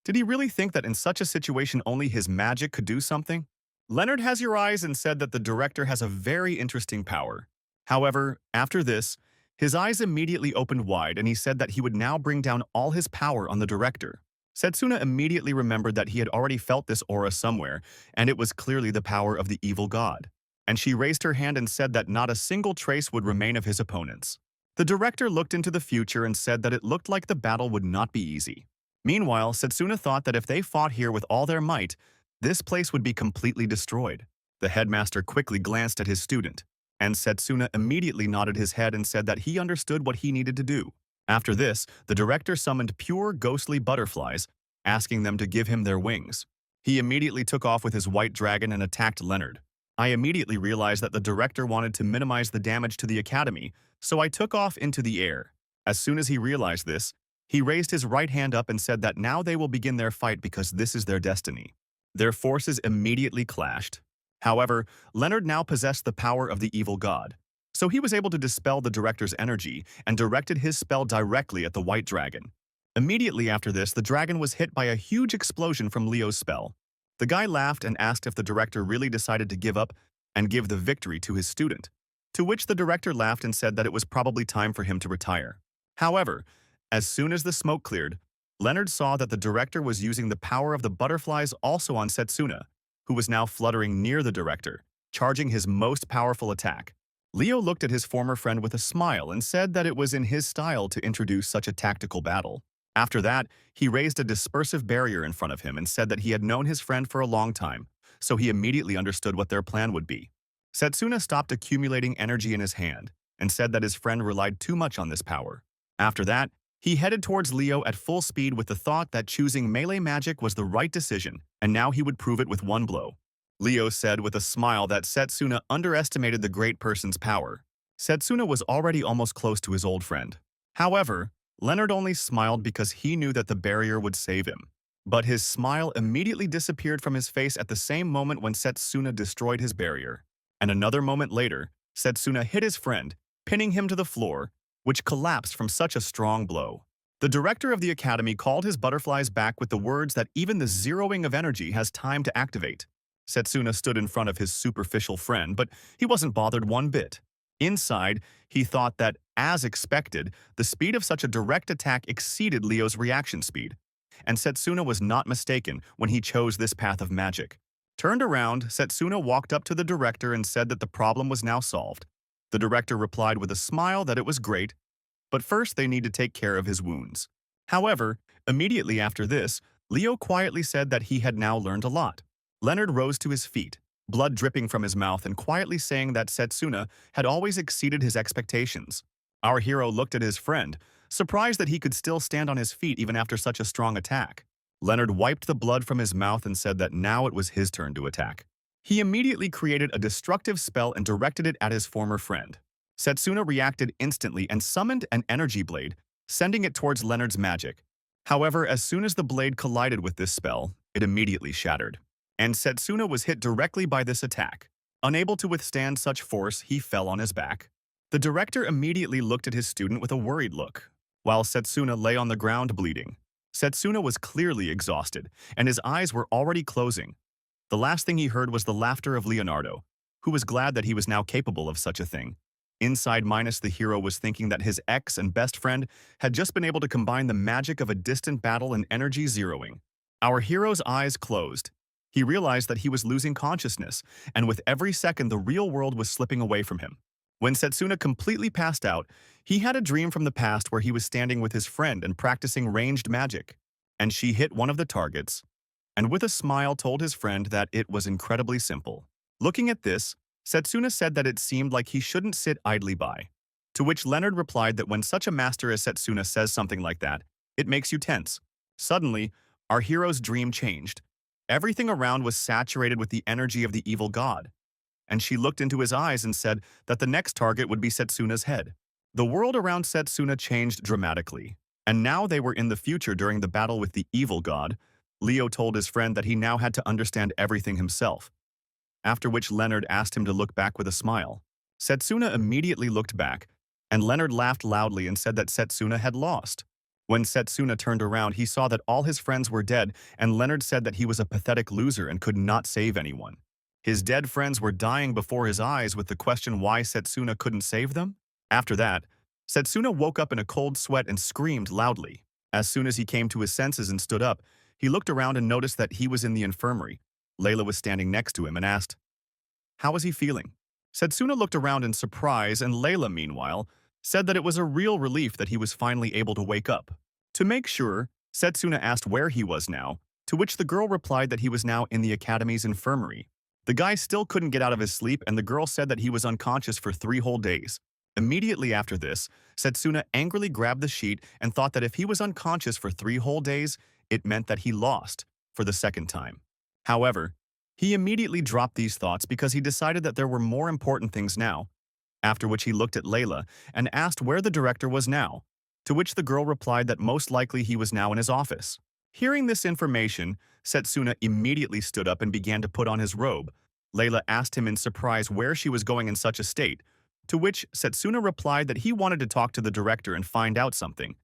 [SPEAKER 1] Did he really think that in such a situation only his magic could do something? Leonard has your eyes and said that the director has a very interesting power. However, after this, his eyes immediately opened wide and he said that he would now bring down all his power on the director. Setsuna immediately remembered that he had already felt this aura somewhere, and it was clearly the power of the evil god. And she raised her hand and said that not a single trace would remain of his opponents. The director looked into the future and said that it looked like the battle would not be easy. Meanwhile, Setsuna thought that if they fought here with all their might, this place would be completely destroyed. The headmaster quickly glanced at his student, and Setsuna immediately nodded his head and said that he understood what he needed to do. After this, the director summoned pure ghostly butterflies, asking them to give him their wings. He immediately took off with his white dragon and attacked Leonard. I immediately realized that the director wanted to minimize the damage to the academy, so I took off into the air. As soon as he realized this, he raised his right hand up and said that now they will begin their fight because this is their destiny. Their forces immediately clashed. However, Leonard now possessed the power of the evil god, so he was able to dispel the director's energy and directed his spell directly at the white dragon. Immediately after this, the dragon was hit by a huge explosion from Leo's spell. The guy laughed and asked if the director really decided to give up and give the victory to his student, to which the director laughed and said that it was probably time for him to retire. However, as soon as the smoke cleared, Leonard saw that the director was using the power of the butterflies also on Setsuna, who was now fluttering near the director, charging his most powerful attack. Leo looked at his former friend with a smile and said that it was in his style to introduce such a tactical battle. After that, he raised a dispersive barrier in front of him and said that he had known his friend for a long time, so he immediately understood what their plan would be. Setsuna stopped accumulating energy in his hand and said that his friend relied too much on this power. After that, he headed towards Leo at full speed with the thought that choosing melee magic was the right decision, and now he would prove it with one blow. Leo said with a smile that Setsuna underestimated the great person's power. Setsuna was already almost close to his old friend. However, Leonard only smiled because he knew that the barrier would save him. But his smile immediately disappeared from his face at the same moment when Setsuna destroyed his barrier. And another moment later, Setsuna hit his friend, pinning him to the floor, which collapsed from such a strong blow. The director of the academy called his butterflies back with the words that even the zeroing of energy has time to activate. Setsuna stood in front of his superficial friend, but he wasn't bothered one bit. Inside, he thought that, as expected, the speed of such a direct attack exceeded Leo's reaction speed. And Setsuna was not mistaken when he chose this path of magic. Turned around, Setsuna walked up to the director and said that the problem was now solved. The director replied with a smile that it was great, but first they need to take care of his wounds. However, immediately after this, Leo quietly said that he had now learned a lot. Leonard rose to his feet, blood dripping from his mouth and quietly saying that Setsuna had always exceeded his expectations. Our hero looked at his friend, surprised that he could still stand on his feet even after such a strong attack. Leonard wiped the blood from his mouth and said that now it was his turn to attack. He immediately created a destructive spell and directed it at his former friend. Setsuna reacted instantly and summoned an energy blade, sending it towards Leonard's magic. However, as soon as the blade collided with this spell, it immediately shattered. And Setsuna was hit directly by this attack. Unable to withstand such force, he fell on his back. The director immediately looked at his student with a worried look, while Setsuna lay on the ground bleeding. Setsuna was clearly exhausted, and his eyes were already closing. The last thing he heard was the laughter of Leonardo, who was glad that he was now capable of such a thing. Inside Minus, the hero was thinking that his ex and best friend had just been able to combine the magic of a distant battle and energy zeroing. Our hero's eyes closed. He realized that he was losing consciousness, and with every second the real world was slipping away from him. When Setsuna completely passed out, he had a dream from the past where he was standing with his friend and practicing ranged magic. And she hit one of the targets, and with a smile told his friend that it was incredibly simple. Looking at this, Setsuna said that it seemed like he shouldn't sit idly by. To which Leonard replied that when such a master as Setsuna says something like that, it makes you tense. Suddenly, our hero's dream changed. Everything around was saturated with the energy of the evil god. And she looked into his eyes and said that the next target would be Setsuna's head. The world around Setsuna changed dramatically, and now they were in the future during the battle with the evil god. Leo told his friend that he now had to understand everything himself, after which Leonard asked him to look back with a smile. Setsuna immediately looked back, and Leonard laughed loudly and said that Setsuna had lost. When Setsuna turned around, he saw that all his friends were dead, and Leonard said that he was a pathetic loser and could not save anyone. His dead friends were dying before his eyes with the question why Setsuna couldn't save them. After that, Setsuna woke up in a cold sweat and screamed loudly. As soon as he came to his senses and stood up, he looked around and noticed that he was in the infirmary. Layla was standing next to him and asked, "How was he feeling?" Setsuna looked around in surprise, and Layla, meanwhile, said that it was a real relief that he was finally able to wake up. To make sure, Setsuna asked where he was now, to which the girl replied that he was now in the academy's infirmary. The guy still couldn't get out of his sleep, and the girl said that he was unconscious for 3 whole days. Immediately after this, Setsuna angrily grabbed the sheet and thought that if he was unconscious for 3 whole days, it meant that he lost for the second time. However, he immediately dropped these thoughts because he decided that there were more important things now, after which he looked at Layla and asked where the director was now, to which the girl replied that most likely he was now in his office. Hearing this information, Setsuna immediately stood up and began to put on his robe. Layla asked him in surprise where she was going in such a state, to which Setsuna replied that he wanted to talk to the director and find out something.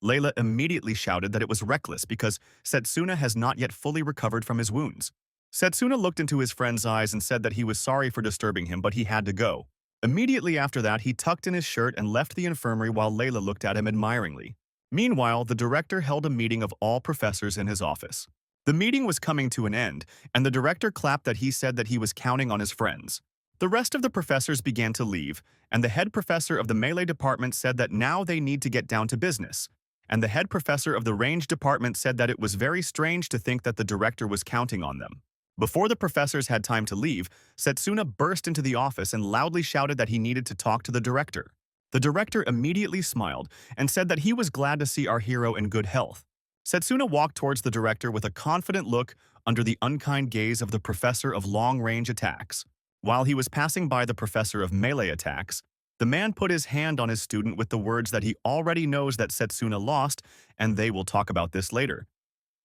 [SPEAKER 1] Layla immediately shouted that it was reckless because Setsuna has not yet fully recovered from his wounds. Setsuna looked into his friend's eyes and said that he was sorry for disturbing him, but he had to go. Immediately after that, he tucked in his shirt and left the infirmary while Layla looked at him admiringly. Meanwhile, the director held a meeting of all professors in his office. The meeting was coming to an end, and the director clapped that he said that he was counting on his friends. The rest of the professors began to leave, and the head professor of the melee department said that now they need to get down to business. And the head professor of the range department said that it was very strange to think that the director was counting on them. Before the professors had time to leave, Setsuna burst into the office and loudly shouted that he needed to talk to the director. The director immediately smiled and said that he was glad to see our hero in good health. Setsuna walked towards the director with a confident look under the unkind gaze of the professor of long-range attacks. While he was passing by the professor of melee attacks, the man put his hand on his student with the words that he already knows that Setsuna lost, and they will talk about this later.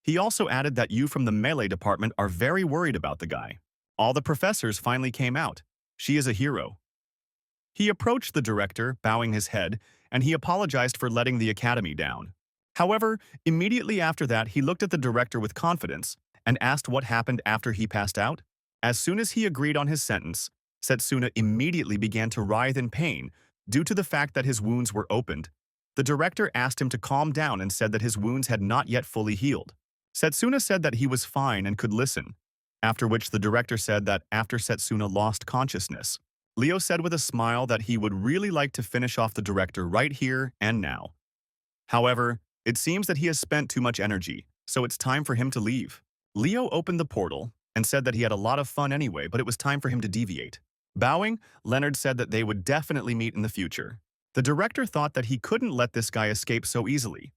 [SPEAKER 1] He also added that you from the melee department are very worried about the guy. All the professors finally came out. She is a hero. He approached the director, bowing his head, and he apologized for letting the academy down. However, immediately after that, he looked at the director with confidence and asked what happened after he passed out. As soon as he agreed on his sentence, Setsuna immediately began to writhe in pain due to the fact that his wounds were opened. The director asked him to calm down and said that his wounds had not yet fully healed. Setsuna said that he was fine and could listen, after which the director said that after Setsuna lost consciousness, Leo said with a smile that he would really like to finish off the director right here and now. However, it seems that he has spent too much energy, so it's time for him to leave. Leo opened the portal and said that he had a lot of fun anyway, but it was time for him to deviate. Bowing, Leonard said that they would definitely meet in the future. The director thought that he couldn't let this guy escape so easily.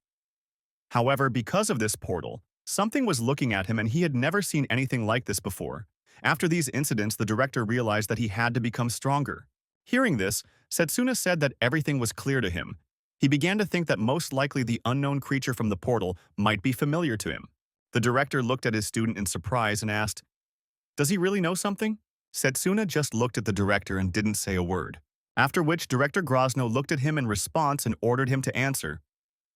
[SPEAKER 1] However, because of this portal, something was looking at him and he had never seen anything like this before. After these incidents, the director realized that he had to become stronger. Hearing this, Setsuna said that everything was clear to him. He began to think that most likely the unknown creature from the portal might be familiar to him. The director looked at his student in surprise and asked, "Does he really know something?" Setsuna just looked at the director and didn't say a word. After which, Director Grozno looked at him in response and ordered him to answer.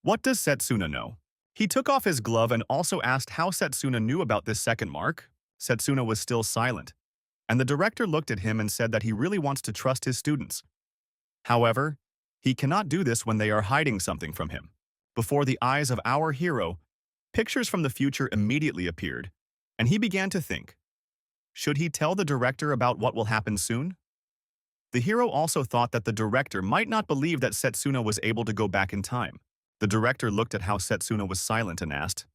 [SPEAKER 1] What does Setsuna know? He took off his glove and also asked how Setsuna knew about this second mark. Setsuna was still silent, and the director looked at him and said that he really wants to trust his students. However, he cannot do this when they are hiding something from him. Before the eyes of our hero, pictures from the future immediately appeared, and he began to think. Should he tell the director about what will happen soon? The hero also thought that the director might not believe that Setsuna was able to go back in time. The director looked at how Setsuna was silent and asked,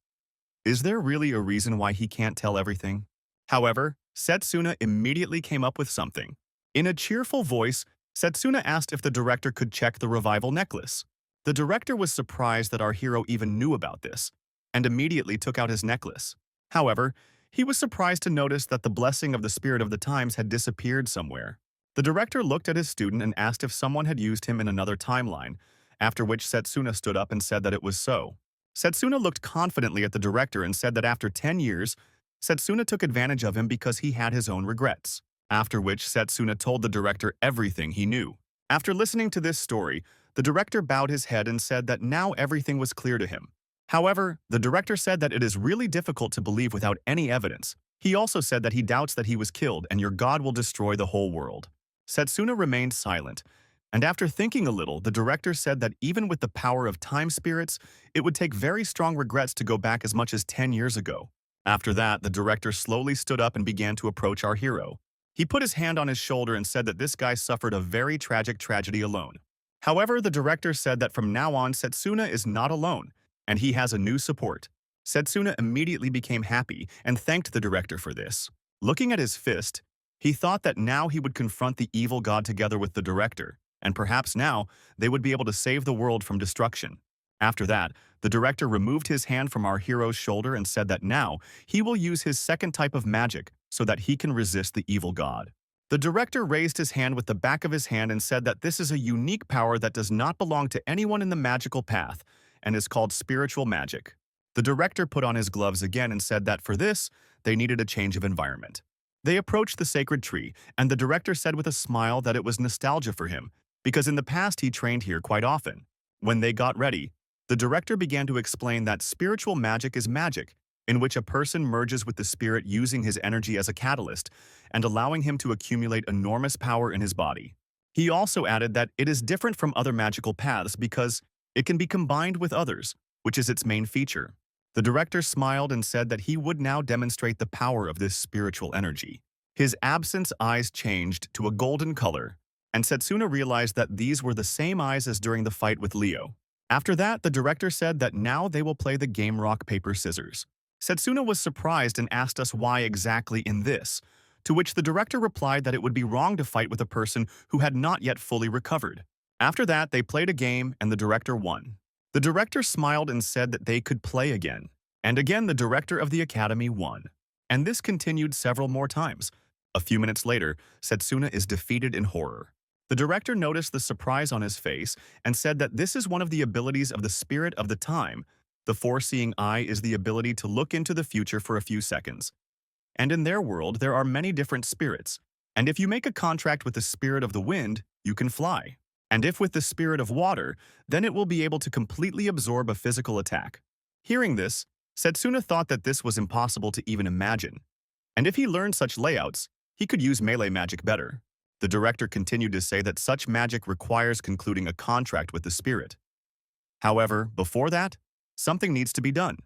[SPEAKER 1] "Is there really a reason why he can't tell everything?" However, Setsuna immediately came up with something. In a cheerful voice, Setsuna asked if the director could check the revival necklace. The director was surprised that our hero even knew about this, and immediately took out his necklace. However, he was surprised to notice that the blessing of the spirit of the times had disappeared somewhere. The director looked at his student and asked if someone had used him in another timeline, after which Setsuna stood up and said that it was so. Setsuna looked confidently at the director and said that after 10 years, Setsuna took advantage of him because he had his own regrets. After which, Setsuna told the director everything he knew. After listening to this story, the director bowed his head and said that now everything was clear to him. However, the director said that it is really difficult to believe without any evidence. He also said that he doubts that he was killed and your god will destroy the whole world. Setsuna remained silent, and after thinking a little, the director said that even with the power of time spirits, it would take very strong regrets to go back as much as 10 years ago. After that, the director slowly stood up and began to approach our hero. He put his hand on his shoulder and said that this guy suffered a very tragic tragedy alone. However, the director said that from now on, Setsuna is not alone, and he has a new support. Setsuna immediately became happy and thanked the director for this. Looking at his fist, he thought that now he would confront the evil god together with the director, and perhaps now they would be able to save the world from destruction. After that, the director removed his hand from our hero's shoulder and said that now he will use his second type of magic so that he can resist the evil god. The director raised his hand with the back of his hand and said that this is a unique power that does not belong to anyone in the magical path and is called spiritual magic. The director put on his gloves again and said that for this, they needed a change of environment. They approached the sacred tree, and the director said with a smile that it was nostalgia for him, because in the past he trained here quite often. When they got ready, the director began to explain that spiritual magic is magic, in which a person merges with the spirit using his energy as a catalyst and allowing him to accumulate enormous power in his body. He also added that it is different from other magical paths because it can be combined with others, which is its main feature. The director smiled and said that he would now demonstrate the power of this spiritual energy. His absent eyes changed to a golden color, and Setsuna realized that these were the same eyes as during the fight with Leo. After that, the director said that now they will play the game rock, paper, scissors. Setsuna was surprised and asked us why exactly in this, to which the director replied that it would be wrong to fight with a person who had not yet fully recovered. After that, they played a game and the director won. The director smiled and said that they could play again. And again, the director of the academy won. And this continued several more times. A few minutes later, Setsuna is defeated in horror. The director noticed the surprise on his face and said that this is one of the abilities of the spirit of the time The foreseeing eye is the ability to look into the future for a few seconds. And in their world, there are many different spirits. And if you make a contract with the spirit of the wind, you can fly. And if with the spirit of water, then it will be able to completely absorb a physical attack. Hearing this, Setsuna thought that this was impossible to even imagine. And if he learned such layouts, he could use melee magic better. The director continued to say that such magic requires concluding a contract with the spirit. However, before that, something needs to be done.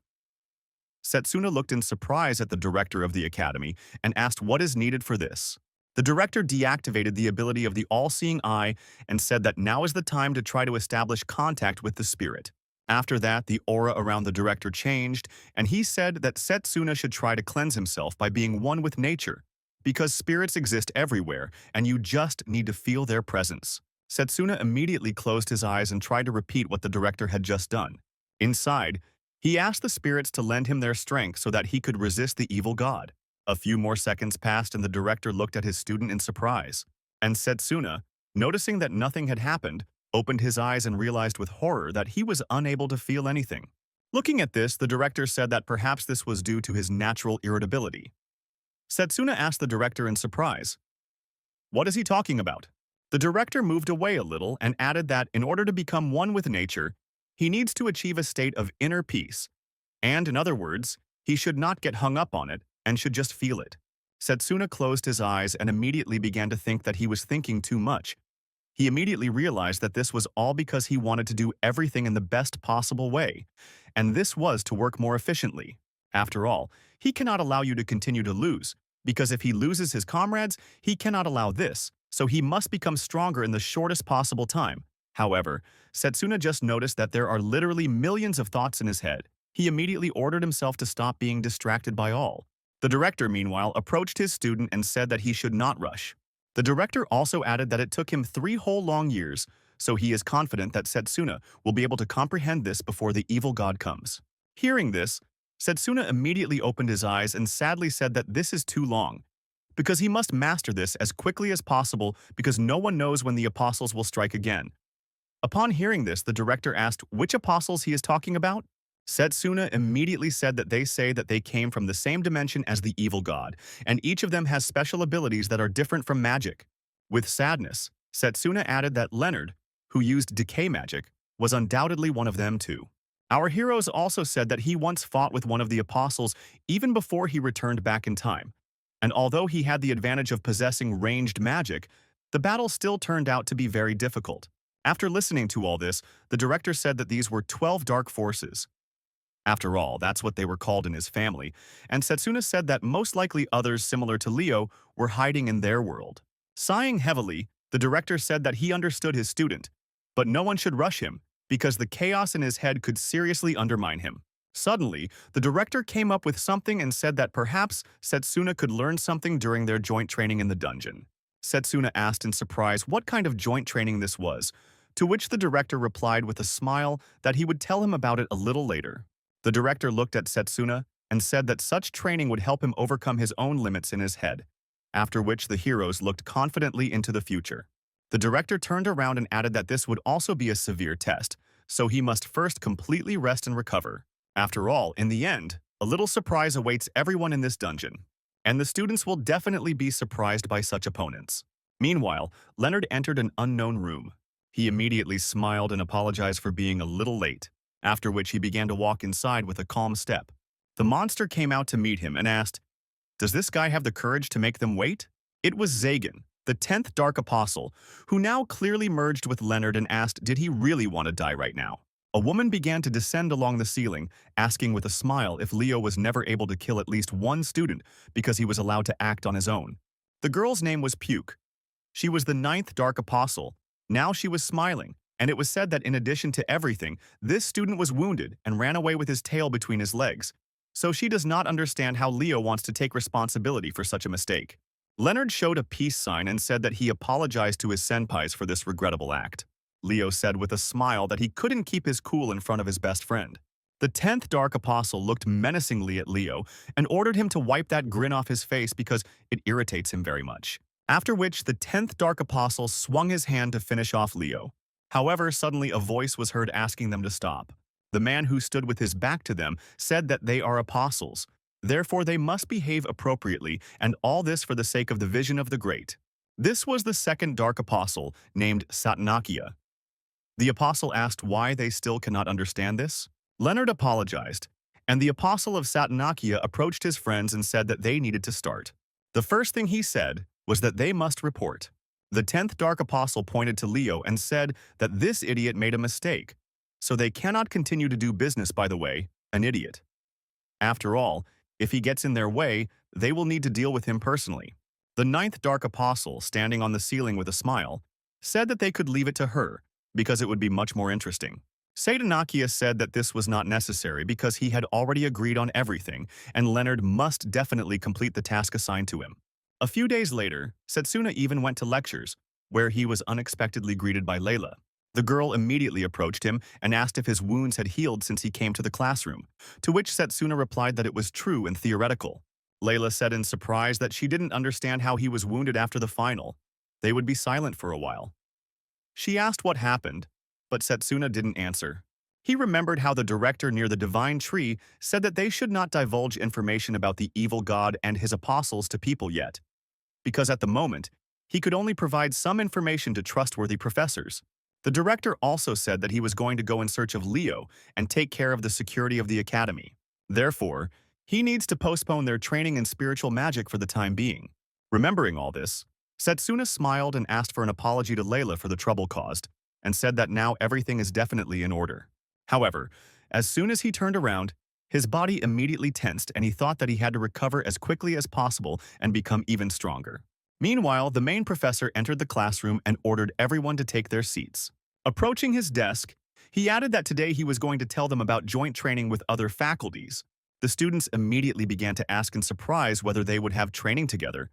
[SPEAKER 1] Setsuna looked in surprise at the director of the academy and asked what is needed for this. The director deactivated the ability of the all-seeing eye and said that now is the time to try to establish contact with the spirit. After that, the aura around the director changed, and he said that Setsuna should try to cleanse himself by being one with nature, because spirits exist everywhere, and you just need to feel their presence. Setsuna immediately closed his eyes and tried to repeat what the director had just done. Inside, he asked the spirits to lend him their strength so that he could resist the evil god. A few more seconds passed and the director looked at his student in surprise. And Setsuna, noticing that nothing had happened, opened his eyes and realized with horror that he was unable to feel anything. Looking at this, the director said that perhaps this was due to his natural irritability. Setsuna asked the director in surprise, "What is he talking about?" The director moved away a little and added that in order to become one with nature, he needs to achieve a state of inner peace. And in other words, he should not get hung up on it and should just feel it. Setsuna closed his eyes and immediately began to think that he was thinking too much. He immediately realized that this was all because he wanted to do everything in the best possible way, and this was to work more efficiently. After all, he cannot allow you to continue to lose, because if he loses his comrades, he cannot allow this, so he must become stronger in the shortest possible time. However, Setsuna just noticed that there are literally millions of thoughts in his head. He immediately ordered himself to stop being distracted by all. The director, meanwhile, approached his student and said that he should not rush. The director also added that it took him 3 whole long years, so he is confident that Setsuna will be able to comprehend this before the evil god comes. Hearing this, Setsuna immediately opened his eyes and sadly said that this is too long, because he must master this as quickly as possible because no one knows when the apostles will strike again. Upon hearing this, the director asked which apostles he is talking about. Setsuna immediately said that they say that they came from the same dimension as the evil god, and each of them has special abilities that are different from magic. With sadness, Setsuna added that Leonard, who used decay magic, was undoubtedly one of them too. Our heroes also said that he once fought with one of the apostles even before he returned back in time, and although he had the advantage of possessing ranged magic, the battle still turned out to be very difficult. After listening to all this, the director said that these were 12 dark forces. After all, that's what they were called in his family, and Setsuna said that most likely others similar to Leo were hiding in their world. Sighing heavily, the director said that he understood his student, but no one should rush him, because the chaos in his head could seriously undermine him. Suddenly, the director came up with something and said that perhaps Setsuna could learn something during their joint training in the dungeon. Setsuna asked in surprise what kind of joint training this was, to which the director replied with a smile that he would tell him about it a little later. The director looked at Setsuna and said that such training would help him overcome his own limits in his head, after which the heroes looked confidently into the future. The director turned around and added that this would also be a severe test, so he must first completely rest and recover. After all, in the end, a little surprise awaits everyone in this dungeon, and the students will definitely be surprised by such opponents. Meanwhile, Leonard entered an unknown room. He immediately smiled and apologized for being a little late, after which he began to walk inside with a calm step. The monster came out to meet him and asked, "Does this guy have the courage to make them wait?" It was Zagan, the 10th Dark Apostle, who now clearly merged with Leonard and asked did he really want to die right now. A woman began to descend along the ceiling, asking with a smile if Leo was never able to kill at least one student because he was allowed to act on his own. The girl's name was Puke. She was the 9th Dark Apostle. Now she was smiling, and it was said that in addition to everything, this student was wounded and ran away with his tail between his legs. So she does not understand how Leo wants to take responsibility for such a mistake. Leonard showed a peace sign and said that he apologized to his senpais for this regrettable act. Leo said with a smile that he couldn't keep his cool in front of his best friend. The 10th Dark Apostle looked menacingly at Leo and ordered him to wipe that grin off his face because it irritates him very much. After which, the 10th Dark Apostle swung his hand to finish off Leo. However, suddenly a voice was heard asking them to stop. The man who stood with his back to them said that they are apostles. Therefore, they must behave appropriately, and all this for the sake of the vision of the great. This was the second dark apostle, named Satanakia. The apostle asked why they still cannot understand this. Leonard apologized, and the apostle of Satanakia approached his friends and said that they needed to start. The first thing he said was that they must report. The 10th dark apostle pointed to Leo and said that this idiot made a mistake, so they cannot continue to do business by the way, an idiot. After all, if he gets in their way, they will need to deal with him personally. The 9th dark apostle, standing on the ceiling with a smile, said that they could leave it to her, because it would be much more interesting. Satanakia said that this was not necessary because he had already agreed on everything, and Leonard must definitely complete the task assigned to him. A few days later, Setsuna even went to lectures, where he was unexpectedly greeted by Layla. The girl immediately approached him and asked if his wounds had healed since he came to the classroom, to which Setsuna replied that it was true and theoretical. Layla said in surprise that she didn't understand how he was wounded after the final. They would be silent for a while. She asked what happened, but Setsuna didn't answer. He remembered how the director near the divine tree said that they should not divulge information about the evil god and his apostles to people yet, because at the moment, he could only provide some information to trustworthy professors. The director also said that he was going to go in search of Leo and take care of the security of the academy. Therefore, he needs to postpone their training in spiritual magic for the time being. Remembering all this, Setsuna smiled and asked for an apology to Layla for the trouble caused, and said that now everything is definitely in order. However, as soon as he turned around, his body immediately tensed and he thought that he had to recover as quickly as possible and become even stronger. Meanwhile, the main professor entered the classroom and ordered everyone to take their seats. Approaching his desk, he added that today he was going to tell them about joint training with other faculties. The students immediately began to ask in surprise whether they would have training together,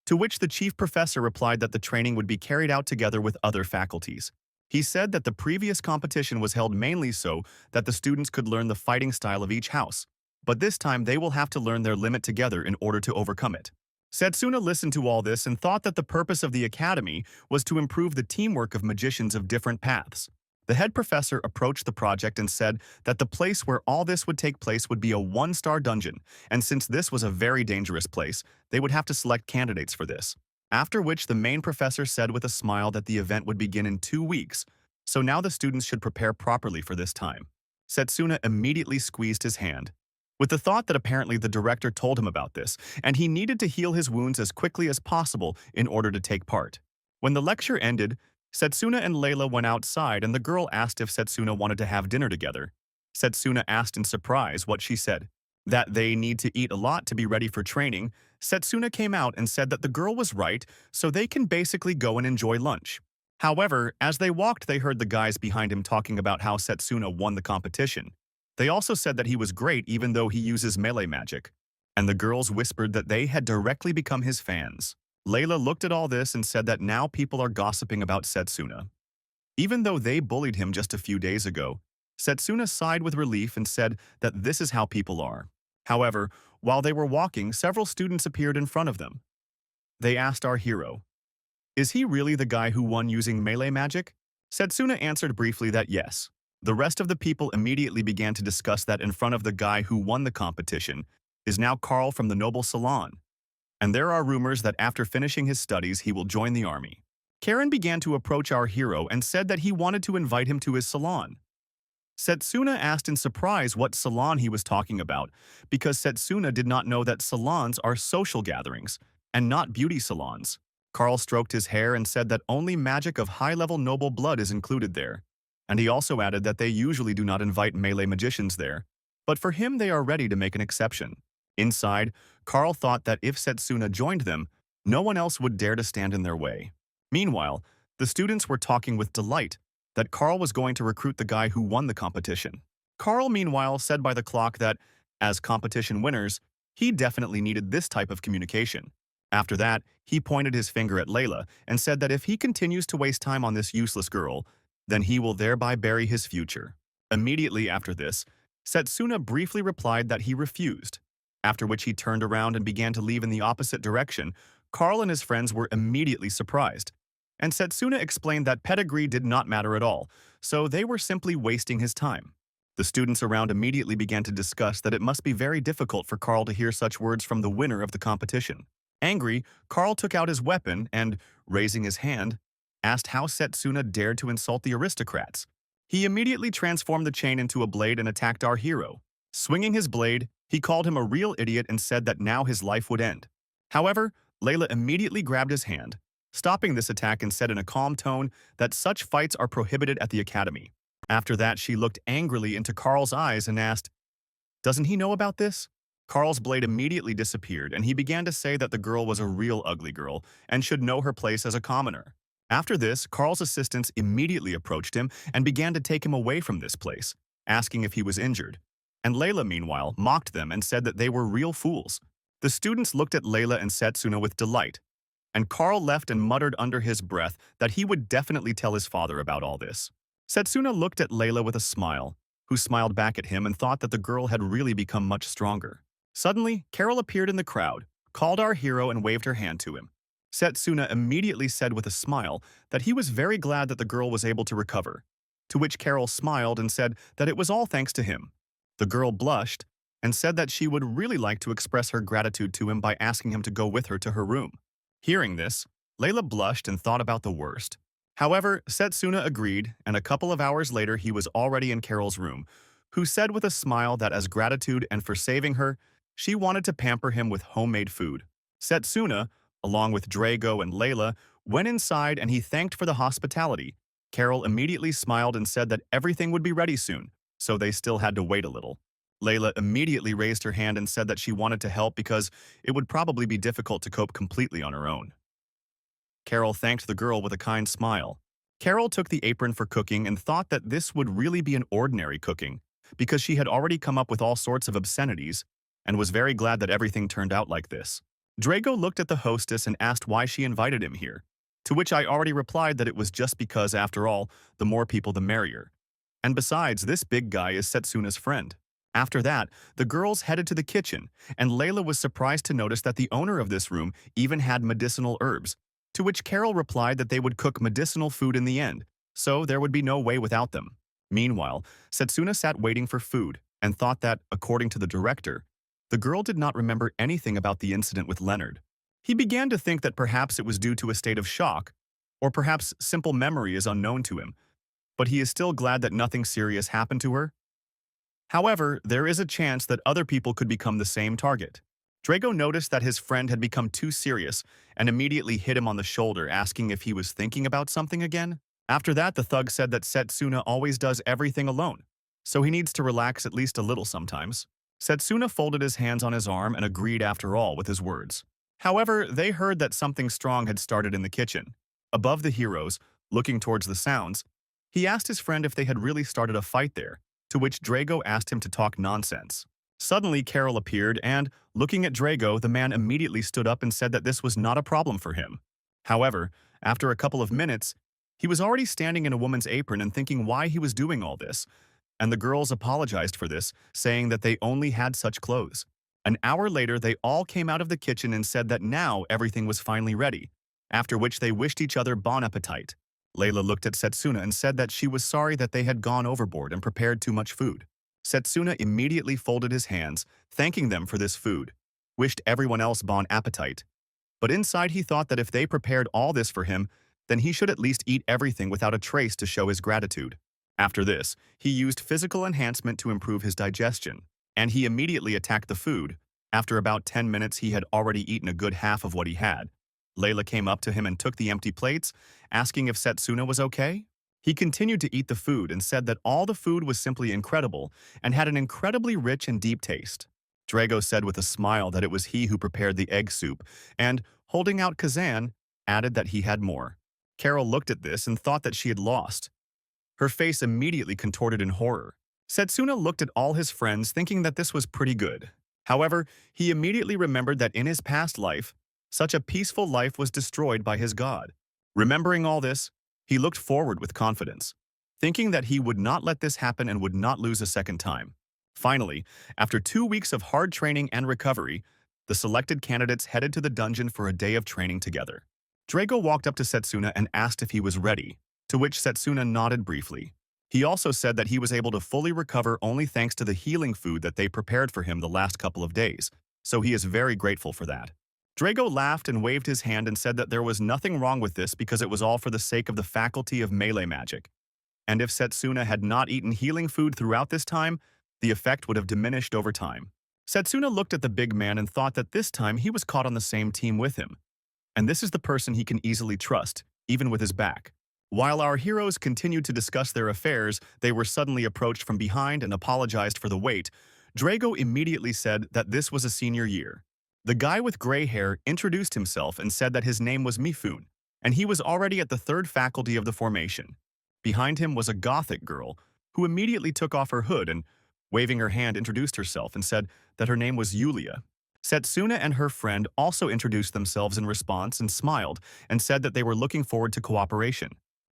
[SPEAKER 1] to which the chief professor replied that the training would be carried out together with other faculties. He said that the previous competition was held mainly so that the students could learn the fighting style of each house, but this time they will have to learn their limit together in order to overcome it. Setsuna listened to all this and thought that the purpose of the academy was to improve the teamwork of magicians of different paths. The head professor approached the project and said that the place where all this would take place would be a one-star dungeon, and since this was a very dangerous place, they would have to select candidates for this. After which the main professor said with a smile that the event would begin in 2 weeks, so now the students should prepare properly for this time. Setsuna immediately squeezed his hand, with the thought that apparently the director told him about this, and he needed to heal his wounds as quickly as possible in order to take part. When the lecture ended, Setsuna and Layla went outside and the girl asked if Setsuna wanted to have dinner together. Setsuna asked in surprise what she said. That they need to eat a lot to be ready for training. Setsuna came out and said that the girl was right, so they can basically go and enjoy lunch. However, as they walked they heard the guys behind him talking about how Setsuna won the competition. They also said that he was great even though he uses melee magic. And the girls whispered that they had directly become his fans. Layla looked at all this and said that now people are gossiping about Setsuna. Even though they bullied him just a few days ago, Setsuna sighed with relief and said that this is how people are. However, while they were walking, several students appeared in front of them. They asked our hero, "Is he really the guy who won using melee magic?" Setsuna answered briefly that yes. The rest of the people immediately began to discuss that in front of the guy who won the competition is now Carl from the Noble Salon. And there are rumors that after finishing his studies he will join the army. Karen began to approach our hero and said that he wanted to invite him to his salon. Setsuna asked in surprise what salon he was talking about, because Setsuna did not know that salons are social gatherings, and not beauty salons. Carl stroked his hair and said that only magic of high-level noble blood is included there, and he also added that they usually do not invite melee magicians there, but for him they are ready to make an exception. Inside, Carl thought that if Setsuna joined them, no one else would dare to stand in their way. Meanwhile, the students were talking with delight that Carl was going to recruit the guy who won the competition. Carl, meanwhile, said by the clock that, as competition winners, he definitely needed this type of communication. After that, he pointed his finger at Layla and said that if he continues to waste time on this useless girl, then he will thereby bury his future. Immediately after this, Setsuna briefly replied that he refused, after which he turned around and began to leave in the opposite direction. Carl and his friends were immediately surprised, and Setsuna explained that pedigree did not matter at all, so they were simply wasting his time. The students around immediately began to discuss that it must be very difficult for Carl to hear such words from the winner of the competition. Angry, Carl took out his weapon and, raising his hand, asked how Setsuna dared to insult the aristocrats. He immediately transformed the chain into a blade and attacked our hero. Swinging his blade, he called him a real idiot and said that now his life would end. However, Layla immediately grabbed his hand, stopping this attack and said in a calm tone that such fights are prohibited at the academy. After that, she looked angrily into Carl's eyes and asked, "Doesn't he know about this?" Carl's blade immediately disappeared, and he began to say that the girl was a real ugly girl and should know her place as a commoner. After this, Carl's assistants immediately approached him and began to take him away from this place, asking if he was injured. And Layla, meanwhile, mocked them and said that they were real fools. The students looked at Layla and Setsuna with delight, and Carl left and muttered under his breath that he would definitely tell his father about all this. Setsuna looked at Layla with a smile, who smiled back at him and thought that the girl had really become much stronger. Suddenly, Carol appeared in the crowd, called our hero and waved her hand to him. Setsuna immediately said with a smile that he was very glad that the girl was able to recover, to which Carol smiled and said that it was all thanks to him. The girl blushed and said that she would really like to express her gratitude to him by asking him to go with her to her room. Hearing this, Layla blushed and thought about the worst. However, Setsuna agreed, and a couple of hours later he was already in Carol's room, who said with a smile that as gratitude and for saving her, she wanted to pamper him with homemade food. Setsuna, along with Drago and Layla, went inside and he thanked for the hospitality. Carol immediately smiled and said that everything would be ready soon, so they still had to wait a little. Layla immediately raised her hand and said that she wanted to help because it would probably be difficult to cope completely on her own. Carol thanked the girl with a kind smile. Carol took the apron for cooking and thought that this would really be an ordinary cooking, because she had already come up with all sorts of obscenities, and was very glad that everything turned out like this. Drago looked at the hostess and asked why she invited him here, to which I already replied that it was just because, after all, the more people the merrier. And besides, this big guy is Setsuna's friend. After that, the girls headed to the kitchen, and Layla was surprised to notice that the owner of this room even had medicinal herbs, to which Carol replied that they would cook medicinal food in the end, so there would be no way without them. Meanwhile, Setsuna sat waiting for food and thought that, according to the director, the girl did not remember anything about the incident with Leonard. He began to think that perhaps it was due to a state of shock, or perhaps simple memory is unknown to him, but he is still glad that nothing serious happened to her. However, there is a chance that other people could become the same target. Drago noticed that his friend had become too serious and immediately hit him on the shoulder, asking if he was thinking about something again. After that, the thug said that Setsuna always does everything alone, so he needs to relax at least a little sometimes. Setsuna folded his hands on his arm and agreed after all with his words. However, they heard that something strong had started in the kitchen. Above the heroes, looking towards the sounds, he asked his friend if they had really started a fight there, to which Drago asked him to talk nonsense. Suddenly, Carol appeared and, looking at Drago, the man immediately stood up and said that this was not a problem for him. However, after a couple of minutes, he was already standing in a woman's apron and thinking why he was doing all this, and the girls apologized for this, saying that they only had such clothes. An hour later, they all came out of the kitchen and said that now everything was finally ready, after which they wished each other bon appetit. Layla looked at Setsuna and said that she was sorry that they had gone overboard and prepared too much food. Setsuna immediately folded his hands, thanking them for this food, wished everyone else bon appetit. But inside he thought that if they prepared all this for him, then he should at least eat everything without a trace to show his gratitude. After this, he used physical enhancement to improve his digestion, and he immediately attacked the food. After about 10 minutes, he had already eaten a good half of what he had. Layla came up to him and took the empty plates, asking if Setsuna was okay. He continued to eat the food and said that all the food was simply incredible and had an incredibly rich and deep taste. Drago said with a smile that it was he who prepared the egg soup and, holding out Kazan, added that he had more. Carol looked at this and thought that she had lost. Her face immediately contorted in horror. Setsuna looked at all his friends thinking that this was pretty good. However, he immediately remembered that in his past life, such a peaceful life was destroyed by his god. Remembering all this, he looked forward with confidence, thinking that he would not let this happen and would not lose a second time. Finally, after 2 weeks of hard training and recovery, the selected candidates headed to the dungeon for a day of training together. Drago walked up to Setsuna and asked if he was ready, to which Setsuna nodded briefly. He also said that he was able to fully recover only thanks to the healing food that they prepared for him the last couple of days, so he is very grateful for that. Drago laughed and waved his hand and said that there was nothing wrong with this because it was all for the sake of the faculty of melee magic. And if Setsuna had not eaten healing food throughout this time, the effect would have diminished over time. Setsuna looked at the big man and thought that this time he was caught on the same team with him. And this is the person he can easily trust, even with his back. While our heroes continued to discuss their affairs, they were suddenly approached from behind and apologized for the wait. Drago immediately said that this was a senior year. The guy with gray hair introduced himself and said that his name was Mifune, and he was already at the third faculty of the formation. Behind him was a gothic girl, who immediately took off her hood and, waving her hand, introduced herself and said that her name was Yulia. Setsuna and her friend also introduced themselves in response and smiled and said that they were looking forward to cooperation.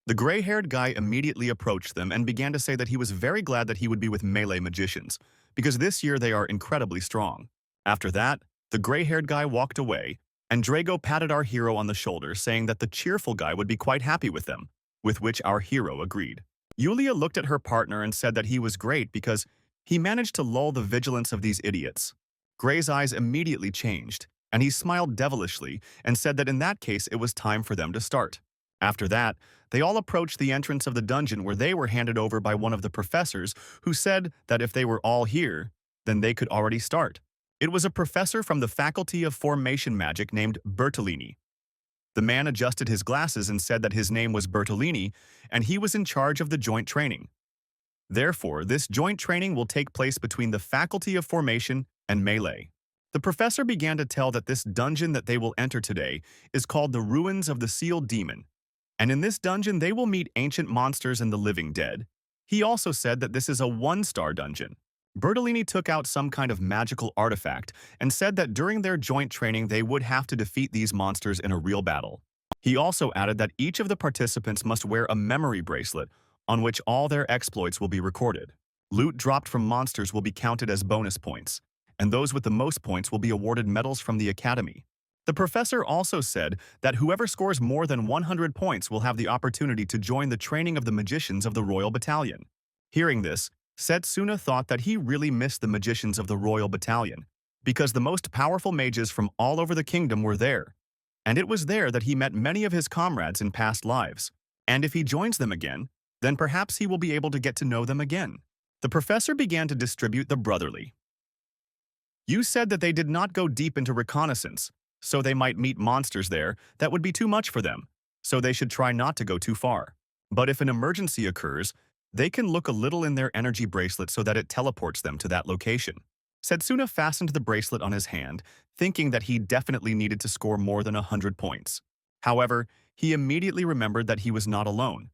[SPEAKER 1] The gray-haired guy immediately approached them and began to say that he was very glad that he would be with melee magicians, because this year they are incredibly strong. After that, the gray-haired guy walked away, and Drago patted our hero on the shoulder, saying that the cheerful guy would be quite happy with them, with which our hero agreed. Yulia looked at her partner and said that he was great because he managed to lull the vigilance of these idiots. Gray's eyes immediately changed, and he smiled devilishly and said that in that case it was time for them to start. After that, they all approached the entrance of the dungeon where they were handed over by one of the professors who said that if they were all here, then they could already start. It was a professor from the Faculty of Formation Magic named Bertolini. The man adjusted his glasses and said that his name was Bertolini and he was in charge of the joint training. Therefore, this joint training will take place between the Faculty of Formation and Melee. The professor began to tell that this dungeon that they will enter today is called the Ruins of the Sealed Demon, and in this dungeon they will meet ancient monsters and the living dead. He also said that this is a one-star dungeon. Bertolini took out some kind of magical artifact and said that during their joint training they would have to defeat these monsters in a real battle. He also added that each of the participants must wear a memory bracelet on which all their exploits will be recorded. Loot dropped from monsters will be counted as bonus points, and those with the most points will be awarded medals from the academy. The professor also said that whoever scores more than 100 points will have the opportunity to join the training of the magicians of the Royal Battalion. Hearing this, Setsuna thought that he really missed the magicians of the Royal Battalion, because the most powerful mages from all over the kingdom were there, and it was there that he met many of his comrades in past lives. And if he joins them again, then perhaps he will be able to get to know them again. The professor began to distribute the brotherly. You said that they did not go deep into reconnaissance, so they might meet monsters there that would be too much for them, so they should try not to go too far. But if an emergency occurs, they can look a little in their energy bracelet so that it teleports them to that location. Setsuna fastened the bracelet on his hand, thinking that he definitely needed to score more than 100 points. However, he immediately remembered that he was not alone,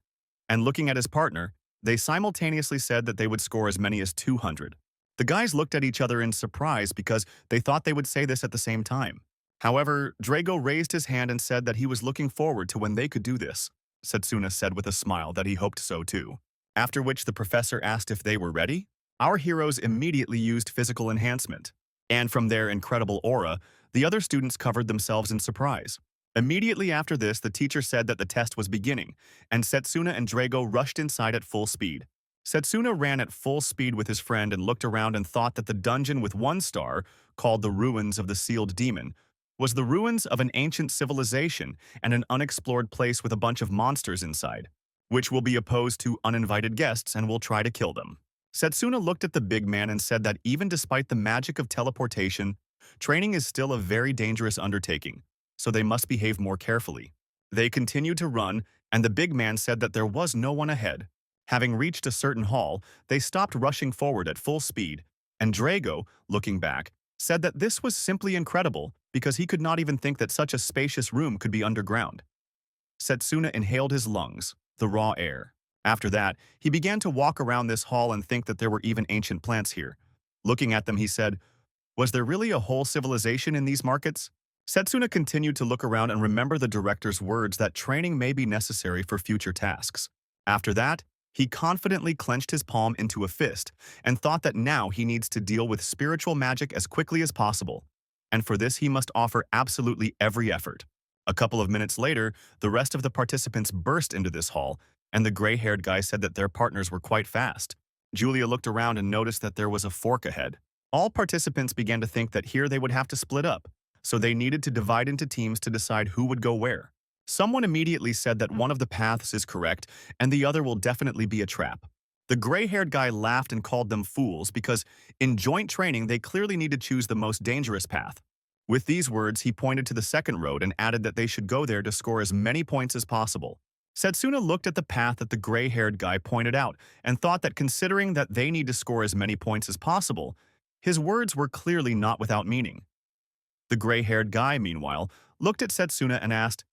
[SPEAKER 1] and looking at his partner, they simultaneously said that they would score as many as 200. The guys looked at each other in surprise because they thought they would say this at the same time. However, Drago raised his hand and said that he was looking forward to when they could do this. Setsuna said with a smile that he hoped so too. After which the professor asked if they were ready. Our heroes immediately used physical enhancement, and from their incredible aura, the other students covered themselves in surprise. Immediately after this, the teacher said that the test was beginning, and Setsuna and Drago rushed inside at full speed. Setsuna ran at full speed with his friend and looked around and thought that the dungeon with one star, called the Ruins of the Sealed Demon, was the ruins of an ancient civilization and an unexplored place with a bunch of monsters inside, which will be opposed to uninvited guests and will try to kill them. Setsuna looked at the big man and said that even despite the magic of teleportation, training is still a very dangerous undertaking, so they must behave more carefully. They continued to run, and the big man said that there was no one ahead. Having reached a certain hall, they stopped rushing forward at full speed, and Drago, looking back, said that this was simply incredible because he could not even think that such a spacious room could be underground. Setsuna inhaled his lungs, the raw air. After that, he began to walk around this hall and think that there were even ancient plants here. Looking at them, he said, "Was there really a whole civilization in these markets?" Setsuna continued to look around and remember the director's words that training may be necessary for future tasks. After that, he confidently clenched his palm into a fist and thought that now he needs to deal with spiritual magic as quickly as possible, and for this he must offer absolutely every effort. A couple of minutes later, the rest of the participants burst into this hall, and the gray-haired guy said that their partners were quite fast. Julia looked around and noticed that there was a fork ahead. All participants began to think that here they would have to split up, so they needed to divide into teams to decide who would go where. Someone immediately said that one of the paths is correct and the other will definitely be a trap. The gray-haired guy laughed and called them fools because in joint training they clearly need to choose the most dangerous path. With these words, he pointed to the second road and added that they should go there to score as many points as possible. Setsuna looked at the path that the gray-haired guy pointed out and thought that considering that they need to score as many points as possible, his words were clearly not without meaning. The gray-haired guy, meanwhile, looked at Setsuna and asked,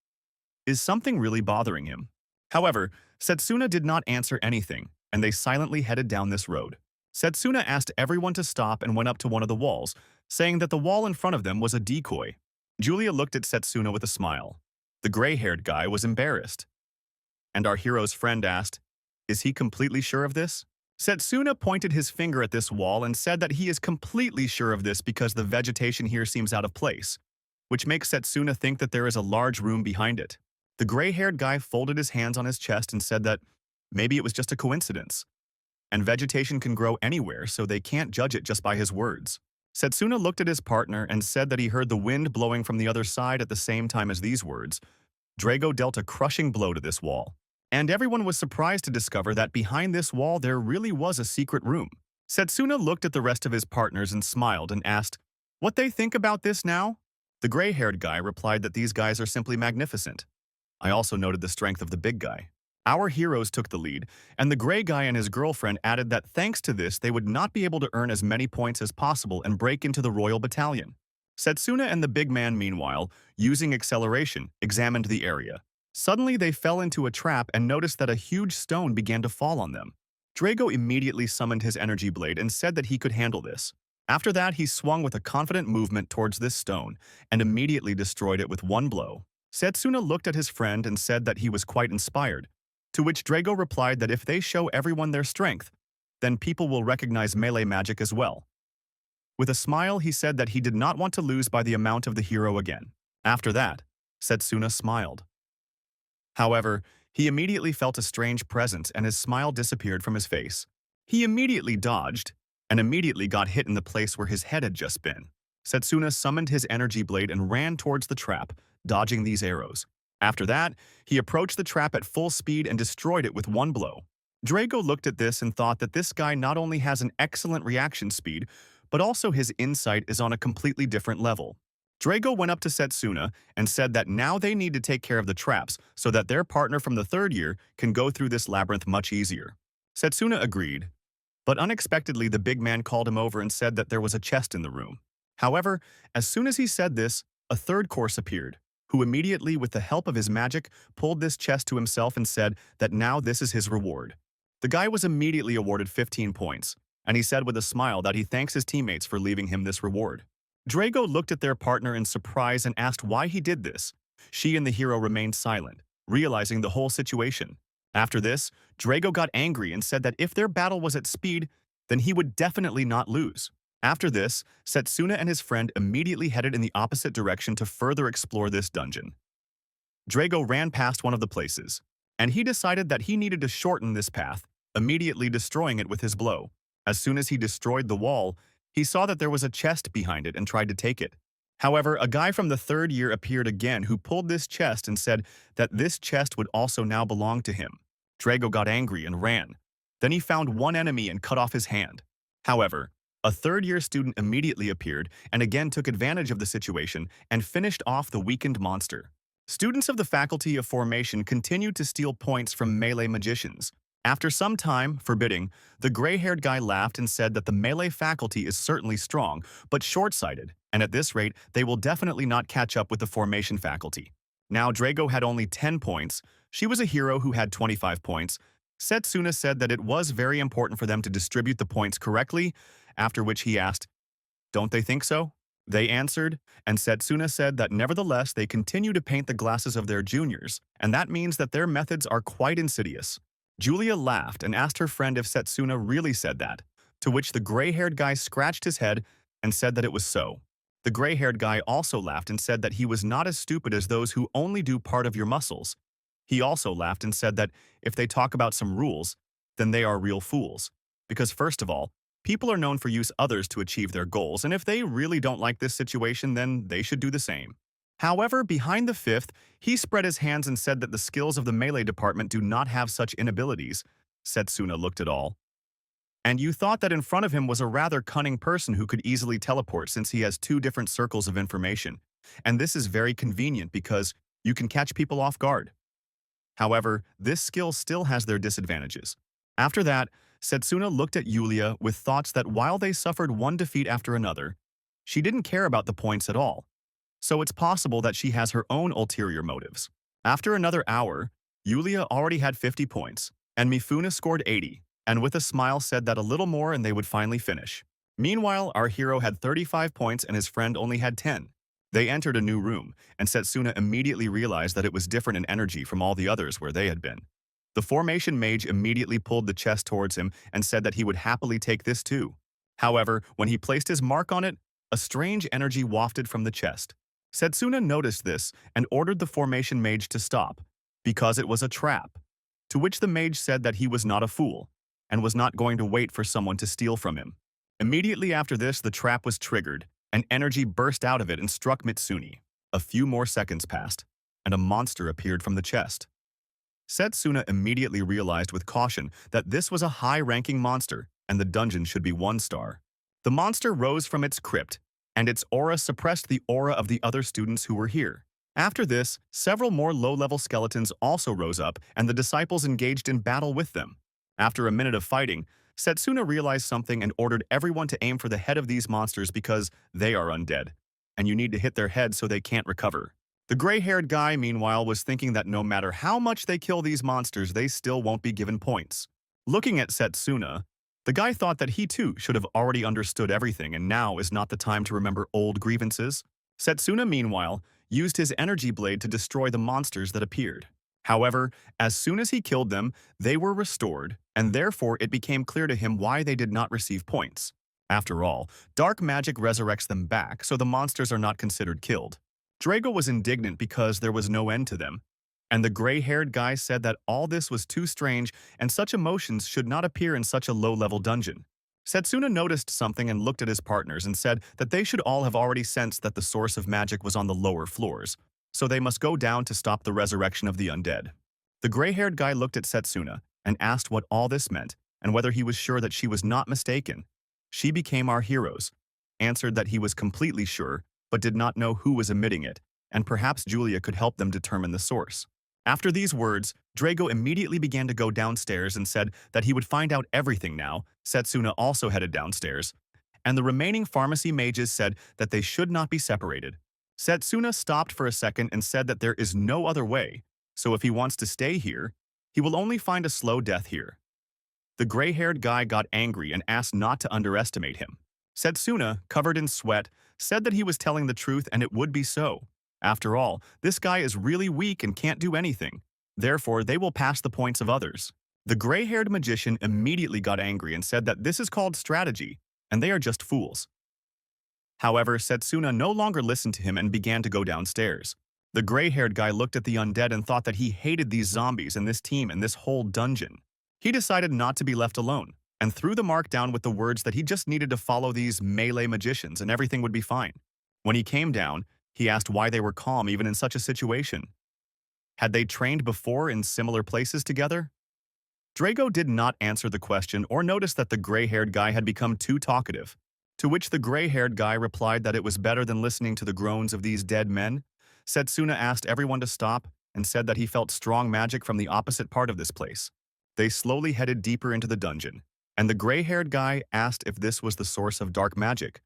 [SPEAKER 1] "Is something really bothering him?" However, Setsuna did not answer anything, and they silently headed down this road. Setsuna asked everyone to stop and went up to one of the walls, saying that the wall in front of them was a decoy. Julia looked at Setsuna with a smile. The gray-haired guy was embarrassed. And our hero's friend asked, "Is he completely sure of this?" Setsuna pointed his finger at this wall and said that he is completely sure of this because the vegetation here seems out of place, which makes Setsuna think that there is a large room behind it. The gray-haired guy folded his hands on his chest and said that maybe it was just a coincidence, and vegetation can grow anywhere, so they can't judge it just by his words. Setsuna looked at his partner and said that he heard the wind blowing from the other side at the same time as these words. Drago dealt a crushing blow to this wall, and everyone was surprised to discover that behind this wall there really was a secret room. Setsuna looked at the rest of his partners and smiled and asked what they think about this now. The gray-haired guy replied that these guys are simply magnificent. I also noted the strength of the big guy. Our heroes took the lead, and the gray guy and his girlfriend added that thanks to this they would not be able to earn as many points as possible and break into the royal battalion. Setsuna and the big man, meanwhile, using acceleration, examined the area. Suddenly they fell into a trap and noticed that a huge stone began to fall on them. Drago immediately summoned his energy blade and said that he could handle this. After that, he swung with a confident movement towards this stone and immediately destroyed it with one blow. Setsuna looked at his friend and said that he was quite inspired, to which Drago replied that if they show everyone their strength, then people will recognize melee magic as well. With a smile, he said that he did not want to lose by the amount of the hero again. After that, Setsuna smiled. However, he immediately felt a strange presence and his smile disappeared from his face. He immediately dodged and immediately got hit in the place where his head had just been. Setsuna summoned his energy blade and ran towards the trap, dodging these arrows. After that, he approached the trap at full speed and destroyed it with one blow. Drago looked at this and thought that this guy not only has an excellent reaction speed, but also his insight is on a completely different level. Drago went up to Setsuna and said that now they need to take care of the traps so that their partner from the third year can go through this labyrinth much easier. Setsuna agreed, but unexpectedly the big man called him over and said that there was a chest in the room. However, as soon as he said this, a third course appeared, who immediately, with the help of his magic, pulled this chest to himself and said that now this is his reward. The guy was immediately awarded 15 points, and he said with a smile that he thanks his teammates for leaving him this reward. Drago looked at their partner in surprise and asked why he did this. She and the hero remained silent, realizing the whole situation. After this, Drago got angry and said that if their battle was at speed, then he would definitely not lose. After this, Setsuna and his friend immediately headed in the opposite direction to further explore this dungeon. Drago ran past one of the places, and he decided that he needed to shorten this path, immediately destroying it with his blow. As soon as he destroyed the wall, he saw that there was a chest behind it and tried to take it. However, a guy from the third year appeared again who pulled this chest and said that this chest would also now belong to him. Drago got angry and ran. Then he found one enemy and cut off his hand. However, a third-year student immediately appeared and again took advantage of the situation and finished off the weakened monster. Students of the Faculty of Formation continued to steal points from melee magicians. After some time, forbidding, the gray-haired guy laughed and said that the melee faculty is certainly strong, but short-sighted, and at this rate, they will definitely not catch up with the formation faculty. Now Drago had only 10 points, she was a hero who had 25 points. Setsuna said that it was very important for them to distribute the points correctly, after which he asked, "Don't they think so?" They answered, and Setsuna said that nevertheless they continue to paint the glasses of their juniors, and that means that their methods are quite insidious. Julia laughed and asked her friend if Setsuna really said that, to which the gray-haired guy scratched his head and said that it was so. The gray-haired guy also laughed and said that he was not as stupid as those who only do part of your muscles. He also laughed and said that if they talk about some rules, then they are real fools. Because first of all, people are known for use others to achieve their goals, and if they really don't like this situation, then they should do the same. However, behind the fifth, he spread his hands and said that the skills of the melee department do not have such inabilities. Setsuna looked at all. And you thought that in front of him was a rather cunning person who could easily teleport since he has two different circles of information. And this is very convenient because you can catch people off guard. However, this skill still has their disadvantages. After that, Setsuna looked at Yulia with thoughts that while they suffered one defeat after another, she didn't care about the points at all. So it's possible that she has her own ulterior motives. After another hour, Yulia already had 50 points, and Mifuna scored 80, and with a smile said that a little more and they would finally finish. Meanwhile, our hero had 35 points and his friend only had 10. They entered a new room, and Setsuna immediately realized that it was different in energy from all the others where they had been. The formation mage immediately pulled the chest towards him and said that he would happily take this too. However, when he placed his mark on it, a strange energy wafted from the chest. Setsuna noticed this and ordered the formation mage to stop, because it was a trap. To which the mage said that he was not a fool, and was not going to wait for someone to steal from him. Immediately after this, the trap was triggered, and energy burst out of it and struck Mitsune. A few more seconds passed, and a monster appeared from the chest. Setsuna immediately realized with caution that this was a high-ranking monster, and the dungeon should be 1 star. The monster rose from its crypt, and its aura suppressed the aura of the other students who were here. After this, several more low-level skeletons also rose up, and the disciples engaged in battle with them. After a minute of fighting, Setsuna realized something and ordered everyone to aim for the head of these monsters because they are undead, and you need to hit their heads so they can't recover. The gray-haired guy, meanwhile, was thinking that no matter how much they kill these monsters, they still won't be given points. Looking at Setsuna, the guy thought that he too should have already understood everything and now is not the time to remember old grievances. Setsuna, meanwhile, used his energy blade to destroy the monsters that appeared. However, as soon as he killed them, they were restored, and therefore it became clear to him why they did not receive points. After all, dark magic resurrects them back, so the monsters are not considered killed. Drago was indignant because there was no end to them, and the gray-haired guy said that all this was too strange and such emotions should not appear in such a low-level dungeon. Setsuna noticed something and looked at his partners and said that they should all have already sensed that the source of magic was on the lower floors, so they must go down to stop the resurrection of the undead. The gray-haired guy looked at Setsuna and asked what all this meant and whether he was sure that she was not mistaken. She became our heroes, answered that he was completely sure, but did not know who was emitting it, and perhaps Julia could help them determine the source. After these words, Drago immediately began to go downstairs and said that he would find out everything now. Setsuna also headed downstairs, and the remaining pharmacy mages said that they should not be separated. Setsuna stopped for a second and said that there is no other way, so if he wants to stay here, he will only find a slow death here. The gray-haired guy got angry and asked not to underestimate him. Setsuna, covered in sweat, said that he was telling the truth and it would be so. After all, this guy is really weak and can't do anything. Therefore, they will pass the points of others. The gray-haired magician immediately got angry and said that this is called strategy, and they are just fools. However, Setsuna no longer listened to him and began to go downstairs. The gray-haired guy looked at the undead and thought that he hated these zombies and this team and this whole dungeon. He decided not to be left alone, and threw the mark down with the words that he just needed to follow these melee magicians and everything would be fine. When he came down, he asked why they were calm even in such a situation. Had they trained before in similar places together? Drago did not answer the question or notice that the gray-haired guy had become too talkative, to which the gray-haired guy replied that it was better than listening to the groans of these dead men. Setsuna asked everyone to stop and said that he felt strong magic from the opposite part of this place. They slowly headed deeper into the dungeon, and the gray-haired guy asked if this was the source of dark magic,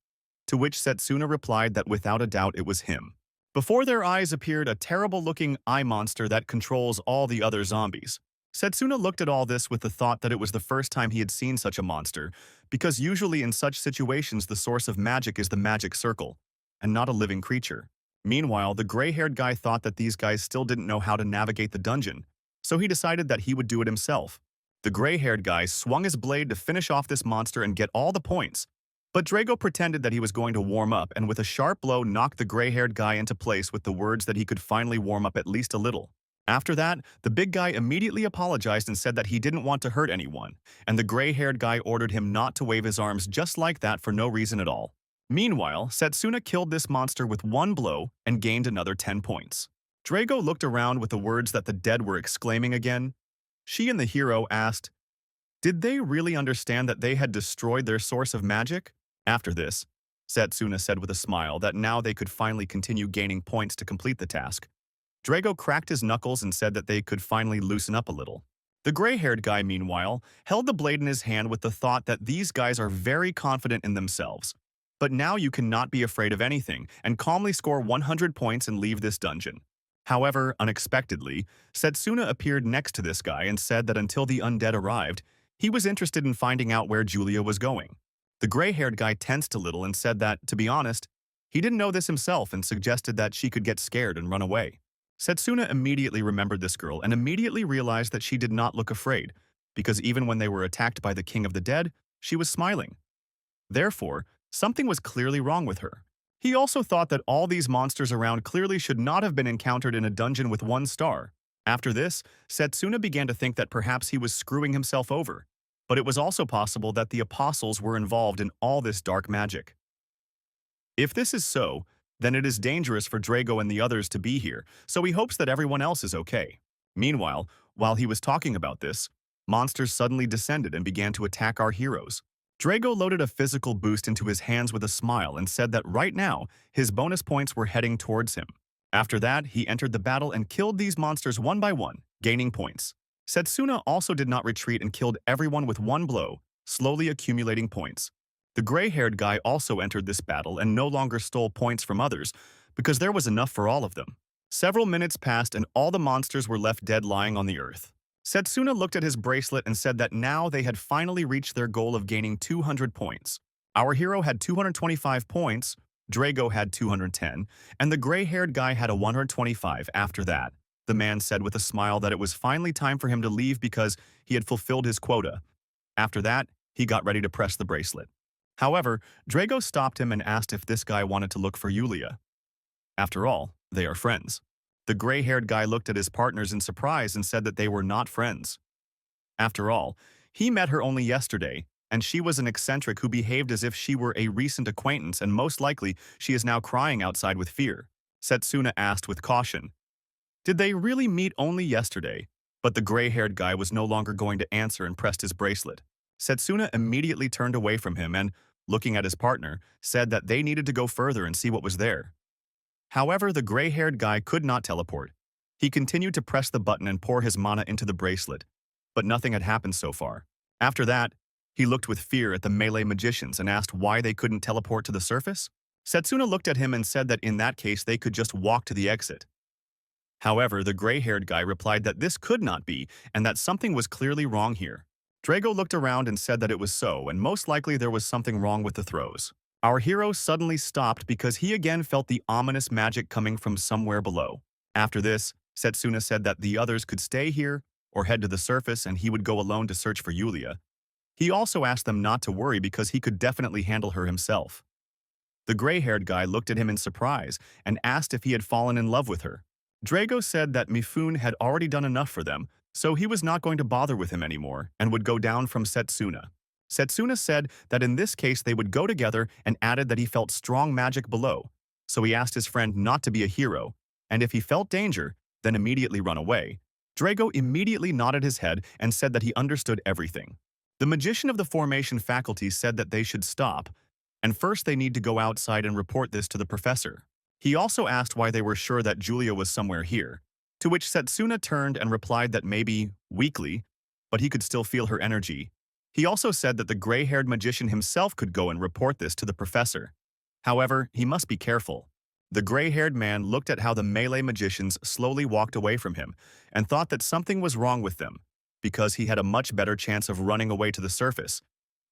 [SPEAKER 1] to which Setsuna replied that without a doubt it was him. Before their eyes appeared a terrible-looking eye monster that controls all the other zombies. Setsuna looked at all this with the thought that it was the first time he had seen such a monster, because usually in such situations the source of magic is the magic circle, and not a living creature. Meanwhile, the gray-haired guy thought that these guys still didn't know how to navigate the dungeon, so he decided that he would do it himself. The gray-haired guy swung his blade to finish off this monster and get all the points, but Drago pretended that he was going to warm up and with a sharp blow knocked the gray-haired guy into place with the words that he could finally warm up at least a little. After that, the big guy immediately apologized and said that he didn't want to hurt anyone, and the gray-haired guy ordered him not to wave his arms just like that for no reason at all. Meanwhile, Setsuna killed this monster with one blow and gained another 10 points. Drago looked around with the words that the dead were exclaiming again. She and the hero asked, did they really understand that they had destroyed their source of magic? After this, Setsuna said with a smile that now they could finally continue gaining points to complete the task. Drago cracked his knuckles and said that they could finally loosen up a little. The gray-haired guy, meanwhile, held the blade in his hand with the thought that these guys are very confident in themselves. But now you cannot be afraid of anything and calmly score 100 points and leave this dungeon. However, unexpectedly, Setsuna appeared next to this guy and said that until the undead arrived, he was interested in finding out where Julia was going. The gray-haired guy tensed a little and said that, to be honest, he didn't know this himself and suggested that she could get scared and run away. Setsuna immediately remembered this girl and immediately realized that she did not look afraid, because even when they were attacked by the King of the Dead, she was smiling. Therefore, something was clearly wrong with her. He also thought that all these monsters around clearly should not have been encountered in a dungeon with 1 star. After this, Setsuna began to think that perhaps he was screwing himself over, but it was also possible that the apostles were involved in all this dark magic. If this is so, then it is dangerous for Drago and the others to be here, so he hopes that everyone else is okay. Meanwhile, while he was talking about this, monsters suddenly descended and began to attack our heroes. Drago loaded a physical boost into his hands with a smile and said that right now, his bonus points were heading towards him. After that, he entered the battle and killed these monsters one by one, gaining points. Setsuna also did not retreat and killed everyone with one blow, slowly accumulating points. The gray-haired guy also entered this battle and no longer stole points from others, because there was enough for all of them. Several minutes passed and all the monsters were left dead lying on the earth. Setsuna looked at his bracelet and said that now they had finally reached their goal of gaining 200 points. Our hero had 225 points, Drago had 210, and the gray-haired guy had a 125 after that. The man said with a smile that it was finally time for him to leave because he had fulfilled his quota. After that, he got ready to press the bracelet. However, Drago stopped him and asked if this guy wanted to look for Yulia. After all, they are friends. The gray-haired guy looked at his partners in surprise and said that they were not friends. After all, he met her only yesterday, and she was an eccentric who behaved as if she were a recent acquaintance and most likely she is now crying outside with fear. Setsuna asked with caution, did they really meet only yesterday? But the gray-haired guy was no longer going to answer and pressed his bracelet. Setsuna immediately turned away from him and, looking at his partner, said that they needed to go further and see what was there. However, the gray-haired guy could not teleport. He continued to press the button and pour his mana into the bracelet, but nothing had happened so far. After that, he looked with fear at the melee magicians and asked why they couldn't teleport to the surface. Setsuna looked at him and said that in that case they could just walk to the exit. However, the gray-haired guy replied that this could not be and that something was clearly wrong here. Drago looked around and said that it was so, and most likely there was something wrong with the throws. Our hero suddenly stopped because he again felt the ominous magic coming from somewhere below. After this, Setsuna said that the others could stay here or head to the surface and he would go alone to search for Yulia. He also asked them not to worry because he could definitely handle her himself. The gray-haired guy looked at him in surprise and asked if he had fallen in love with her. Drago said that Mifune had already done enough for them, so he was not going to bother with him anymore and would go down from Setsuna. Setsuna said that in this case they would go together and added that he felt strong magic below, so he asked his friend not to be a hero, and if he felt danger, then immediately run away. Drago immediately nodded his head and said that he understood everything. The magician of the formation faculty said that they should stop, and first they need to go outside and report this to the professor. He also asked why they were sure that Julia was somewhere here, to which Setsuna turned and replied that maybe weakly, but he could still feel her energy. He also said that the gray-haired magician himself could go and report this to the professor. However, he must be careful. The gray-haired man looked at how the melee magicians slowly walked away from him and thought that something was wrong with them, because he had a much better chance of running away to the surface.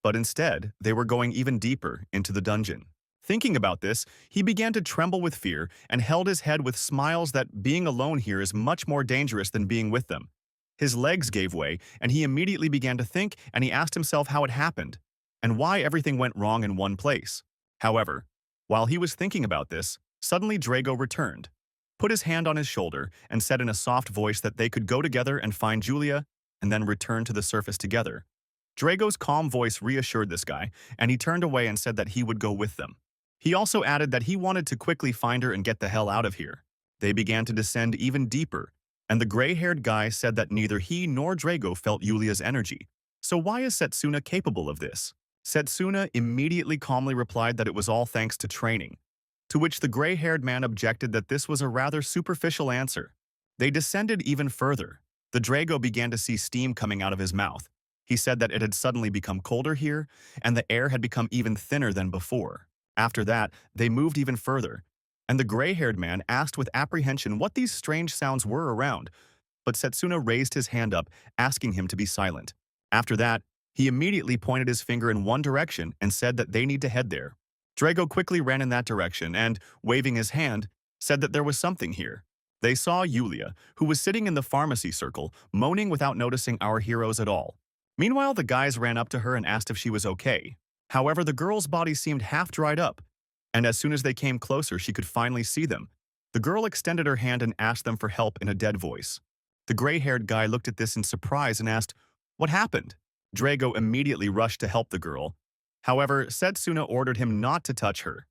[SPEAKER 1] But instead, they were going even deeper into the dungeon. Thinking about this, he began to tremble with fear and held his head with smiles that being alone here is much more dangerous than being with them. His legs gave way, and he immediately began to think, and he asked himself how it happened, and why everything went wrong in one place. However, while he was thinking about this, suddenly Drago returned. put his hand on his shoulder, and said in a soft voice that they could go together and find Julia and then return to the surface together. Drago's calm voice reassured this guy, and he turned away and said that he would go with them. He also added that he wanted to quickly find her and get the hell out of here. They began to descend even deeper, and the gray-haired guy said that neither he nor Drago felt Yulia's energy. So why is Setsuna capable of this? Setsuna immediately calmly replied that it was all thanks to training, to which the gray-haired man objected that this was a rather superficial answer. They descended even further. The Drago began to see steam coming out of his mouth. He said that it had suddenly become colder here, and the air had become even thinner than before. After that, they moved even further, and the gray-haired man asked with apprehension what these strange sounds were around, but Setsuna raised his hand up, asking him to be silent. After that, he immediately pointed his finger in one direction and said that they need to head there. Drago quickly ran in that direction and, waving his hand, said that there was something here. They saw Yulia, who was sitting in the pharmacy circle, moaning without noticing our heroes at all. Meanwhile, the guys ran up to her and asked if she was okay. However, the girl's body seemed half dried up, and as soon as they came closer, she could finally see them. The girl extended her hand and asked them for help in a dead voice. The gray-haired guy looked at this in surprise and asked, "What happened?" Drago immediately rushed to help the girl. However, Setsuna ordered him not to touch her.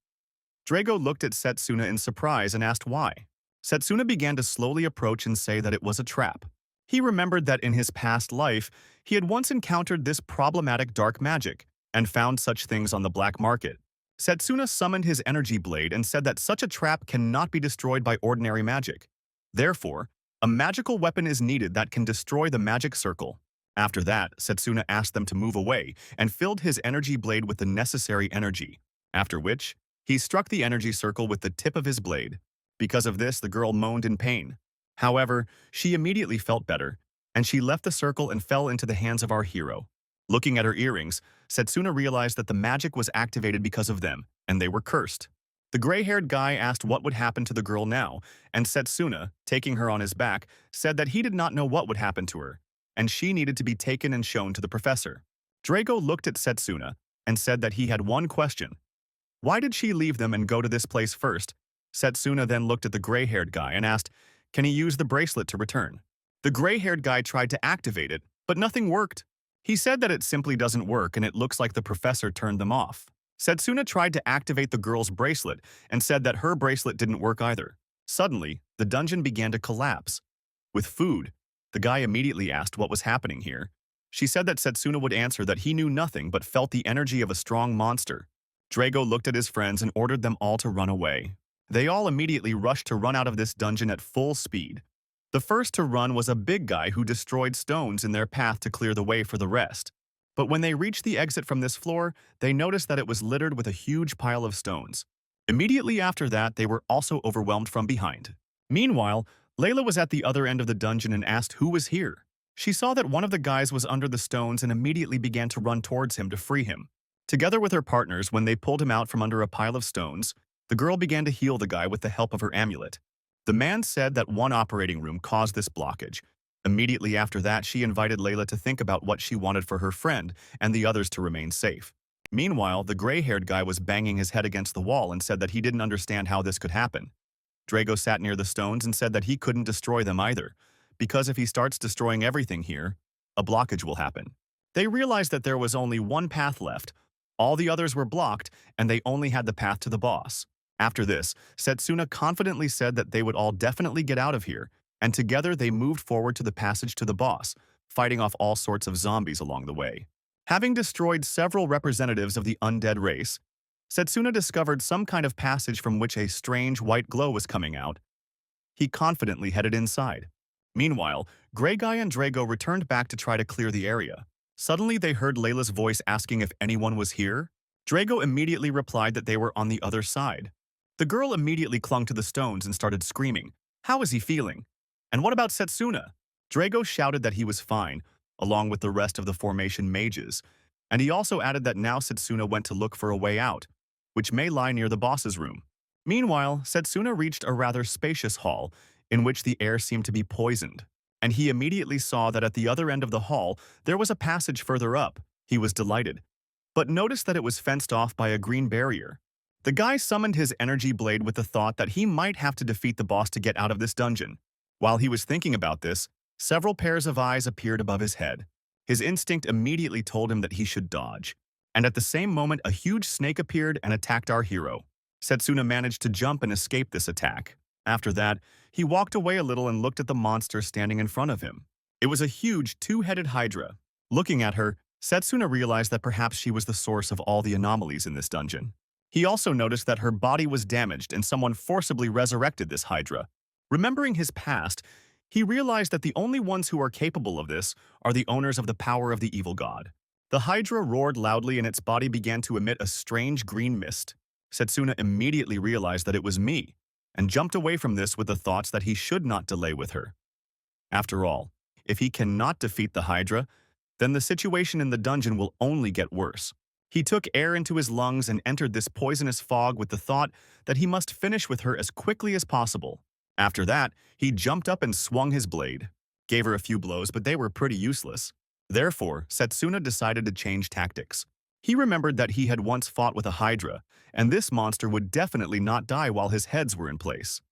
[SPEAKER 1] Drago looked at Setsuna in surprise and asked why. Setsuna began to slowly approach and say that it was a trap. He remembered that in his past life, he had once encountered this problematic dark magic and found such things on the black market. Setsuna summoned his energy blade and said that such a trap cannot be destroyed by ordinary magic. Therefore, a magical weapon is needed that can destroy the magic circle. After that, Setsuna asked them to move away and filled his energy blade with the necessary energy, after which, he struck the energy circle with the tip of his blade. Because of this, the girl moaned in pain. However, she immediately felt better, and she left the circle and fell into the hands of our hero. Looking at her earrings, Setsuna realized that the magic was activated because of them, and they were cursed. The gray-haired guy asked what would happen to the girl now, and Setsuna, taking her on his back, said that he did not know what would happen to her, and she needed to be taken and shown to the professor. Drago looked at Setsuna and said that he had one question. Why did she leave them and go to this place first? Setsuna then looked at the gray-haired guy and asked, can he use the bracelet to return? The gray-haired guy tried to activate it, but nothing worked. He said that it simply doesn't work and it looks like the professor turned them off. Setsuna tried to activate the girl's bracelet and said that her bracelet didn't work either. Suddenly, the dungeon began to collapse. With food, the guy immediately asked what was happening here. She said that Setsuna would answer that he knew nothing but felt the energy of a strong monster. Drago looked at his friends and ordered them all to run away. They all immediately rushed to run out of this dungeon at full speed. The first to run was a big guy who destroyed stones in their path to clear the way for the rest. But when they reached the exit from this floor, they noticed that it was littered with a huge pile of stones. Immediately after that, they were also overwhelmed from behind. Meanwhile, Layla was at the other end of the dungeon and asked who was here. She saw that one of the guys was under the stones and immediately began to run towards him to free him. Together with her partners, when they pulled him out from under a pile of stones, the girl began to heal the guy with the help of her amulet. The man said that one operating room caused this blockage. Immediately after that, she invited Layla to think about what she wanted for her friend and the others to remain safe. Meanwhile, the gray-haired guy was banging his head against the wall and said that he didn't understand how this could happen. Drago sat near the stones and said that he couldn't destroy them either, because if he starts destroying everything here, a blockage will happen. They realized that there was only one path left. All the others were blocked, and they only had the path to the boss. After this, Setsuna confidently said that they would all definitely get out of here, and together they moved forward to the passage to the boss, fighting off all sorts of zombies along the way. Having destroyed several representatives of the undead race, Setsuna discovered some kind of passage from which a strange white glow was coming out. He confidently headed inside. Meanwhile, Grey Guy and Drago returned back to try to clear the area. Suddenly, they heard Layla's voice asking if anyone was here. Drago immediately replied that they were on the other side. The girl immediately clung to the stones and started screaming, "How is he feeling? And what about Setsuna?" Drago shouted that he was fine, along with the rest of the formation mages, and he also added that now Setsuna went to look for a way out, which may lie near the boss's room. Meanwhile, Setsuna reached a rather spacious hall, in which the air seemed to be poisoned, and he immediately saw that at the other end of the hall there was a passage further up. He was delighted, but noticed that it was fenced off by a green barrier. The guy summoned his energy blade with the thought that he might have to defeat the boss to get out of this dungeon. While he was thinking about this, several pairs of eyes appeared above his head. His instinct immediately told him that he should dodge. And at the same moment, a huge snake appeared and attacked our hero. Setsuna managed to jump and escape this attack. After that, he walked away a little and looked at the monster standing in front of him. It was a huge two-headed hydra. Looking at her, Setsuna realized that perhaps she was the source of all the anomalies in this dungeon. He also noticed that her body was damaged and someone forcibly resurrected this hydra. Remembering his past, he realized that the only ones who are capable of this are the owners of the power of the evil god. The hydra roared loudly and its body began to emit a strange green mist. Setsuna immediately realized that it was me, and jumped away from this with the thoughts that he should not delay with her. After all, if he cannot defeat the hydra, then the situation in the dungeon will only get worse. He took air into his lungs and entered this poisonous fog with the thought that he must finish with her as quickly as possible. After that, he jumped up and swung his blade. Gave her a few blows, but they were pretty useless. Therefore, Setsuna decided to change tactics. He remembered that he had once fought with a hydra, and this monster would definitely not die while his heads were in place.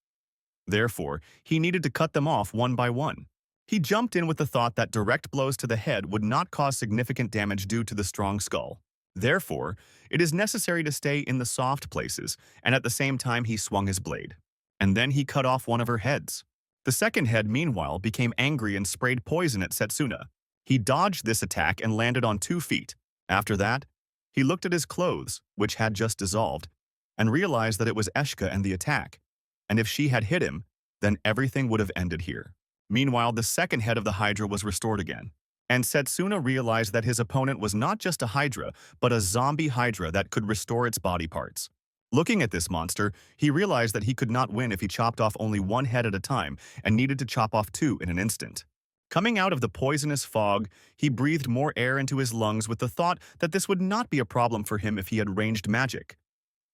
[SPEAKER 1] Therefore, he needed to cut them off one by one. He jumped in with the thought that direct blows to the head would not cause significant damage due to the strong skull. Therefore, it is necessary to stay in the soft places, and at the same time he swung his blade. And then he cut off one of her heads. The second head, meanwhile, became angry and sprayed poison at Setsuna. He dodged this attack and landed on 2 feet. After that, he looked at his clothes, which had just dissolved, and realized that it was Eshka and the attack. And if she had hit him, then everything would have ended here. Meanwhile, the second head of the hydra was restored again. And Setsuna realized that his opponent was not just a hydra, but a zombie hydra that could restore its body parts. Looking at this monster, he realized that he could not win if he chopped off only one head at a time and needed to chop off 2 in an instant. Coming out of the poisonous fog, he breathed more air into his lungs with the thought that this would not be a problem for him if he had ranged magic.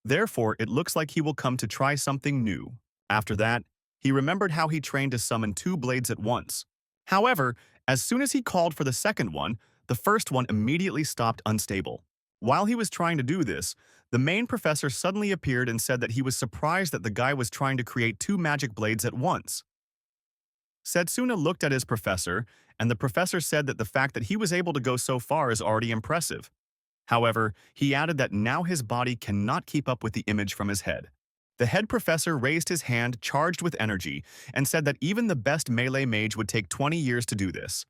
[SPEAKER 1] Therefore, it looks like he will come to try something new. After that, he remembered how he trained to summon 2 blades at once. However, as soon as he called for the second one, the first one immediately stopped unstable. While he was trying to do this, the main professor suddenly appeared and said that he was surprised that the guy was trying to create 2 magic blades at once. Setsuna looked at his professor, and the professor said that the fact that he was able to go so far is already impressive. However, he added that now his body cannot keep up with the image from his head. The head professor raised his hand charged with energy and said that even the best melee mage would take 20 years to do this.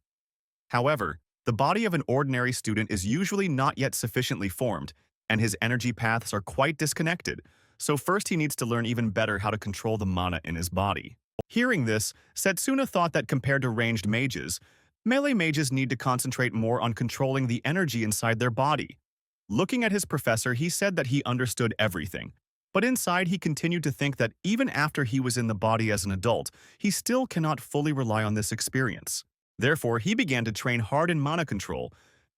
[SPEAKER 1] However, the body of an ordinary student is usually not yet sufficiently formed, and his energy paths are quite disconnected, so first he needs to learn even better how to control the mana in his body. Hearing this, Setsuna thought that compared to ranged mages, melee mages need to concentrate more on controlling the energy inside their body. Looking at his professor, he said that he understood everything. But inside, he continued to think that even after he was in the body as an adult, he still cannot fully rely on this experience. Therefore, he began to train hard in mana control.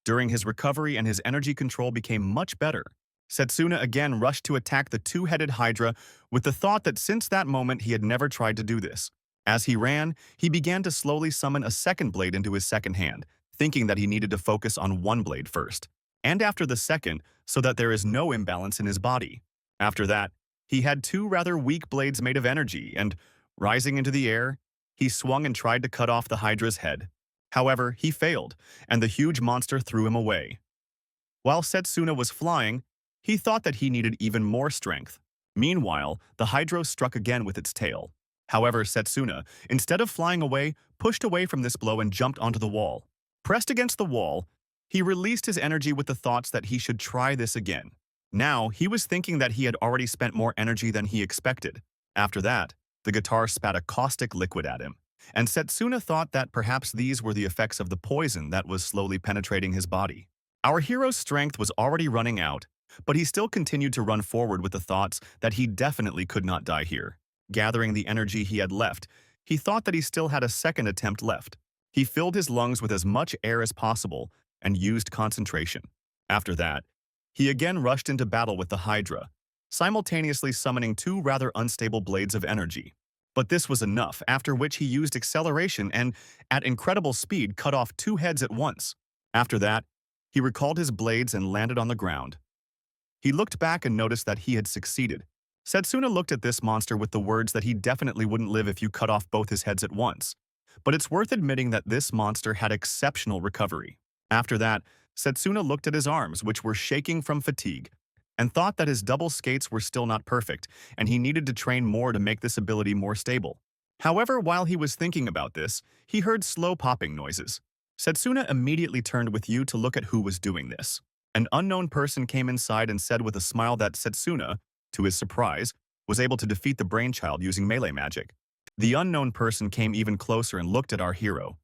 [SPEAKER 1] During his recovery and his energy control became much better. Setsuna again rushed to attack the 2-headed hydra with the thought that since that moment he had never tried to do this. As he ran, he began to slowly summon a second blade into his second hand, thinking that he needed to focus on one blade first, and after the second, so that there is no imbalance in his body. After that, he had 2 rather weak blades made of energy, and, rising into the air, he swung and tried to cut off the hydra's head. However, he failed, and the huge monster threw him away. While Setsuna was flying, he thought that he needed even more strength. Meanwhile, the hydra struck again with its tail. However, Setsuna, instead of flying away, pushed away from this blow and jumped onto the wall. Pressed against the wall, he released his energy with the thoughts that he should try this again. Now, he was thinking that he had already spent more energy than he expected. After that, the guitar spat a caustic liquid at him, and Setsuna thought that perhaps these were the effects of the poison that was slowly penetrating his body. Our hero's strength was already running out, but he still continued to run forward with the thoughts that he definitely could not die here. Gathering the energy he had left, he thought that he still had a second attempt left. He filled his lungs with as much air as possible and used concentration. After that, he again rushed into battle with the hydra, simultaneously summoning 2 rather unstable blades of energy. But this was enough, after which he used acceleration and, at incredible speed, cut off 2 heads at once. After that, he recalled his blades and landed on the ground. He looked back and noticed that he had succeeded. Setsuna looked at this monster with the words that he definitely wouldn't live if you cut off both his heads at once. But it's worth admitting that this monster had exceptional recovery. After that, Setsuna looked at his arms, which were shaking from fatigue, and thought that his double skates were still not perfect, and he needed to train more to make this ability more stable. However, while he was thinking about this, he heard slow popping noises. Setsuna immediately turned with you to look at who was doing this. An unknown person came inside and said with a smile that Setsuna, to his surprise, was able to defeat the brainchild using melee magic. The unknown person came even closer and looked at our hero.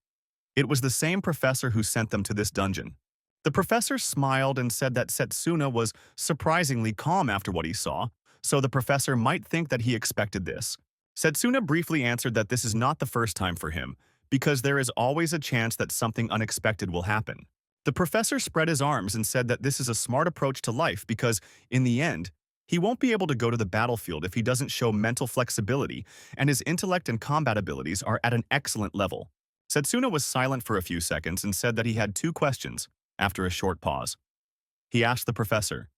[SPEAKER 1] It was the same professor who sent them to this dungeon. The professor smiled and said that Setsuna was surprisingly calm after what he saw, so the professor might think that he expected this. Setsuna briefly answered that this is not the first time for him, because there is always a chance that something unexpected will happen. The professor spread his arms and said that this is a smart approach to life because, in the end, he won't be able to go to the battlefield if he doesn't show mental flexibility, and his intellect and combat abilities are at an excellent level. Setsuna was silent for a few seconds and said that he had two questions. After a short pause, he asked the professor,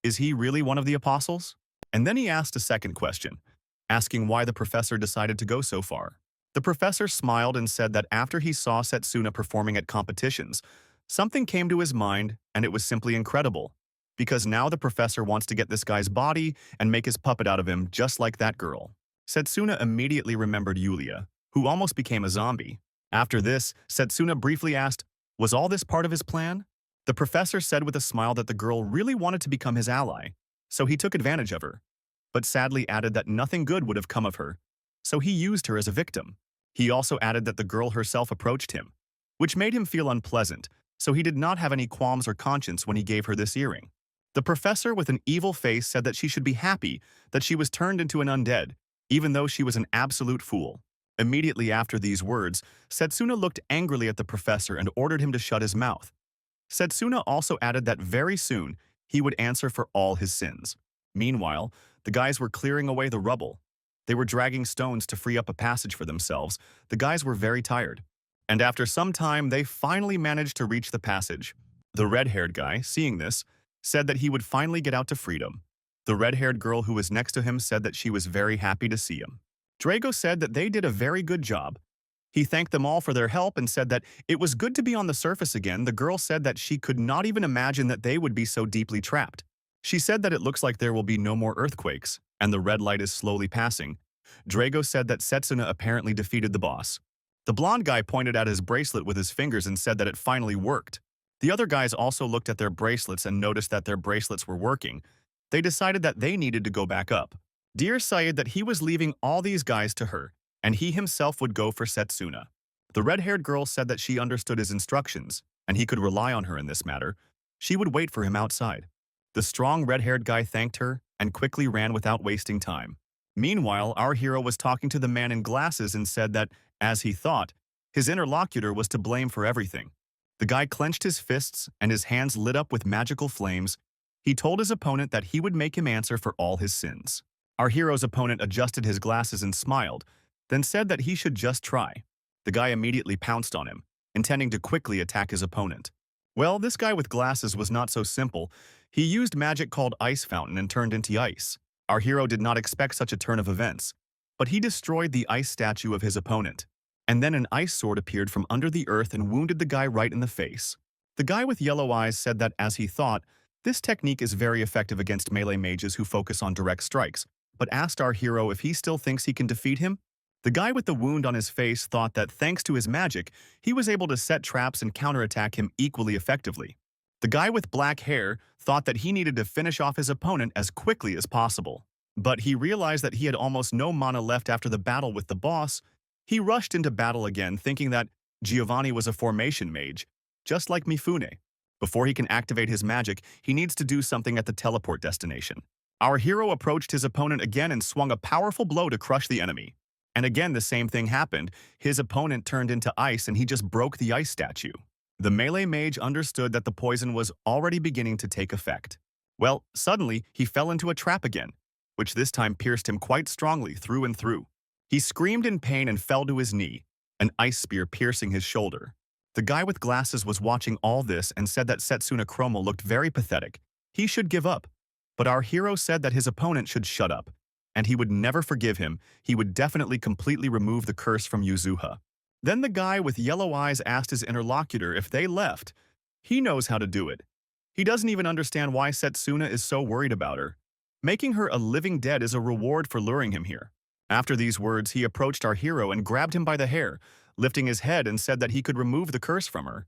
[SPEAKER 1] "Is he really one of the apostles?" And then he asked a second question, asking why the professor decided to go so far. The professor smiled and said that after he saw Setsuna performing at competitions, something came to his mind, and it was simply incredible, because now the professor wants to get this guy's body and make his puppet out of him just like that girl. Setsuna immediately remembered Yulia, who almost became a zombie. After this, Setsuna briefly asked, was all this part of his plan? The professor said with a smile that the girl really wanted to become his ally, so he took advantage of her, but sadly added that nothing good would have come of her, so he used her as a victim. He also added that the girl herself approached him, which made him feel unpleasant, so he did not have any qualms or conscience when he gave her this earring. The professor with an evil face said that she should be happy that she was turned into an undead, even though she was an absolute fool. Immediately after these words, Setsuna looked angrily at the professor and ordered him to shut his mouth. Setsuna also added that very soon he would answer for all his sins. Meanwhile, the guys were clearing away the rubble. They were dragging stones to free up a passage for themselves. The guys were very tired. And after some time, they finally managed to reach the passage. The red-haired guy, seeing this, said that he would finally get out to freedom. The red-haired girl who was next to him said that she was very happy to see him. Drago said that they did a very good job. He thanked them all for their help and said that it was good to be on the surface again. The girl said that she could not even imagine that they would be so deeply trapped. She said that it looks like there will be no more earthquakes, and the red light is slowly passing. Drago said that Setsuna apparently defeated the boss. The blonde guy pointed at his bracelet with his fingers and said that it finally worked. The other guys also looked at their bracelets and noticed that their bracelets were working. They decided that they needed to go back up. Dear said that he was leaving all these guys to her, and he himself would go for Setsuna. The red-haired girl said that she understood his instructions, and he could rely on her in this matter. She would wait for him outside. The strong red-haired guy thanked her and quickly ran without wasting time. Meanwhile, our hero was talking to the man in glasses and said that, as he thought, his interlocutor was to blame for everything. The guy clenched his fists and his hands lit up with magical flames. He told his opponent that he would make him answer for all his sins. Our hero's opponent adjusted his glasses and smiled, then said that he should just try. The guy immediately pounced on him, intending to quickly attack his opponent. Well, this guy with glasses was not so simple. He used magic called Ice Fountain and turned into ice. Our hero did not expect such a turn of events, but he destroyed the ice statue of his opponent. And then an ice sword appeared from under the earth and wounded the guy right in the face. The guy with yellow eyes said that, as he thought, this technique is very effective against melee mages who focus on direct strikes, but asked our hero if he still thinks he can defeat him. The guy with the wound on his face thought that thanks to his magic, he was able to set traps and counterattack him equally effectively. The guy with black hair thought that he needed to finish off his opponent as quickly as possible. But he realized that he had almost no mana left after the battle with the boss. He rushed into battle again, thinking that Giovanni was a formation mage, just like Mifune. Before he can activate his magic, he needs to do something at the teleport destination. Our hero approached his opponent again and swung a powerful blow to crush the enemy. And again, the same thing happened. His opponent turned into ice and he just broke the ice statue. The melee mage understood that the poison was already beginning to take effect. Well, suddenly, he fell into a trap again, which this time pierced him quite strongly through and through. He screamed in pain and fell to his knee, an ice spear piercing his shoulder. The guy with glasses was watching all this and said that Setsuna Chromo looked very pathetic. He should give up. But our hero said that his opponent should shut up, and he would never forgive him. He would definitely completely remove the curse from Yuzuha. Then the guy with yellow eyes asked his interlocutor if they left. He knows how to do it. He doesn't even understand why Setsuna is so worried about her. Making her a living dead is a reward for luring him here. After these words, he approached our hero and grabbed him by the hair, lifting his head and said that he could remove the curse from her.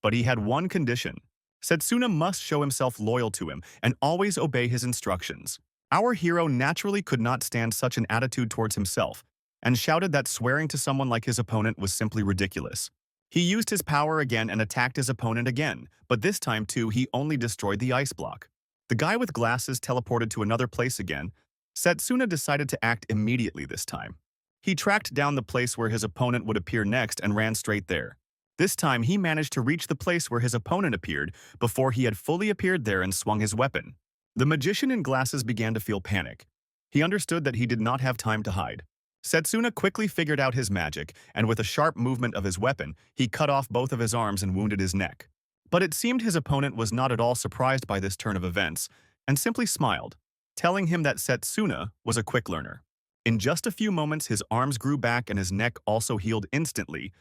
[SPEAKER 1] But he had one condition. Setsuna must show himself loyal to him and always obey his instructions. Our hero naturally could not stand such an attitude towards himself, and shouted that swearing to someone like his opponent was simply ridiculous. He used his power again and attacked his opponent again, but this time too he only destroyed the ice block. The guy with glasses teleported to another place again. Setsuna decided to act immediately this time. He tracked down the place where his opponent would appear next and ran straight there. This time he managed to reach the place where his opponent appeared before he had fully appeared there and swung his weapon. The magician in glasses began to feel panic. He understood that he did not have time to hide. Setsuna quickly figured out his magic, and with a sharp movement of his weapon, he cut off both of his arms and wounded his neck. But it seemed his opponent was not at all surprised by this turn of events, and simply smiled, telling him that Setsuna was a quick learner. In just a few moments, his arms grew back and his neck also healed instantly.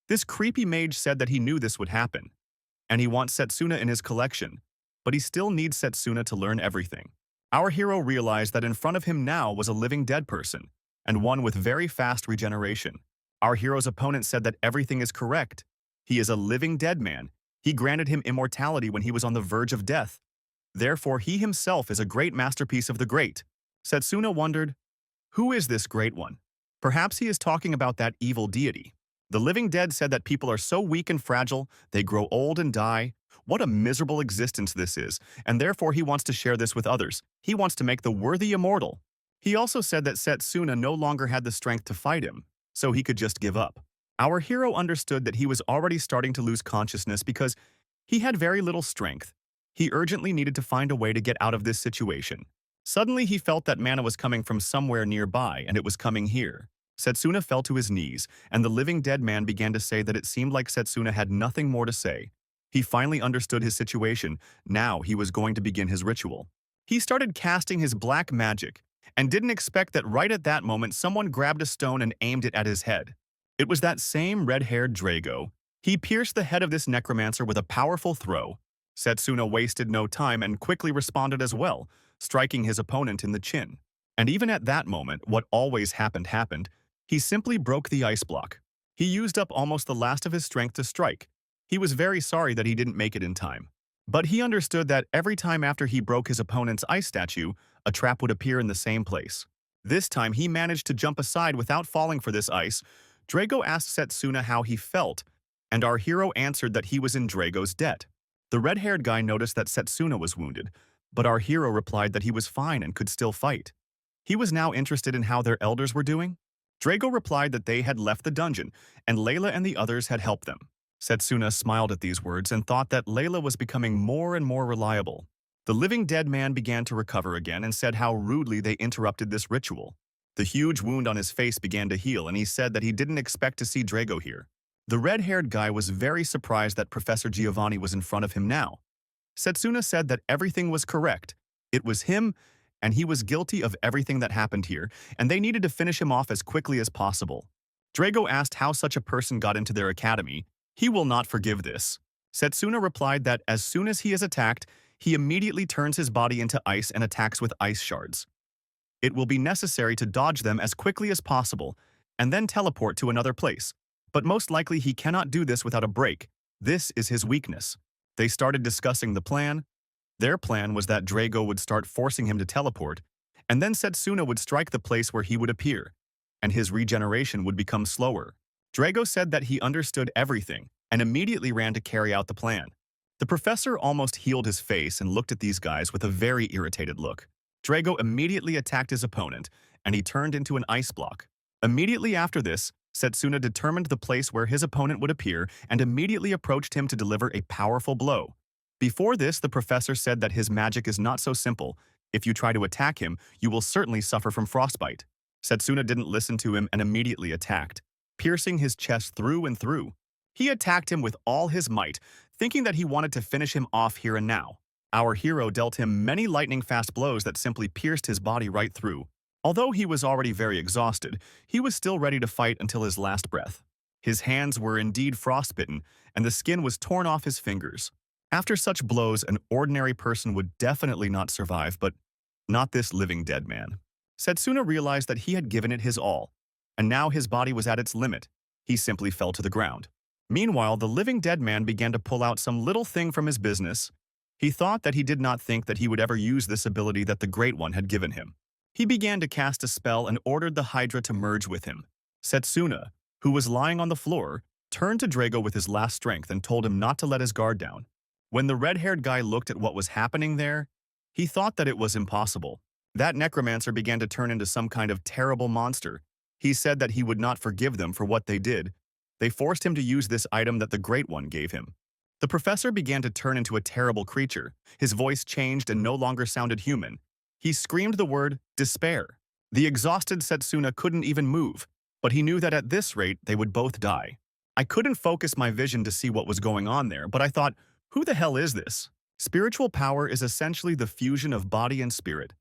[SPEAKER 1] This creepy mage said that he knew this would happen, and he wants Setsuna in his collection, but he still needs Setsuna to learn everything. Our hero realized that in front of him now was a living dead person, and one with very fast regeneration. Our hero's opponent said that everything is correct. He is a living dead man. He granted him immortality when he was on the verge of death. Therefore, he himself is a great masterpiece of the great. Setsuna wondered, who is this great one? Perhaps he is talking about that evil deity. The living dead said that people are so weak and fragile, they grow old and die. What a miserable existence this is, and therefore he wants to share this with others. He wants to make the worthy immortal. He also said that Setsuna no longer had the strength to fight him, so he could just give up. Our hero understood that he was already starting to lose consciousness because he had very little strength. He urgently needed to find a way to get out of this situation. Suddenly he felt that mana was coming from somewhere nearby, and it was coming here. Setsuna fell to his knees, and the living dead man began to say that it seemed like Setsuna had nothing more to say. He finally understood his situation. Now he was going to begin his ritual. He started casting his black magic, and didn't expect that right at that moment someone grabbed a stone and aimed it at his head. It was that same red-haired Drago. He pierced the head of this necromancer with a powerful throw. Setsuna wasted no time and quickly responded as well, striking his opponent in the chin. And even at that moment, what always happened. He simply broke the ice block. He used up almost the last of his strength to strike. He was very sorry that he didn't make it in time. But he understood that every time after he broke his opponent's ice statue, a trap would appear in the same place. This time he managed to jump aside without falling for this ice. Drago asked Setsuna how he felt, and our hero answered that he was in Drago's debt. The red-haired guy noticed that Setsuna was wounded, but our hero replied that he was fine and could still fight. He was now interested in how their elders were doing. Drago replied that they had left the dungeon, and Layla and the others had helped them. Setsuna smiled at these words and thought that Layla was becoming more and more reliable. The living dead man began to recover again and said how rudely they interrupted this ritual. The huge wound on his face began to heal, and he said that he didn't expect to see Drago here. The red-haired guy was very surprised that Professor Giovanni was in front of him now. Setsuna said that everything was correct. It was him, and he was guilty of everything that happened here, and they needed to finish him off as quickly as possible. Drago asked how such a person got into their academy. He will not forgive this. Setsuna replied that as soon as he is attacked, he immediately turns his body into ice and attacks with ice shards. It will be necessary to dodge them as quickly as possible, and then teleport to another place. But most likely he cannot do this without a break. This is his weakness. They started discussing the plan. Their plan was that Drago would start forcing him to teleport, and then Setsuna would strike the place where he would appear, and his regeneration would become slower. Drago said that he understood everything, and immediately ran to carry out the plan. The professor almost healed his face and looked at these guys with a very irritated look. Drago immediately attacked his opponent, and he turned into an ice block. Immediately after this, Setsuna determined the place where his opponent would appear and immediately approached him to deliver a powerful blow. Before this, the professor said that his magic is not so simple. If you try to attack him, you will certainly suffer from frostbite. Setsuna didn't listen to him and immediately attacked, piercing his chest through and through. He attacked him with all his might, thinking that he wanted to finish him off here and now. Our hero dealt him many lightning-fast blows that simply pierced his body right through. Although he was already very exhausted, he was still ready to fight until his last breath. His hands were indeed frostbitten, and the skin was torn off his fingers. After such blows, an ordinary person would definitely not survive, but not this living dead man. Setsuna realized that he had given it his all, and now his body was at its limit. He simply fell to the ground. Meanwhile, the living dead man began to pull out some little thing from his business. He thought that he did not think that he would ever use this ability that the Great One had given him. He began to cast a spell and ordered the Hydra to merge with him. Setsuna, who was lying on the floor, turned to Drago with his last strength and told him not to let his guard down. When the red-haired guy looked at what was happening there, he thought that it was impossible. That necromancer began to turn into some kind of terrible monster. He said that he would not forgive them for what they did. They forced him to use this item that the Great One gave him. The professor began to turn into a terrible creature. His voice changed and no longer sounded human. He screamed the word, despair. The exhausted Setsuna couldn't even move, but he knew that at this rate they would both die. I couldn't focus my vision to see what was going on there, but I thought, who the hell is this? Spiritual power is essentially the fusion of body and spirit,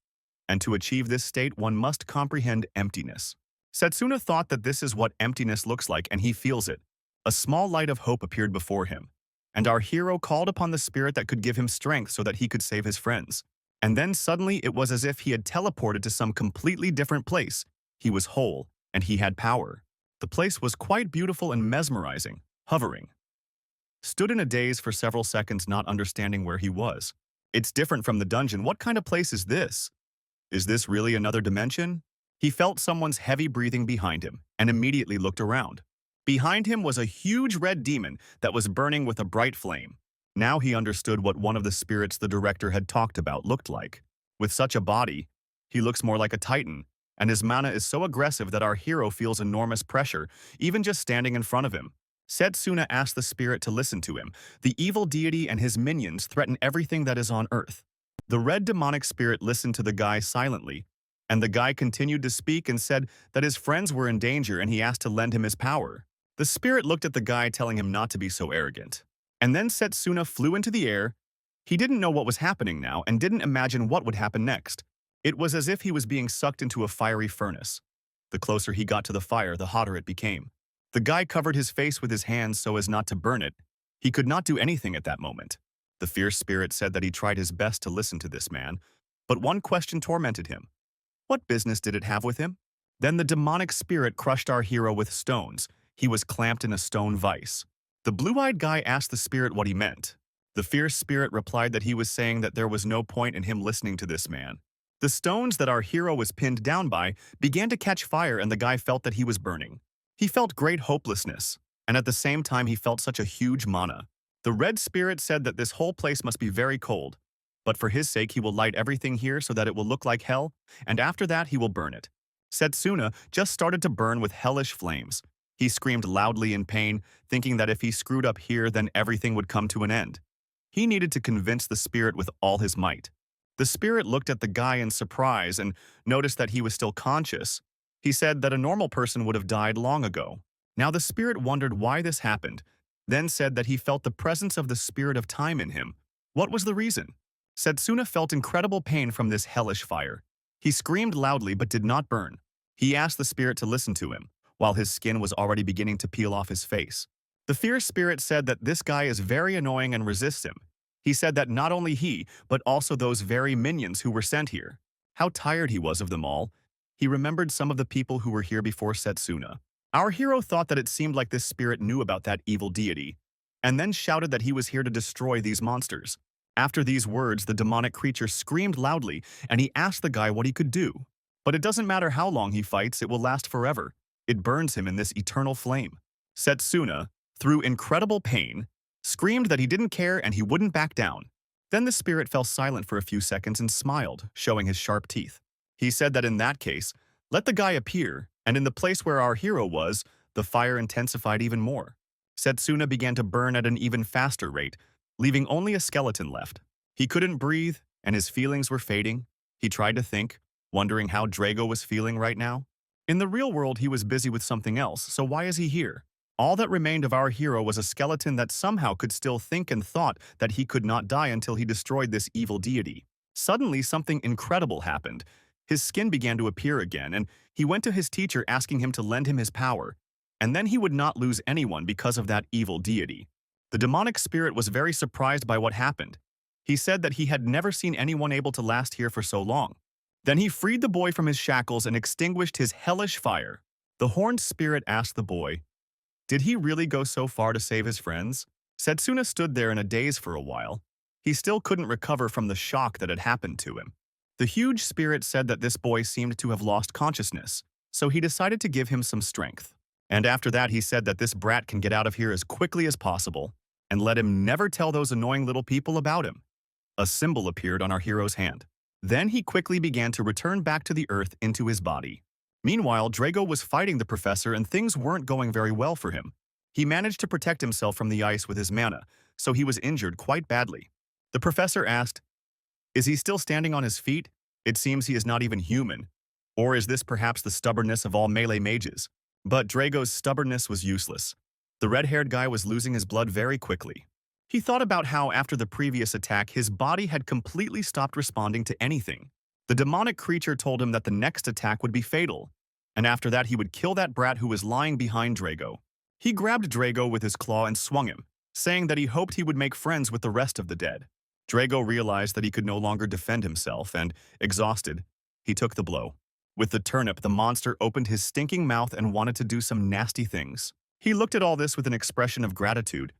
[SPEAKER 1] and to achieve this state one must comprehend emptiness. Setsuna thought that this is what emptiness looks like, and he feels it. A small light of hope appeared before him, and our hero called upon the spirit that could give him strength so that he could save his friends. And then suddenly it was as if he had teleported to some completely different place. He was whole, and he had power. The place was quite beautiful and mesmerizing, hovering. Stood in a daze for several seconds, not understanding where he was. It's different from the dungeon. What kind of place is this? Is this really another dimension? He felt someone's heavy breathing behind him and immediately looked around. Behind him was a huge red demon that was burning with a bright flame. Now he understood what one of the spirits the director had talked about looked like. With such a body, he looks more like a titan, and his mana is so aggressive that our hero feels enormous pressure, even just standing in front of him. Setsuna asked the spirit to listen to him. The evil deity and his minions threaten everything that is on earth. The red demonic spirit listened to the guy silently, and the guy continued to speak and said that his friends were in danger and he asked to lend him his power. The spirit looked at the guy, telling him not to be so arrogant. And then Setsuna flew into the air. He didn't know what was happening now and didn't imagine what would happen next. It was as if he was being sucked into a fiery furnace. The closer he got to the fire, the hotter it became. The guy covered his face with his hands so as not to burn it. He could not do anything at that moment. The fierce spirit said that he tried his best to listen to this man, but one question tormented him. What business did it have with him? Then the demonic spirit crushed our hero with stones. He was clamped in a stone vice. The blue-eyed guy asked the spirit what he meant. The fierce spirit replied that he was saying that there was no point in him listening to this man. The stones that our hero was pinned down by began to catch fire, and the guy felt that he was burning. He felt great hopelessness, and at the same time he felt such a huge mana. The red spirit said that this whole place must be very cold, but for his sake he will light everything here so that it will look like hell, and after that he will burn it. Setsuna just started to burn with hellish flames. He screamed loudly in pain, thinking that if he screwed up here, then everything would come to an end. He needed to convince the spirit with all his might. The spirit looked at the guy in surprise and noticed that he was still conscious. He said that a normal person would have died long ago. Now the spirit wondered why this happened, then said that he felt the presence of the spirit of time in him. What was the reason? Setsuna felt incredible pain from this hellish fire. He screamed loudly but did not burn. He asked the spirit to listen to him, while his skin was already beginning to peel off his face. The fierce spirit said that this guy is very annoying and resists him. He said that not only he, but also those very minions who were sent here. How tired he was of them all. He remembered some of the people who were here before Setsuna. Our hero thought that it seemed like this spirit knew about that evil deity, and then shouted that he was here to destroy these monsters. After these words, the demonic creature screamed loudly, and he asked the guy what he could do. But it doesn't matter how long he fights, it will last forever. It burns him in this eternal flame. Setsuna, through incredible pain, screamed that he didn't care and he wouldn't back down. Then the spirit fell silent for a few seconds and smiled, showing his sharp teeth. He said that in that case, let the guy appear, and in the place where our hero was, the fire intensified even more. Setsuna began to burn at an even faster rate, leaving only a skeleton left. He couldn't breathe, and his feelings were fading. He tried to think, wondering how Drago was feeling right now. In the real world, he was busy with something else, so why is he here? All that remained of our hero was a skeleton that somehow could still think and thought that he could not die until he destroyed this evil deity. Suddenly, something incredible happened. His skin began to appear again, and he went to his teacher asking him to lend him his power, and then he would not lose anyone because of that evil deity. The demonic spirit was very surprised by what happened. He said that he had never seen anyone able to last here for so long. Then he freed the boy from his shackles and extinguished his hellish fire. The horned spirit asked the boy, did he really go so far to save his friends? Setsuna stood there in a daze for a while. He still couldn't recover from the shock that had happened to him. The huge spirit said that this boy seemed to have lost consciousness, so he decided to give him some strength. And after that he said that this brat can get out of here as quickly as possible, and let him never tell those annoying little people about him. A symbol appeared on our hero's hand. Then he quickly began to return back to the earth into his body. Meanwhile, Drago was fighting the professor and things weren't going very well for him. He managed to protect himself from the ice with his mana, so he was injured quite badly. The professor asked, is he still standing on his feet? It seems he is not even human. Or is this perhaps the stubbornness of all melee mages? But Drago's stubbornness was useless. The red-haired guy was losing his blood very quickly. He thought about how after the previous attack his body had completely stopped responding to anything. The demonic creature told him that the next attack would be fatal, and after that he would kill that brat who was lying behind Drago. He grabbed Drago with his claw and swung him, saying that he hoped he would make friends with the rest of the dead. Drago realized that he could no longer defend himself, and, exhausted, he took the blow. With the turnip, the monster opened his stinking mouth and wanted to do some nasty things. He looked at all this with an expression of gratitude,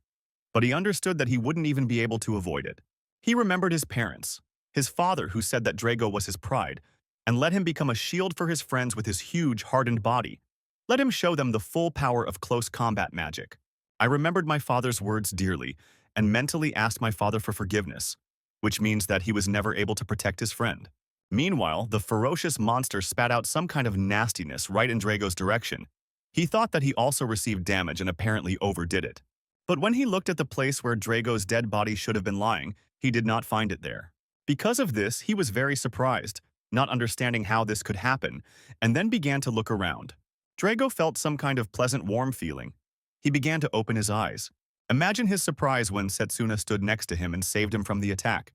[SPEAKER 1] but he understood that he wouldn't even be able to avoid it. He remembered his parents, his father who said that Drago was his pride, and let him become a shield for his friends with his huge, hardened body. Let him show them the full power of close combat magic. I remembered my father's words dearly, and mentally asked my father for forgiveness, which means that he was never able to protect his friend. Meanwhile, the ferocious monster spat out some kind of nastiness right in Drago's direction. He thought that he also received damage and apparently overdid it. But when he looked at the place where Drago's dead body should have been lying, he did not find it there. Because of this, he was very surprised, not understanding how this could happen, and then began to look around. Drago felt some kind of pleasant warm feeling. He began to open his eyes. Imagine his surprise when Setsuna stood next to him and saved him from the attack.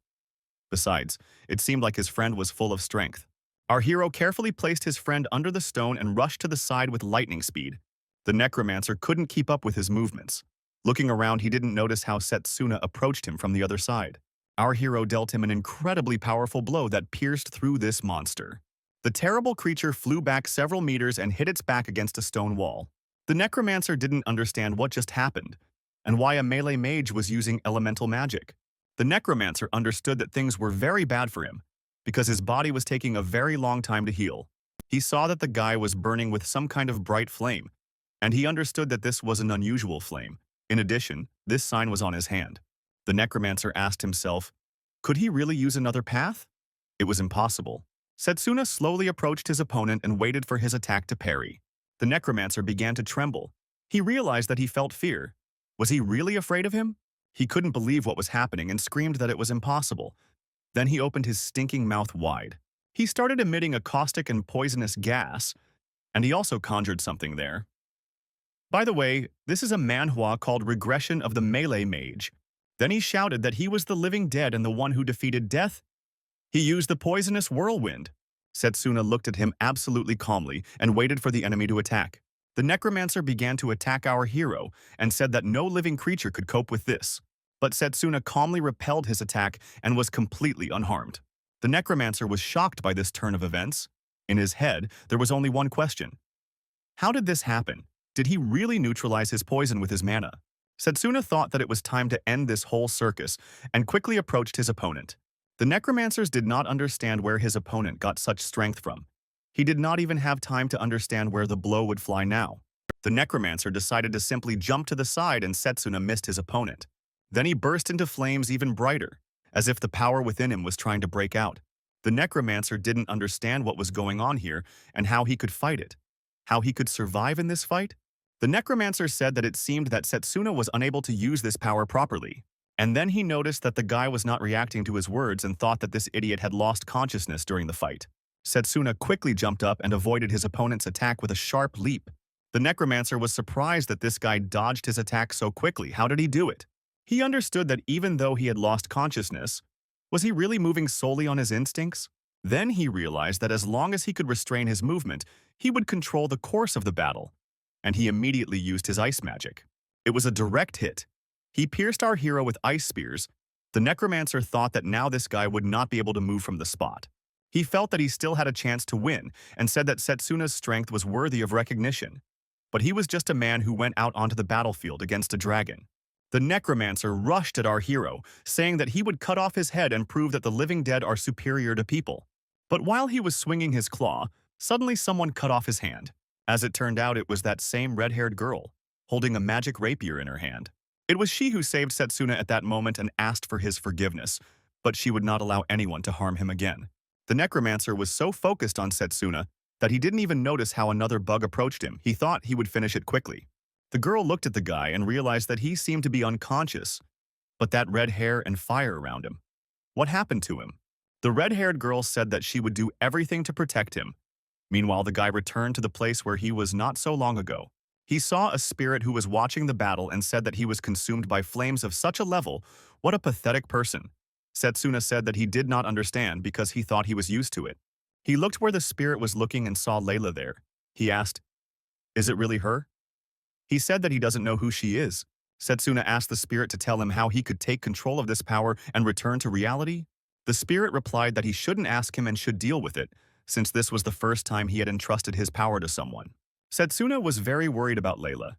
[SPEAKER 1] Besides, it seemed like his friend was full of strength. Our hero carefully placed his friend under the stone and rushed to the side with lightning speed. The necromancer couldn't keep up with his movements. Looking around, he didn't notice how Setsuna approached him from the other side. Our hero dealt him an incredibly powerful blow that pierced through this monster. The terrible creature flew back several meters and hit its back against a stone wall. The necromancer didn't understand what just happened, and why a melee mage was using elemental magic. The necromancer understood that things were very bad for him, because his body was taking a very long time to heal. He saw that the guy was burning with some kind of bright flame, and he understood that this was an unusual flame. In addition, this sign was on his hand. The necromancer asked himself, could he really use another path? It was impossible. Setsuna slowly approached his opponent and waited for his attack to parry. The necromancer began to tremble. He realized that he felt fear. Was he really afraid of him? He couldn't believe what was happening and screamed that it was impossible. Then he opened his stinking mouth wide. He started emitting a caustic and poisonous gas, and he also conjured something there. By the way, this is a manhwa called Regression of the Melee Mage. Then he shouted that he was the living dead and the one who defeated death. He used the poisonous whirlwind. Setsuna looked at him absolutely calmly and waited for the enemy to attack. The necromancer began to attack our hero and said that no living creature could cope with this. But Setsuna calmly repelled his attack and was completely unharmed. The necromancer was shocked by this turn of events. In his head, there was only one question. How did this happen? Did he really neutralize his poison with his mana? Setsuna thought that it was time to end this whole circus and quickly approached his opponent. The necromancers did not understand where his opponent got such strength from. He did not even have time to understand where the blow would fly now. The necromancer decided to simply jump to the side and Setsuna missed his opponent. Then he burst into flames even brighter, as if the power within him was trying to break out. The necromancer didn't understand what was going on here and how he could fight it. How he could survive in this fight? The necromancer said that it seemed that Setsuna was unable to use this power properly. And then he noticed that the guy was not reacting to his words and thought that this idiot had lost consciousness during the fight. Setsuna quickly jumped up and avoided his opponent's attack with a sharp leap. The necromancer was surprised that this guy dodged his attack so quickly. How did he do it? He understood that even though he had lost consciousness, was he really moving solely on his instincts? Then he realized that as long as he could restrain his movement, he would control the course of the battle, and he immediately used his ice magic. It was a direct hit. He pierced our hero with ice spears. The necromancer thought that now this guy would not be able to move from the spot. He felt that he still had a chance to win and said that Setsuna's strength was worthy of recognition. But he was just a man who went out onto the battlefield against a dragon. The necromancer rushed at our hero, saying that he would cut off his head and prove that the living dead are superior to people. But while he was swinging his claw, suddenly someone cut off his hand. As it turned out, it was that same red-haired girl, holding a magic rapier in her hand. It was she who saved Setsuna at that moment and asked for his forgiveness, but she would not allow anyone to harm him again. The necromancer was so focused on Setsuna that he didn't even notice how another bug approached him. He thought he would finish it quickly. The girl looked at the guy and realized that he seemed to be unconscious, but that red hair and fire around him. What happened to him? The red-haired girl said that she would do everything to protect him. Meanwhile, the guy returned to the place where he was not so long ago. He saw a spirit who was watching the battle and said that he was consumed by flames of such a level. What a pathetic person. Setsuna said that he did not understand because he thought he was used to it. He looked where the spirit was looking and saw Layla there. He asked, "Is it really her?" He said that he doesn't know who she is. Setsuna asked the spirit to tell him how he could take control of this power and return to reality. The spirit replied that he shouldn't ask him and should deal with it, since this was the first time he had entrusted his power to someone. Setsuna was very worried about Layla.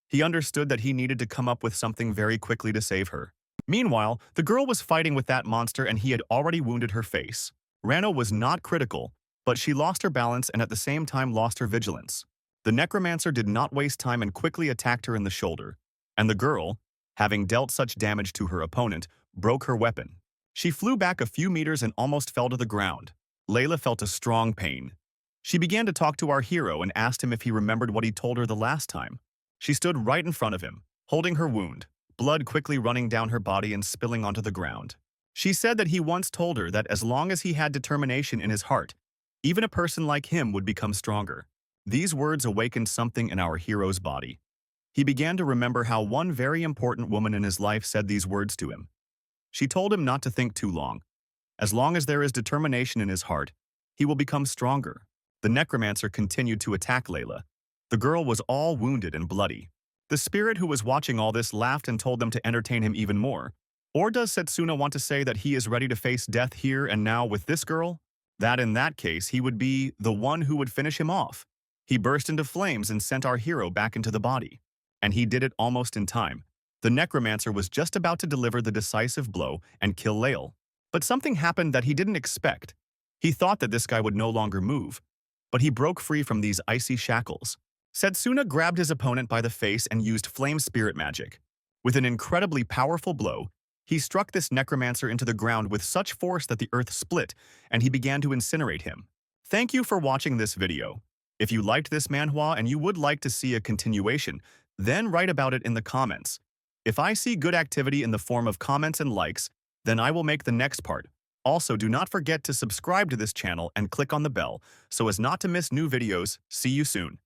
[SPEAKER 1] He understood that he needed to come up with something very quickly to save her. Meanwhile, the girl was fighting with that monster and he had already wounded her face. Rano was not critical, but she lost her balance and at the same time lost her vigilance. The necromancer did not waste time and quickly attacked her in the shoulder, and the girl, having dealt such damage to her opponent, broke her weapon. She flew back a few meters and almost fell to the ground. Layla felt a strong pain. She began to talk to our hero and asked him if he remembered what he told her the last time. She stood right in front of him, holding her wound, blood quickly running down her body and spilling onto the ground. She said that he once told her that as long as he had determination in his heart, even a person like him would become stronger. These words awakened something in our hero's body. He began to remember how one very important woman in his life said these words to him. She told him not to think too long. As long as there is determination in his heart, he will become stronger. The necromancer continued to attack Layla. The girl was all wounded and bloody. The spirit who was watching all this laughed and told them to entertain him even more. Or does Setsuna want to say that he is ready to face death here and now with this girl? That in that case, he would be the one who would finish him off. He burst into flames and sent our hero back into the body. And he did it almost in time. The necromancer was just about to deliver the decisive blow and kill Lael. But something happened that he didn't expect. He thought that this guy would no longer move, but he broke free from these icy shackles. Setsuna grabbed his opponent by the face and used flame spirit magic. With an incredibly powerful blow, he struck this necromancer into the ground with such force that the earth split, and he began to incinerate him. Thank you for watching this video. If you liked this manhwa and you would like to see a continuation, then write about it in the comments. If I see good activity in the form of comments and likes, then I will make the next part. Also, do not forget to subscribe to this channel and click on the bell so as not to miss new videos. See you soon.